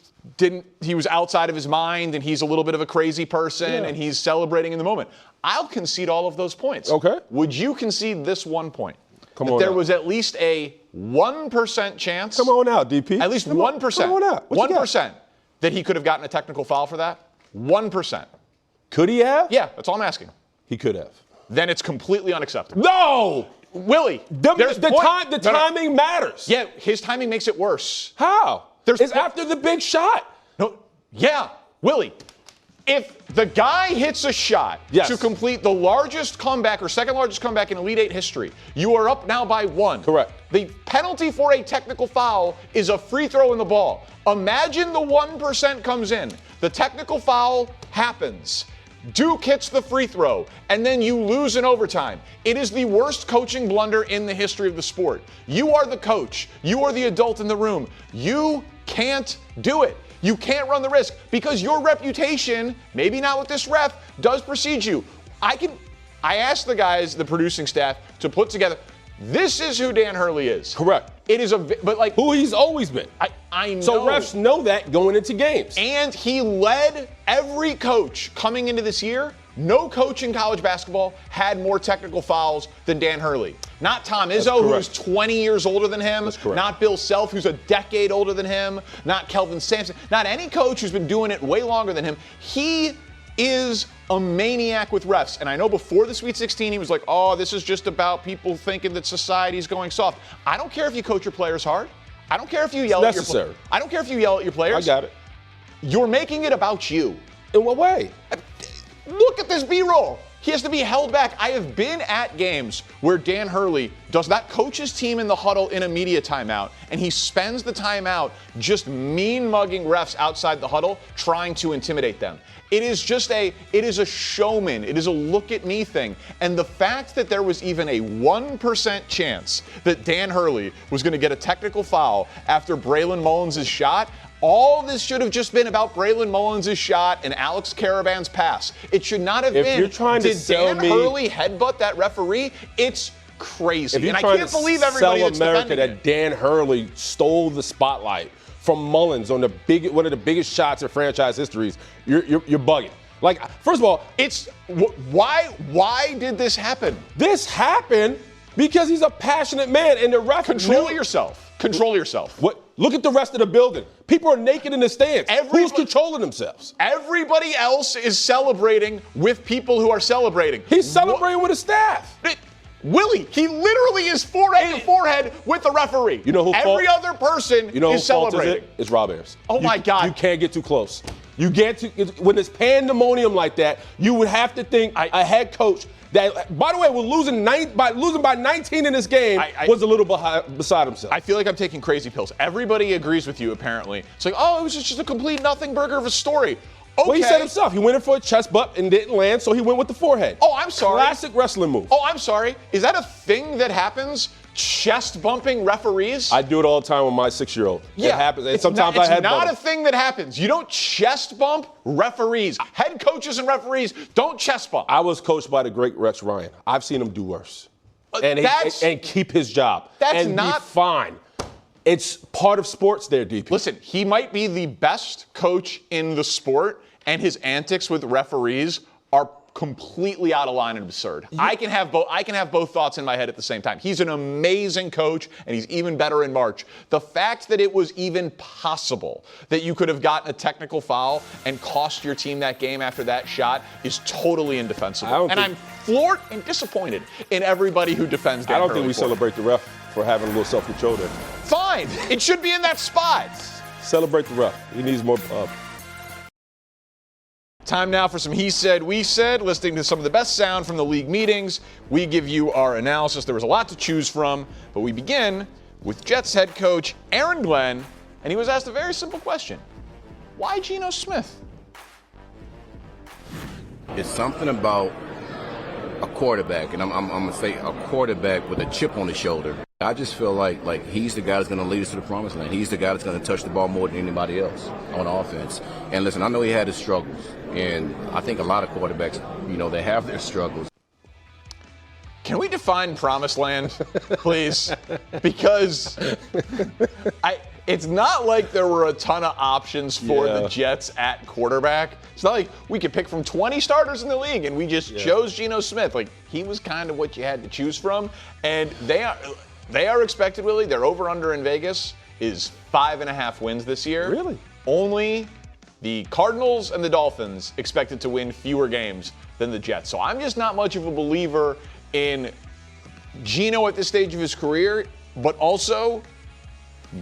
was outside of his mind and he's a little bit of a crazy person and he's celebrating in the moment. I'll concede all of those points. Okay. Would you concede this one point? Come on. There was at least a 1% chance. Come on out, DP. At least 1%. Come on out. 1% that he could have gotten a technical foul for that. 1%. Could he have? Yeah, that's all I'm asking. He could have. Then it's completely unacceptable. No! Willie, the timing matters. Yeah, his timing makes it worse. How? It's after the big shot. No, yeah, Willie. If the guy hits a shot to complete the largest comeback or second largest comeback in Elite Eight history, you are up now by 1. Correct. The penalty for a technical foul is a free throw in the ball. Imagine the 1% comes in. The technical foul happens. Duke hits the free throw, and then you lose in overtime. It is the worst coaching blunder in the history of the sport. You are the coach. You are the adult in the room. You can't do it. You can't run the risk because your reputation, maybe not with this ref, does precede you. I asked the guys, the producing staff, to put together, this is who Dan Hurley is. Correct. It is who he's always been. I know. So refs know that going into games. And he led every coach coming into this year. No coach in college basketball had more technical fouls than Dan Hurley. Not Tom Izzo, who's 20 years older than him. That's correct. Not Bill Self, who's a decade older than him. Not Kelvin Sampson. Not any coach who's been doing it way longer than him. He is a maniac with refs. And I know before the Sweet 16, he was like, oh, this is just about people thinking that society's going soft. I don't care if you coach your players hard. I don't care if you yell at your players. I don't care if you yell at your players. I got it. You're making it about you. In what way? Look at this B-roll. He has to be held back. I have been at games where Dan Hurley does not coach his team in the huddle in a media timeout, and he spends the timeout just mean-mugging refs outside the huddle, trying to intimidate them. It is a showman. It is a look-at-me thing. And the fact that there was even a 1% chance that Dan Hurley was going to get a technical foul after Braylon Mullins' shot, all this should have just been about Braylon Mullins' shot and Alex Caravan's pass. It should not have been. If you're trying to sell Dan Hurley headbutt that referee? It's crazy. If you're and I trying can't to believe everybody sell that's America defending that Dan Hurley stole the spotlight from Mullins on one of the biggest shots in franchise histories, you're bugging. Like, first of all, why did this happen? This happened because he's a passionate man, and the ref Control yourself. Control yourself. What? Look at the rest of the building. People are naked in the stands. Who's controlling themselves? Everybody else is celebrating with people who are celebrating. He's celebrating with his staff. Willie, he literally is forehead to forehead with the referee. You know who Every other person is celebrating. It's Rob Ayers. Oh my God. You can't get too close. You get when it's pandemonium like that, you would have to think a head coach that, by the way, was losing by 19 in this game was a little beside himself. I feel like I'm taking crazy pills. Everybody agrees with you, apparently. It's like, oh, it was just a complete nothing burger of a story. Okay. Well, he said himself. He went in for a chest bump and didn't land, so he went with the forehead. Oh, I'm sorry. Classic wrestling move. Oh, I'm sorry. Is that a thing that happens? Chest bumping referees? I do it all the time with my 6-year-old. Yeah, it happens. And it's sometimes not, I headbutt not him. a thing that happens. You don't chest bump referees. Head coaches and referees don't chest bump. I was coached by the great Rex Ryan. I've seen him do worse. And keep his job. That's and not be fine. It's part of sports there, DP. Listen, he might be the best coach in the sport, and his antics with referees are completely out of line and absurd. I can have both thoughts in my head at the same time. He's an amazing coach, and he's even better in March. The fact that it was even possible that you could have gotten a technical foul and cost your team that game after that shot is totally indefensible. And I'm floored and disappointed in everybody who defends Dan I don't Hurley think we for it. celebrate the ref for having a little self-control there. Fine. It should be in that spot. Celebrate the ref. He needs more Time now for some He Said, We Said, listening to some of the best sound from the league meetings. We give you our analysis. There was a lot to choose from, but we begin with Jets head coach Aaron Glenn, and he was asked a very simple question. Why Geno Smith? It's something about a quarterback, and I'm going to say a quarterback with a chip on his shoulder. I just feel like he's the guy that's going to lead us to the promised land. He's the guy that's going to touch the ball more than anybody else on offense. And listen, I know he had his struggles, and I think a lot of quarterbacks, they have their struggles. Can we define promised land, please? Because it's not like there were a ton of options for the Jets at quarterback. It's not like we could pick from 20 starters in the league and we just chose Geno Smith. Like, he was kind of what you had to choose from. And they are expected, Willie, their over-under in Vegas is 5.5 wins this year. Really? Only the Cardinals and the Dolphins expected to win fewer games than the Jets. So I'm just not much of a believer in Geno at this stage of his career, but also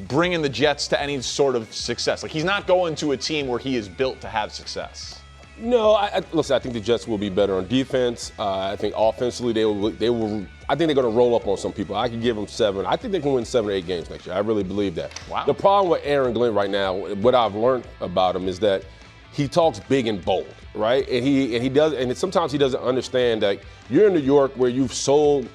bringing the Jets to any sort of success. Like, he's not going to a team where he is built to have success. No, listen, I think the Jets will be better on defense. I think offensively they will. I think they're going to roll up on some people. I can give them 7. I think they can win 7 or 8 games next year. I really believe that. Wow. The problem with Aaron Glenn right now, what I've learned about him is that he talks big and bold, right? And he does, and sometimes he doesn't understand that you're in New York where you've sold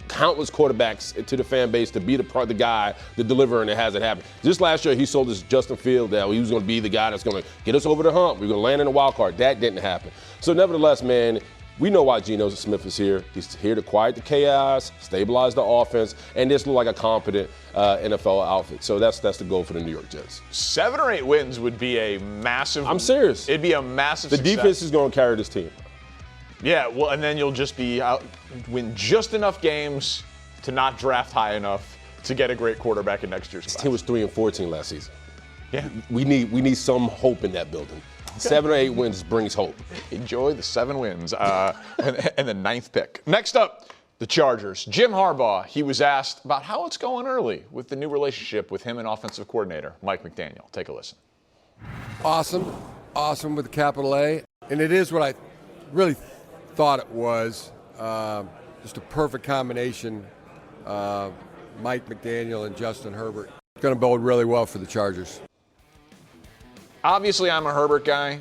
countless quarterbacks to the fan base to be the guy, the deliverer, and it hasn't happened. Just last year, he sold us Justin Fields that he was going to be the guy that's going to get us over the hump. We're going to land in the wild card. That didn't happen. So nevertheless, man, we know why Geno Smith is here. He's here to quiet the chaos, stabilize the offense, and this look like a competent NFL outfit. So that's the goal for the New York Jets. 7 or 8 wins would be a massive. I'm serious. It'd be a massive The success. defense is going to carry this team. Yeah, well, and then you'll just be out, win just enough games to not draft high enough to get a great quarterback in next year's class. This team was 3-14 last season. Yeah, we need some hope in that building. 7 or 8 wins brings hope. Enjoy the 7 wins and the 9th pick. Next up, the Chargers. Jim Harbaugh. He was asked about how it's going early with the new relationship with him and offensive coordinator Mike McDaniel. Take a listen. Awesome with a capital A, and it is what I really thought it was. Just a perfect combination. Mike McDaniel and Justin Herbert. It's going to bode really well for the Chargers. Obviously, I'm a Herbert guy.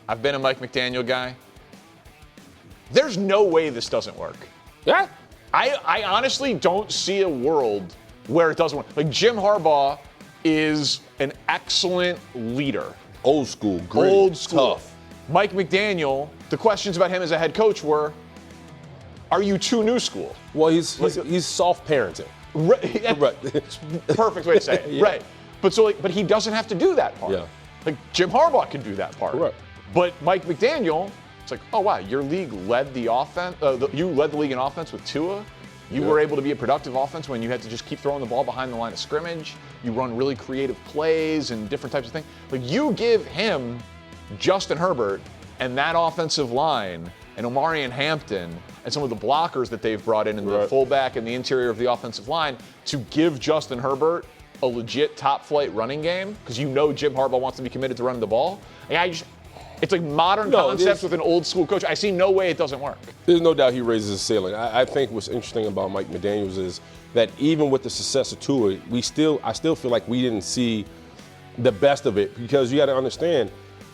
I've been a Mike McDaniel guy. There's no way this doesn't work. Yeah. I honestly don't see a world where it doesn't work. Like, Jim Harbaugh is an excellent leader. Old school, gritty, old school. tough. Mike McDaniel, the questions about him as a head coach were, are you too new school? Well, he's soft parenting. Right. Perfect way to say it. Yeah. Right. But he doesn't have to do that part. Yeah. Like, Jim Harbaugh can do that part. Correct. But Mike McDaniel, it's like, oh wow, your league led the offense. You led the league in offense with Tua. You were able to be a productive offense when you had to just keep throwing the ball behind the line of scrimmage. You run really creative plays and different types of things. Like, you give him Justin Herbert and that offensive line and Omarion Hampton and some of the blockers that they've brought in the fullback and the interior of the offensive line to give Justin Herbert a legit top-flight running game, because you know Jim Harbaugh wants to be committed to running the ball. It's like modern concepts with an old-school coach. I see no way it doesn't work. There's no doubt he raises his ceiling. I think what's interesting about Mike McDaniels is that even with the success of Tua, I still feel like we didn't see the best of it, because you got to understand,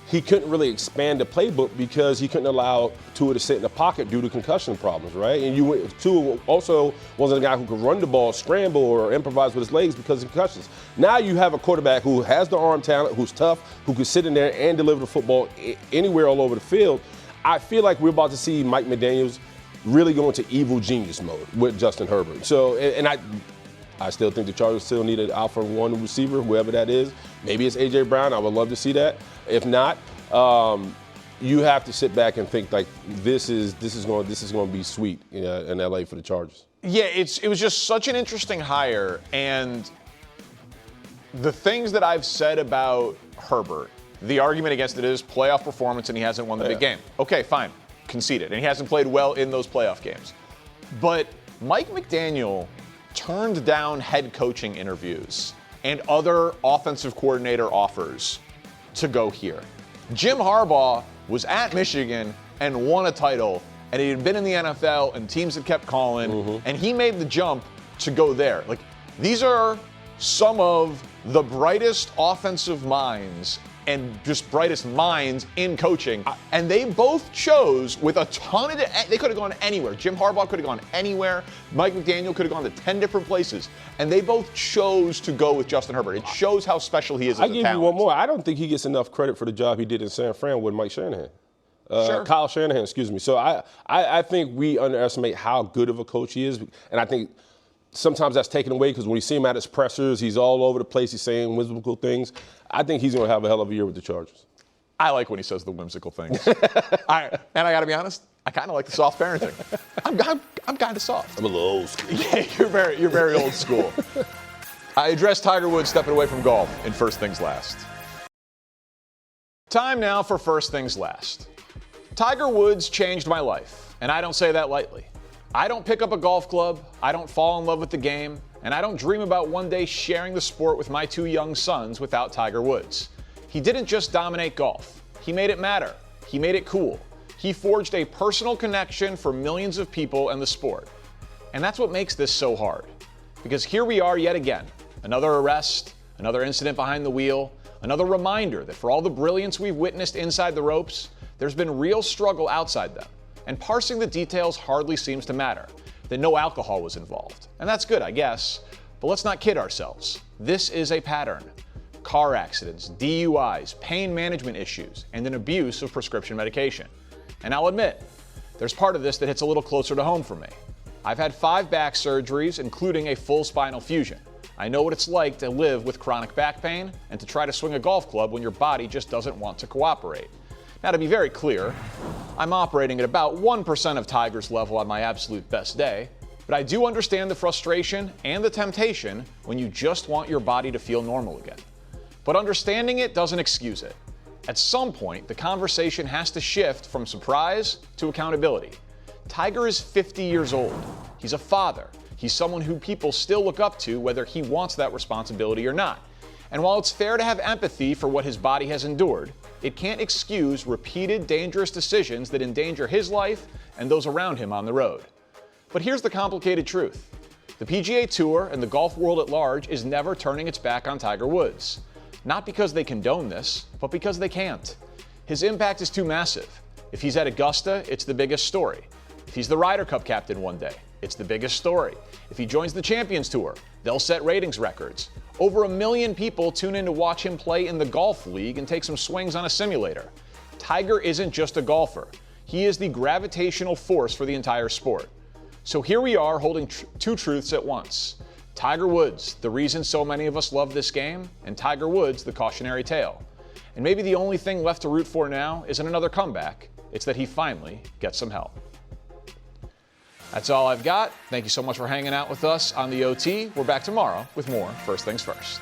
he couldn't really expand the playbook because he couldn't allow Tua to sit in the pocket due to concussion problems, right? And Tua also wasn't a guy who could run the ball, scramble, or improvise with his legs because of concussions. Now you have a quarterback who has the arm talent, who's tough, who can sit in there and deliver the football anywhere all over the field. I feel like we're about to see Mike McDaniels really go into evil genius mode with Justin Herbert. So, and I still think the Chargers still need an alpha one receiver, whoever that is. Maybe it's A.J. Brown. I would love to see that. If not, you have to sit back and think like this is going to be sweet in L.A. for the Chargers. Yeah, it was just such an interesting hire, and the things that I've said about Herbert, the argument against it is playoff performance, and he hasn't won the big game. Okay, fine, conceded, and he hasn't played well in those playoff games. But Mike McDaniel turned down head coaching interviews and other offensive coordinator offers to go here. Jim Harbaugh was at Michigan and won a title, and he had been in the NFL and teams had kept calling, and he made the jump to go there. Like, these are some of the brightest offensive minds and just brightest minds in coaching. And they both chose with a ton of, they could have gone anywhere. Jim Harbaugh could have gone anywhere. Mike McDaniel could have gone to 10 different places. And they both chose to go with Justin Herbert. It shows how special he is as a talent. I give you one more. I don't think he gets enough credit for the job he did in San Fran with Mike Shanahan. Sure. Kyle Shanahan, excuse me. So I think we underestimate how good of a coach he is. And I think sometimes that's taken away because when you see him at his pressers, he's all over the place. He's saying whimsical things. I think he's going to have a hell of a year with the Chargers. I like when he says the whimsical things. And I got to be honest, I kind of like the soft parenting. I'm kind of soft. I'm a little old school. Yeah, you're very old school. I addressed Tiger Woods stepping away from golf in First Things Last. Time now for First Things Last. Tiger Woods changed my life, and I don't say that lightly. I don't pick up a golf club, I don't fall in love with the game, and I don't dream about one day sharing the sport with my 2 young sons without Tiger Woods. He didn't just dominate golf. He made it matter. He made it cool. He forged a personal connection for millions of people and the sport. And that's what makes this so hard. Because here we are yet again. Another arrest, another incident behind the wheel, another reminder that for all the brilliance we've witnessed inside the ropes, there's been real struggle outside them. And parsing the details hardly seems to matter. That no alcohol was involved. And that's good, I guess. But let's not kid ourselves. This is a pattern. Car accidents, DUIs, pain management issues, and an abuse of prescription medication. And I'll admit, there's part of this that hits a little closer to home for me. I've had 5 back surgeries, including a full spinal fusion. I know what it's like to live with chronic back pain and to try to swing a golf club when your body just doesn't want to cooperate. Now, to be very clear, I'm operating at about 1% of Tiger's level on my absolute best day, but I do understand the frustration and the temptation when you just want your body to feel normal again. But understanding it doesn't excuse it. At some point, the conversation has to shift from surprise to accountability. Tiger is 50 years old. He's a father. He's someone who people still look up to whether he wants that responsibility or not. And while it's fair to have empathy for what his body has endured, it can't excuse repeated dangerous decisions that endanger his life and those around him on the road. But here's the complicated truth. The PGA Tour and the golf world at large is never turning its back on Tiger Woods. Not because they condone this, but because they can't. His impact is too massive. If he's at Augusta, it's the biggest story. If he's the Ryder Cup captain one day, it's the biggest story. If he joins the Champions Tour, they'll set ratings records. Over 1 million people tune in to watch him play in the golf league and take some swings on a simulator. Tiger isn't just a golfer. He is the gravitational force for the entire sport. So here we are holding 2 truths at once. Tiger Woods, the reason so many of us love this game, and Tiger Woods, the cautionary tale. And maybe the only thing left to root for now isn't another comeback. It's that he finally gets some help. That's all I've got. Thank you so much for hanging out with us on the OT. We're back tomorrow with more First Things First.